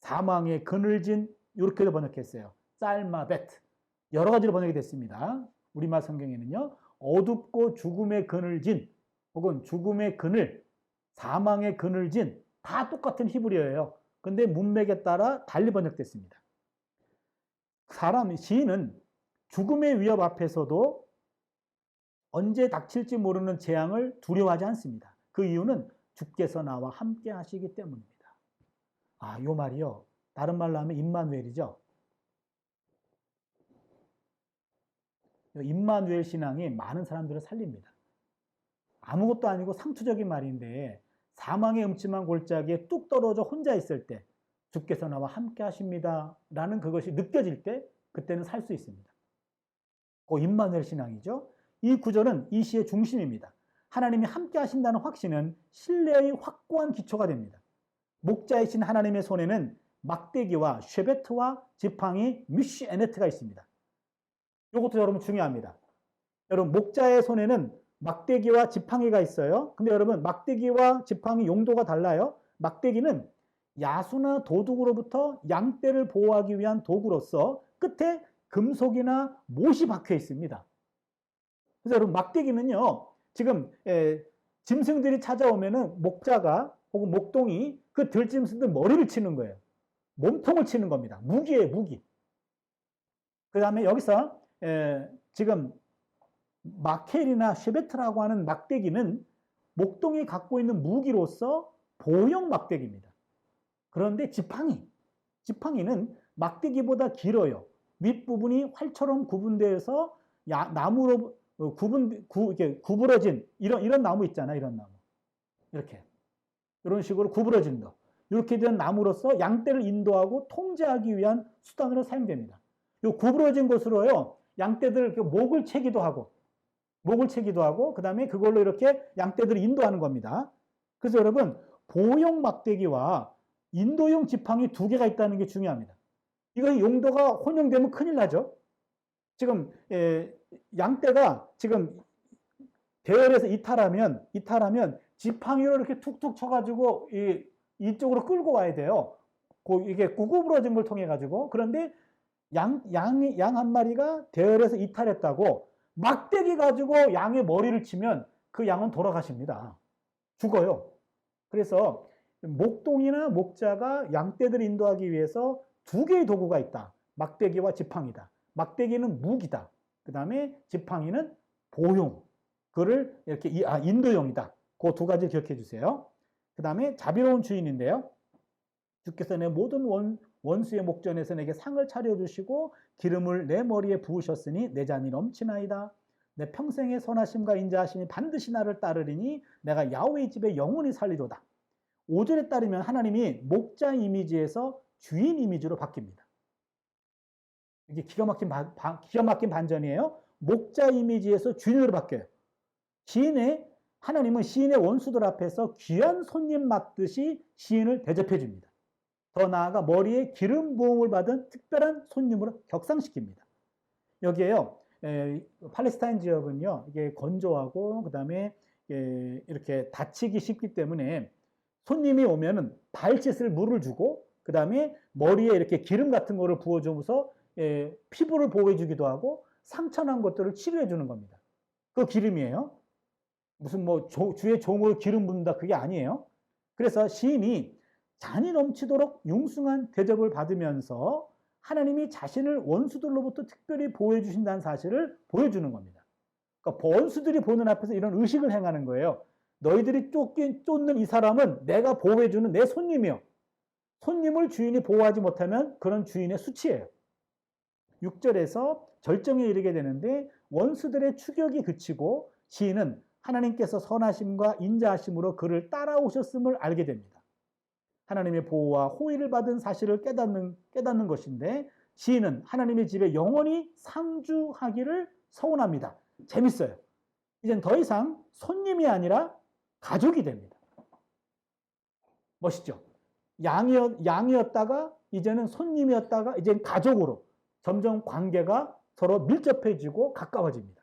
사망의 그늘진 이렇게도 번역했어요. 짤마베트 여러 가지로 번역이 됐습니다. 우리말 성경에는요. 어둡고 죽음의 그늘진 혹은 죽음의 그늘, 사망의 그늘진 다 똑같은 히브리어예요. 근데 문맥에 따라 달리 번역됐습니다. 시인은 죽음의 위협 앞에서도 언제 닥칠지 모르는 재앙을 두려워하지 않습니다. 그 이유는 주께서 나와 함께 하시기 때문입니다. 이 말이요. 다른 말로 하면 임마누엘이죠. 임마누엘 신앙이 많은 사람들을 살립니다. 아무것도 아니고 상투적인 말인데 사망의 음침한 골짜기에 뚝 떨어져 혼자 있을 때 주께서 나와 함께 하십니다 라는 그것이 느껴질 때 그때는 살 수 있습니다. 그 임마누엘 신앙이죠. 이 구절은 이 시의 중심입니다. 하나님이 함께 하신다는 확신은 신뢰의 확고한 기초가 됩니다. 목자이신 하나님의 손에는 막대기와 쉐베트와 지팡이 뮤시 에네트가 있습니다. 이것도 여러분 중요합니다. 여러분 목자의 손에는 막대기와 지팡이가 있어요. 근데 여러분 막대기와 지팡이 용도가 달라요. 막대기는 야수나 도둑으로부터 양떼를 보호하기 위한 도구로서 끝에 금속이나 못이 박혀 있습니다. 그래서 여러분 막대기는요. 지금 짐승들이 찾아오면은 목자가 혹은 목동이 그 들짐승들 머리를 치는 거예요. 몸통을 치는 겁니다. 무기예요, 무기. 그 다음에 여기서 지금 마켈이나 쉐베트라고 하는 막대기는 목동이 갖고 있는 무기로서 보호용 막대기입니다. 그런데 지팡이는 막대기보다 길어요. 윗부분이 활처럼 구분되어서 나무로 구부러진 이런 나무 있잖아요. 이런 나무. 이런 식으로 구부러진 거. 이렇게 된 나무로서 양떼를 인도하고 통제하기 위한 수단으로 사용됩니다. 이 구부러진 것으로요. 양떼들 목을 채기도 하고 그 다음에 그걸로 이렇게 양떼들을 인도하는 겁니다. 그래서 여러분 보호용 막대기와 인도용 지팡이 두 개가 있다는 게 중요합니다. 이거 용도가 혼용되면 큰일 나죠. 지금 양떼가 지금 대열에서 이탈하면 지팡이로 이렇게 툭툭 쳐가지고 이쪽으로 끌고 와야 돼요. 이게 구부러진 걸 통해 가지고. 그런데 양 한 마리가 대열에서 이탈했다고 막대기 가지고 양의 머리를 치면 그 양은 돌아가십니다. 죽어요. 그래서 목동이나 목자가 양떼들을 인도하기 위해서 두 개의 도구가 있다. 막대기와 지팡이다. 막대기는 무기다. 그 다음에 지팡이는 보용. 그거를 이렇게 인도용이다. 그 두 가지를 기억해 주세요. 그 다음에 자비로운 주인인데요. 주께서 내 모든 원수의 목전에서 내게 상을 차려주시고 기름을 내 머리에 부으셨으니 내 잔이 넘치나이다. 내 평생의 선하심과 인자하심이 반드시 나를 따르리니 내가 야훼의 집에 영원히 살리로다. 5절에 따르면 하나님이 목자 이미지에서 주인 이미지로 바뀝니다. 이게 기가 막힌 반전이에요. 목자 이미지에서 주인으로 바뀌어요. 하나님은 시인의 원수들 앞에서 귀한 손님 맞듯이 시인을 대접해 줍니다. 더 나아가 머리에 기름 부음을 받은 특별한 손님으로 격상시킵니다. 여기에요. 팔레스타인 지역은요, 이게 건조하고 그다음에 이렇게 다치기 쉽기 때문에 손님이 오면은 발짓을 물을 주고 그다음에 머리에 이렇게 기름 같은 거를 부어주면서 피부를 보호해주기도 하고 상처난 것들을 치료해 주는 겁니다. 그 기름이에요. 무슨 뭐 주에 종으로 기름 붓는다 그게 아니에요. 그래서 시인이 잔이 넘치도록 융숭한 대접을 받으면서 하나님이 자신을 원수들로부터 특별히 보호해 주신다는 사실을 보여주는 겁니다. 그러니까 원수들이 보는 앞에서 이런 의식을 행하는 거예요. 너희들이 쫓는 이 사람은 내가 보호해 주는 내 손님이요. 손님을 주인이 보호하지 못하면 그런 주인의 수치예요. 6절에서 절정에 이르게 되는데 원수들의 추격이 그치고 시인은 하나님께서 선하심과 인자하심으로 그를 따라오셨음을 알게 됩니다. 하나님의 보호와 호의를 받은 사실을 깨닫는 것인데 시인은 하나님의 집에 영원히 상주하기를 소원합니다. 재밌어요. 이젠 더 이상 손님이 아니라 가족이 됩니다. 멋있죠? 양이었다가 이제는 손님이었다가 이제는 가족으로 점점 관계가 서로 밀접해지고 가까워집니다.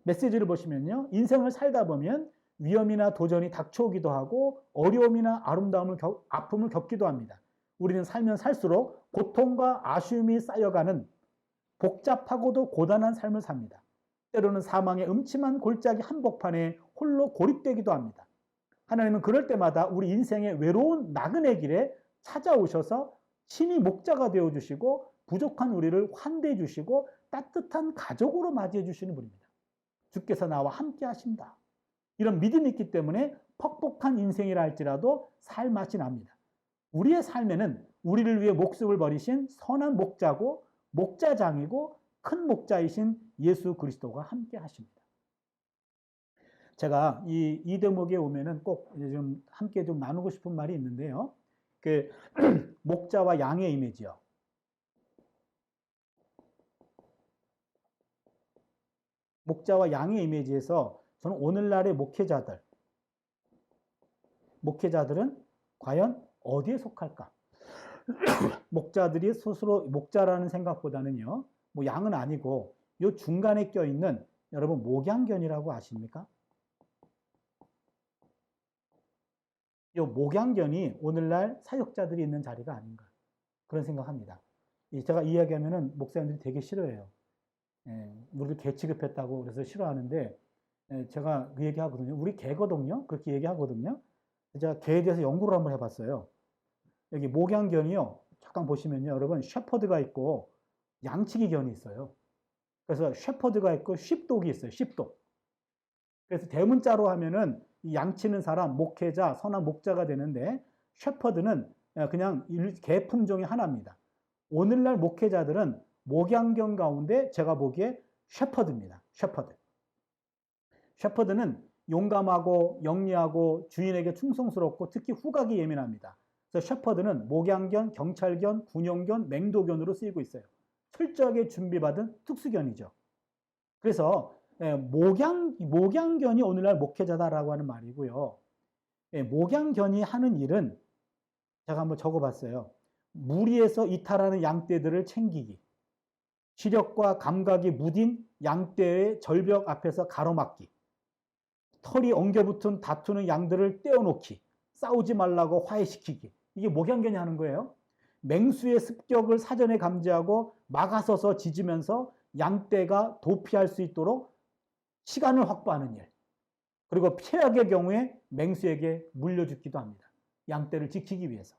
메시지를 보시면요. 인생을 살다 보면 위험이나 도전이 닥쳐오기도 하고 어려움이나 아픔을 겪기도 합니다. 우리는 살면 살수록 고통과 아쉬움이 쌓여가는 복잡하고도 고단한 삶을 삽니다. 때로는 사망의 음침한 골짜기 한복판에 홀로 고립되기도 합니다. 하나님은 그럴 때마다 우리 인생의 외로운 나그네 길에 찾아오셔서 친히 목자가 되어주시고 부족한 우리를 환대해 주시고 따뜻한 가족으로 맞이해 주시는 분입니다. 주께서 나와 함께 하신다. 이런 믿음이 있기 때문에 퍽퍽한 인생이라 할지라도 살맛이 납니다. 우리의 삶에는 우리를 위해 목숨을 버리신 선한 목자고 목자장이고 큰 목자이신 예수 그리스도가 함께 하십니다. 제가 이 대목에 오면은 꼭 좀 함께 좀 나누고 싶은 말이 있는데요. 그 목자와 양의 이미지요. 목자와 양의 이미지에서 저는 오늘날의 목회자들은 과연 어디에 속할까? 목자들이 스스로 목자라는 생각보다는요, 뭐 양은 아니고 요 중간에 껴있는 여러분 목양견이라고 아십니까? 요 목양견이 오늘날 사역자들이 있는 자리가 아닌가 그런 생각합니다. 제가 이야기하면은 목사님들이 되게 싫어해요. 우리를 개 취급했다고 그래서 싫어하는데 제가 그 얘기하거든요. 우리 개거든요. 그렇게 얘기하거든요. 제가 개에 대해서 연구를 한번 해봤어요. 여기 목양견이요. 잠깐 보시면요. 여러분 셰퍼드가 있고 양치기 견이 있어요. 그래서 셰퍼드가 있고 쉽독이 있어요. 쉽독. 그래서 대문자로 하면은 이 양치는 사람, 목회자, 선한 목자가 되는데 셰퍼드는 그냥 개 품종의 하나입니다. 오늘날 목회자들은 목양견 가운데 제가 보기에 셰퍼드입니다. 셰퍼드는 용감하고 영리하고 주인에게 충성스럽고 특히 후각이 예민합니다. 그래서 셰퍼드는 목양견, 경찰견, 군용견, 맹도견으로 쓰이고 있어요. 철저하게 준비받은 특수견이죠. 그래서 목양견이 오늘날 목회자다라고 하는 말이고요. 목양견이 하는 일은 제가 한번 적어봤어요. 무리에서 이탈하는 양떼들을 챙기기, 시력과 감각이 무딘 양떼의 절벽 앞에서 가로막기, 털이 엉겨붙은 다투는 양들을 떼어놓기, 싸우지 말라고 화해시키기. 이게 목양견이 하는 거예요. 맹수의 습격을 사전에 감지하고 막아서서 짖으면서 양떼가 도피할 수 있도록 시간을 확보하는 일. 그리고 최악의 경우에 맹수에게 물려 죽기도 합니다. 양떼를 지키기 위해서.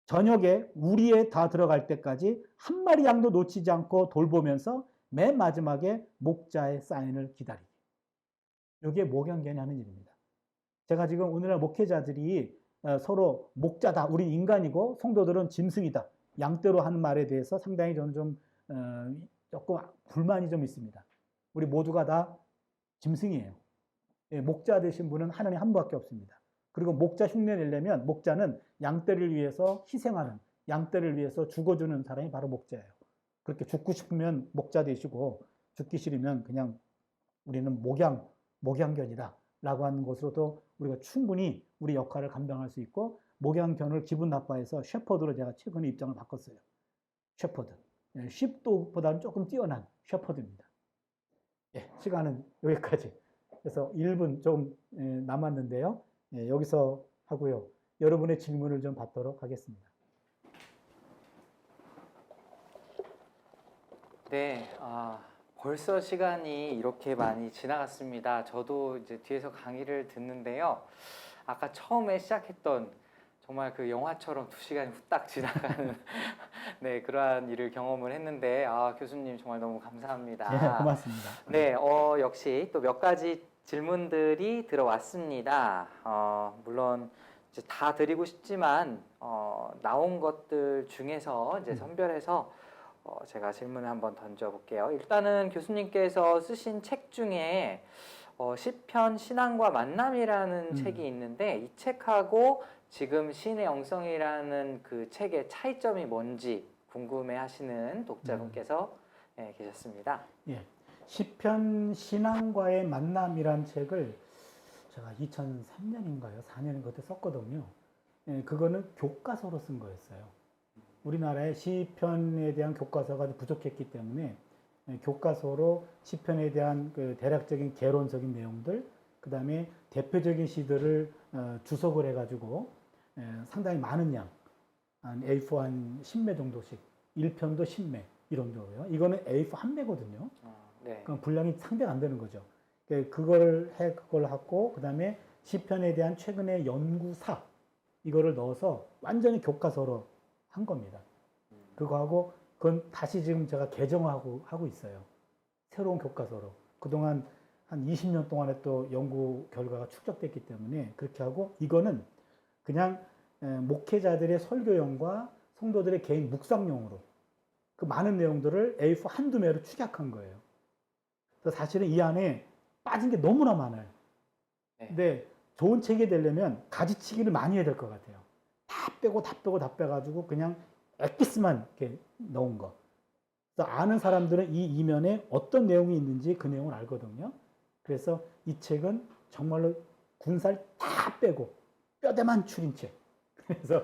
저녁에 우리에 다 들어갈 때까지 한 마리 양도 놓치지 않고 돌보면서 맨 마지막에 목자의 사인을 기다리기. 이게 목양견이 하는 일입니다. 제가 지금 오늘날 목회자들이 서로 목자다, 우리 인간이고 성도들은 짐승이다, 양떼로 하는 말에 대해서 상당히 저는 좀 조금 불만이 좀 있습니다. 우리 모두가 다 짐승이에요. 목자 되신 분은 하나님 한 분밖에 없습니다. 그리고 목자 흉내 내려면 목자는 양떼를 위해서 희생하는, 양떼를 위해서 죽어주는 사람이 바로 목자예요. 그렇게 죽고 싶으면 목자 되시고 죽기 싫으면 그냥 우리는 목양견이다. 라고 하는 것으로도 우리가 충분히 우리 역할을 감당할 수 있고, 목양견을 기분 나빠해서 셰퍼드로 제가 최근에 입장을 바꿨어요. 셰퍼드. 쉽도보다는 조금 뛰어난 셰퍼드입니다. 예, 시간은 여기까지. 그래서 1분 좀 남았는데요. 예, 여기서 하고요. 여러분의 질문을 좀 받도록 하겠습니다. 네, 벌써 시간이 이렇게 많이 지나갔습니다. 저도 이제 뒤에서 강의를 듣는데요. 아까 처음에 시작했던 정말 그 영화처럼 2시간이 후딱 지나가는 네, 그러한 일을 경험을 했는데, 교수님 정말 너무 감사합니다. 예, 고맙습니다. 네, 역시 또 몇 가지 질문들이 들어왔습니다. 물론 이제 다 드리고 싶지만, 나온 것들 중에서 이제 선별해서 제가 질문을 한번 던져볼게요. 일단은 교수님께서 쓰신 책 중에 시편 신앙과 만남이라는 책이 있는데, 이 책하고 지금 신의 영성이라는 그 책의 차이점이 뭔지 궁금해하시는 독자분께서 계셨습니다. 예, 시편 신앙과의 만남이란 책을 제가 2003년인가요? 4년인가 그때 썼거든요. 예, 그거는 교과서로 쓴 거였어요. 우리나라에 시편에 대한 교과서가 부족했기 때문에 교과서로 시편에 대한 그 대략적인 개론적인 내용들, 그 다음에 대표적인 시들을 주석을 해가지고 상당히 많은 양, 한 A4 한 10매 정도씩, 1편도 10매 이런 정도요. 이거는 A4 한 매거든요. 네. 그럼 분량이 상대가 안 되는 거죠. 그걸 하고, 그 다음에 시편에 대한 최근의 연구사 이거를 넣어서 완전히 교과서로 한 겁니다. 그거 하고 그건 다시 지금 제가 개정하고 있어요. 새로운 교과서로. 그동안 한 20년 동안에 또 연구 결과가 축적됐기 때문에 그렇게 하고, 이거는 그냥 목회자들의 설교용과 성도들의 개인 묵상용으로 그 많은 내용들을 A4 한두 매로 축약한 거예요. 그래서 사실은 이 안에 빠진 게 너무나 많아요. 근데 좋은 책이 되려면 가지치기를 많이 해야 될 것 같아요. 다 빼가지고 그냥 엑기스만 이렇게 넣은 거. 그래서 아는 사람들은 이 이면에 어떤 내용이 있는지 그 내용을 알거든요. 그래서 이 책은 정말로 군살 다 빼고 뼈대만 추린 책. 그래서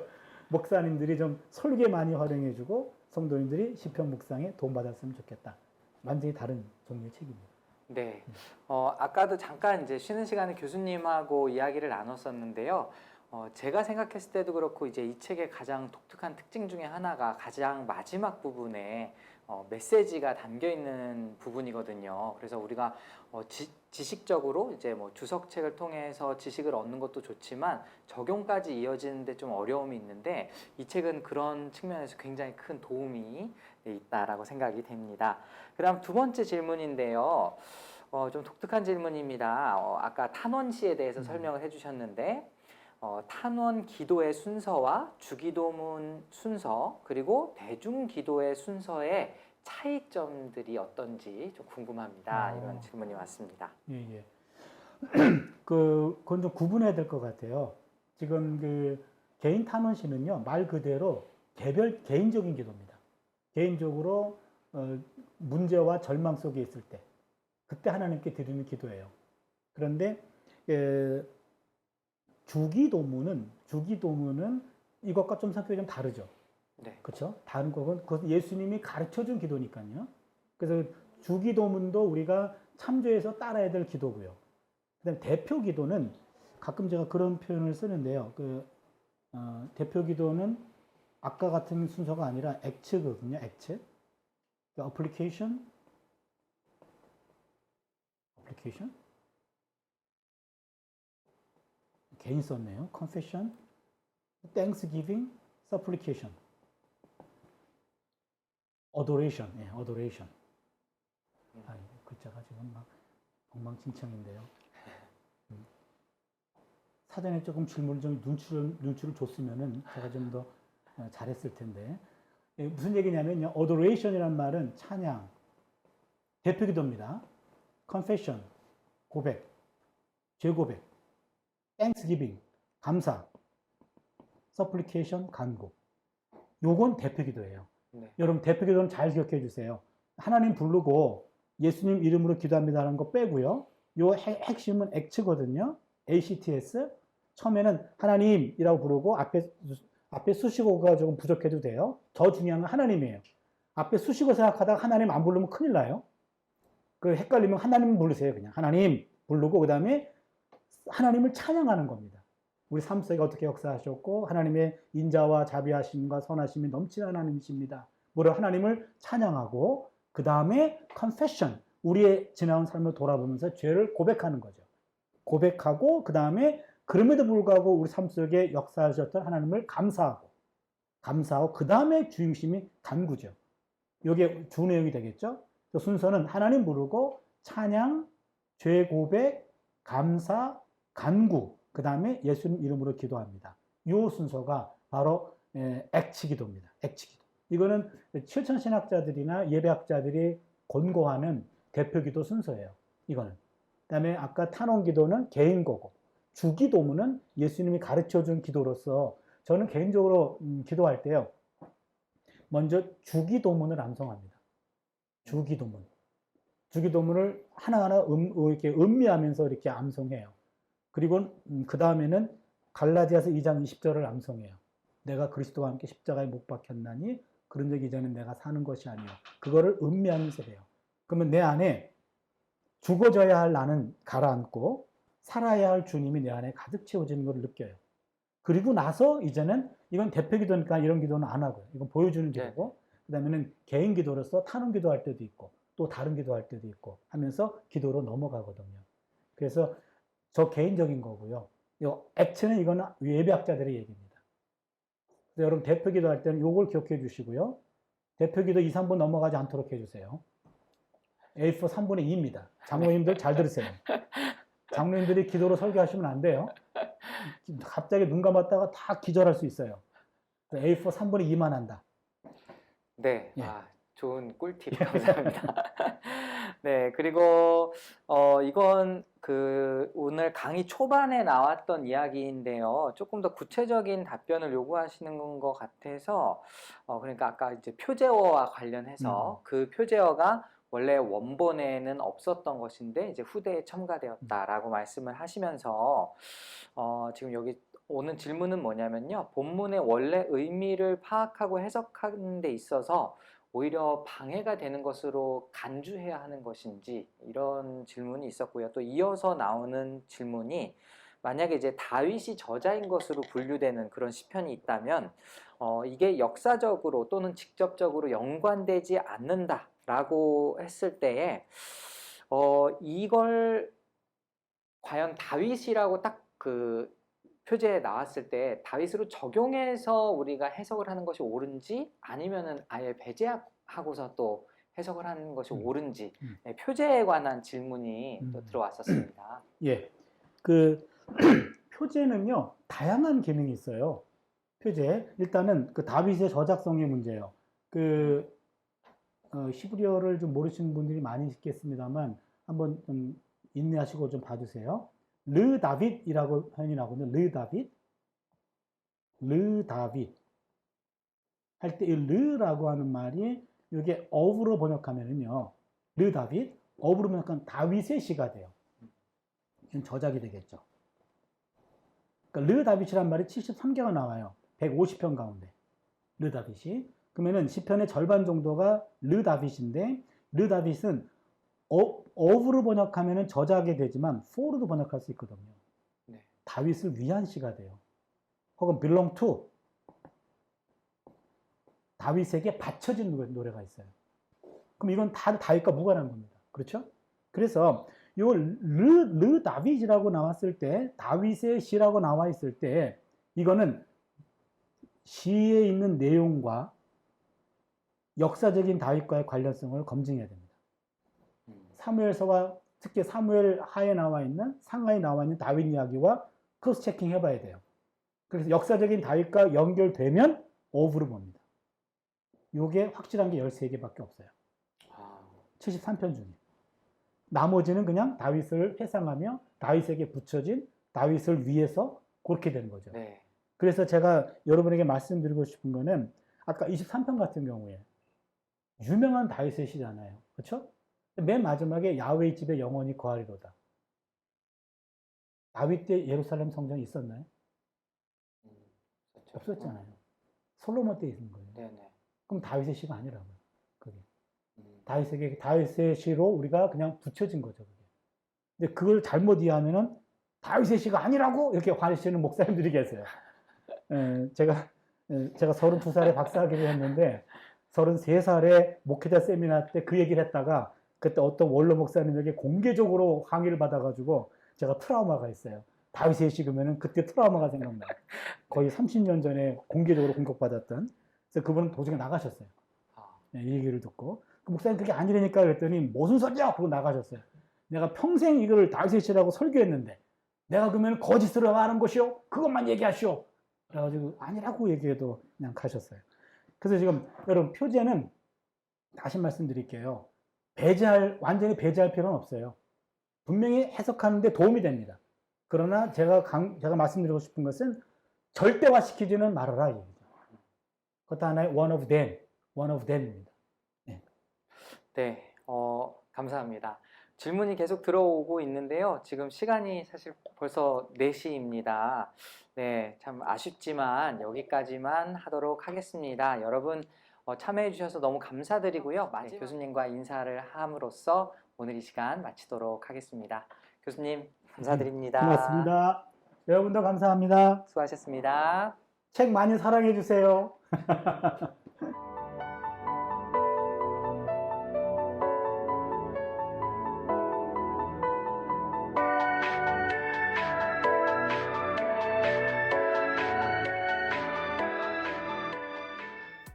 목사님들이 좀 설계 많이 활용해주고 성도님들이 시편 묵상에 도움받았으면 좋겠다. 완전히 다른 종류의 책입니다. 네. 아까도 잠깐 이제 쉬는 시간에 교수님하고 이야기를 나눴었는데요. 제가 생각했을 때도 그렇고, 이제 이 책의 가장 독특한 특징 중에 하나가 가장 마지막 부분에 메시지가 담겨 있는 부분이거든요. 그래서 우리가 지식적으로 이제 뭐 주석책을 통해서 지식을 얻는 것도 좋지만 적용까지 이어지는데 좀 어려움이 있는데, 이 책은 그런 측면에서 굉장히 큰 도움이 있다라고 생각이 됩니다. 그다음 두 번째 질문인데요. 좀 독특한 질문입니다. 아까 탄원시에 대해서 설명을 해주셨는데, 탄원 기도의 순서와 주기도문 순서, 그리고 대중기도의 순서의 차이점들이 어떤지 좀 궁금합니다. 이런 질문이 왔습니다. 예. 그건 좀 구분해야 될 것 같아요. 지금 그 개인 탄원시는요, 말 그대로 개인적인 기도입니다. 개인적으로 문제와 절망 속에 있을 때, 그때 하나님께 드리는 기도예요. 그런데 주기도문은 이것과 좀 성격이 좀 다르죠. 네. 그렇죠? 다른 거는 그것은 예수님이 가르쳐준 기도니까요. 그래서 주기도문도 우리가 참조해서 따라야 될 기도고요. 그다음에 대표 기도는 가끔 제가 그런 표현을 쓰는데요. 대표 기도는 아까 같은 순서가 아니라 액츠거든요. 액츠. 어플리케이션. 개인 썼네요. confession, thanksgiving, supplication, adoration. 예, adoration. 글자가 지금 막 엉망진창인데요. 사전에 조금 질문을 좀 눈치를 줬으면은 제가 좀 더 잘했을 텐데. 무슨 얘기냐면요. adoration이란 말은 찬양, 대표기도입니다. confession, 고백, 죄고백, thanksgiving, 감사, supplication, 간구. 요건 대표기도예요. 네. 여러분 대표기도는 잘 기억해 주세요. 하나님 부르고 예수님 이름으로 기도합니다 하는 거 빼고요. 요 핵심은 act거든요. ACTS. 처음에는 하나님이라고 부르고 앞에 수식어가 조금 부족해도 돼요. 더 중요한 건 하나님이에요. 앞에 수식어 생각하다가 하나님 안 부르면 큰일 나요. 그 헷갈리면 하나님 부르세요. 그냥 하나님 부르고 그 다음에 하나님을 찬양하는 겁니다. 우리 삶 속에 어떻게 역사하셨고 하나님의 인자와 자비하심과 선하심이 넘치는 하나님이십니다. 뭐를 하나님을 찬양하고 그 다음에 confession, 우리의 지나온 삶을 돌아보면서 죄를 고백하는 거죠. 고백하고 그 다음에 그럼에도 불구하고 우리 삶 속에 역사하셨던 하나님을 감사하고 그 다음에 중심이 간구죠. 이게 주 내용이 되겠죠. 순서는 하나님 부르고 찬양, 죄 고백, 감사, 간구, 그 다음에 예수님 이름으로 기도합니다. 이 순서가 바로 액치 기도입니다. 액치 기도. 이거는 실천 신학자들이나 예배학자들이 권고하는 대표 기도 순서예요. 이거는. 그다음에 아까 탄원 기도는 개인 거고, 주기도문은 예수님이 가르쳐 준 기도로서 저는 개인적으로 기도할 때요. 먼저 주기도문을 암송합니다. 주기도문. 주기도문을 하나하나 이렇게 음미하면서 이렇게 암송해요. 그리고 그 다음에는 갈라디아서 2장 20절을 암송해요. 내가 그리스도와 함께 십자가에 못 박혔나니 그런 적 이제는 내가 사는 것이 아니요. 그거를 음미하면서 해요. 그러면 내 안에 죽어져야 할 나는 가라앉고 살아야 할 주님이 내 안에 가득 채워지는 걸 느껴요. 그리고 나서 이제는 이건 대표 기도니까 이런 기도는 안 하고요. 이건 보여주는 기도고 그 다음에는 개인 기도로서 탄원 기도할 때도 있고 또 다른 기도할 때도 있고 하면서 기도로 넘어가거든요. 그래서 저 개인적인 거고요. 액트는 이거는 예배학자들의 얘기입니다. 여러분 대표 기도할 때는 이걸 기억해 주시고요. 대표 기도 2, 3분 넘어가지 않도록 해주세요. A4 3분의 2입니다. 장로님들 잘 들으세요. 장로님들이 기도로 설교하시면 안 돼요. 갑자기 눈 감았다가 다 기절할 수 있어요. A4 3분의 2만 한다. 네, 예. 좋은 꿀팁 감사합니다. 네, 그리고 이건 오늘 강의 초반에 나왔던 이야기인데요. 조금 더 구체적인 답변을 요구하시는 것 같아서 그러니까 아까 이제 표제어와 관련해서 그 표제어가 원래 원본에는 없었던 것인데 이제 후대에 첨가되었다라고 말씀을 하시면서 지금 여기 오는 질문은 뭐냐면요. 본문의 원래 의미를 파악하고 해석하는 데 있어서 오히려 방해가 되는 것으로 간주해야 하는 것인지 이런 질문이 있었고요. 또 이어서 나오는 질문이 만약에 이제 다윗이 저자인 것으로 분류되는 그런 시편이 있다면 이게 역사적으로 또는 직접적으로 연관되지 않는다라고 했을 때에 이걸 과연 다윗이라고 딱 그 표제에 나왔을 때 다윗으로 적용해서 우리가 해석을 하는 것이 옳은지 아니면은 아예 배제하고서 또 해석을 하는 것이 옳은지 네, 표제에 관한 질문이 또 들어왔었습니다. 예, 그 표제는요 다양한 기능이 있어요. 표제 일단은 그 다윗의 저작성의 문제예요. 그 히브리어를 좀 모르시는 분들이 많이 있겠습니다만 한번 좀 인내하시고 좀 봐주세요. 르 다윗이라고 표현이 나거든요. 르 다윗 할 때 이 르라고 하는 말이 이게 어브로 번역하면은요. 르 다윗 어브로 번역하면 다윗의 시가 돼요. 이건 저작이 되겠죠. 그러니까 르 다윗이란 말이 73개가 나와요. 150편 가운데 르 다윗이. 그러면은 시편의 절반 정도가 르 다윗인데 르 다윗은 어브로 번역하면은 저작이 되지만 for로도 번역할 수 있거든요. 네. 다윗을 위한 시가 돼요. 혹은 belong to 다윗에게 바쳐진 노래가 있어요. 그럼 이건 다 다윗과 무관한 겁니다. 그렇죠? 그래서 요 르 다윗이라고 나왔을 때 다윗의 시라고 나와 있을 때 이거는 시에 있는 내용과 역사적인 다윗과의 관련성을 검증해야 됩니다. 사무엘서가 특히 사무엘 하에 나와 있는 상하에 나와 있는 다윗 이야기와 크로스 체킹 해봐야 돼요. 그래서 역사적인 다윗과 연결되면 어브로 봅니다. 요게 확실한 게 13개밖에 없어요. 73편 중에. 나머지는 그냥 다윗을 회상하며 다윗에게 붙여진 다윗을 위해서 그렇게 되는 거죠. 네. 그래서 제가 여러분에게 말씀드리고 싶은 거는 아까 23편 같은 경우에 유명한 다윗의 시잖아요. 그렇죠? 맨 마지막에 야훼의 집에 영원히 거하리로다. 다윗 때 예루살렘 성전이 있었나요? 그렇죠. 없었잖아요. 솔로몬 때 있는 거예요. 네네. 그럼 다윗의 시가 아니라고요. 그게. 음. 다윗의 시로 우리가 그냥 붙여진 거죠. 그게. 근데 그걸 잘못 이해하면은 다윗의 시가 아니라고 이렇게 화내시는 목사님들이 계세요. 제가 32살에 박사학위를 했는데 33살에 목회자 세미나 때 그 얘기를 했다가 그때 어떤 원로 목사님에게 공개적으로 항의를 받아가지고 제가 트라우마가 있어요. 다윗의 시 그러면은 그때 트라우마가 생각나요. 거의 30년 전에 공개적으로 공격받았던. 그래서 그분은 도중에 나가셨어요. 이 얘기를 듣고. 그 목사님 그게 아니라니까 그랬더니 무슨 소리야? 그러고 나가셨어요. 내가 평생 이걸 다윗의 시라고 설교했는데 내가 그러면 거짓으로 하는 것이요? 그것만 얘기하시오. 그래가지고 아니라고 얘기해도 그냥 가셨어요. 그래서 지금 여러분 표제는 다시 말씀드릴게요. 완전히 배제할 필요는 없어요. 분명히 해석하는데 도움이 됩니다. 그러나 제가 말씀드리고 싶은 것은 절대화시키지는 말아라. 얘기죠. 그것도 하나의 one of them입니다. 네. 네, 감사합니다. 질문이 계속 들어오고 있는데요. 지금 시간이 사실 벌써 4시입니다. 네, 참 아쉽지만 여기까지만 하도록 하겠습니다. 여러분 참여해 주셔서 너무 감사드리고요. 네, 교수님과 인사를 함으로써 오늘 이 시간 마치도록 하겠습니다. 교수님 감사드립니다. 고맙습니다. 여러분도 감사합니다. 수고하셨습니다. 책 많이 사랑해 주세요.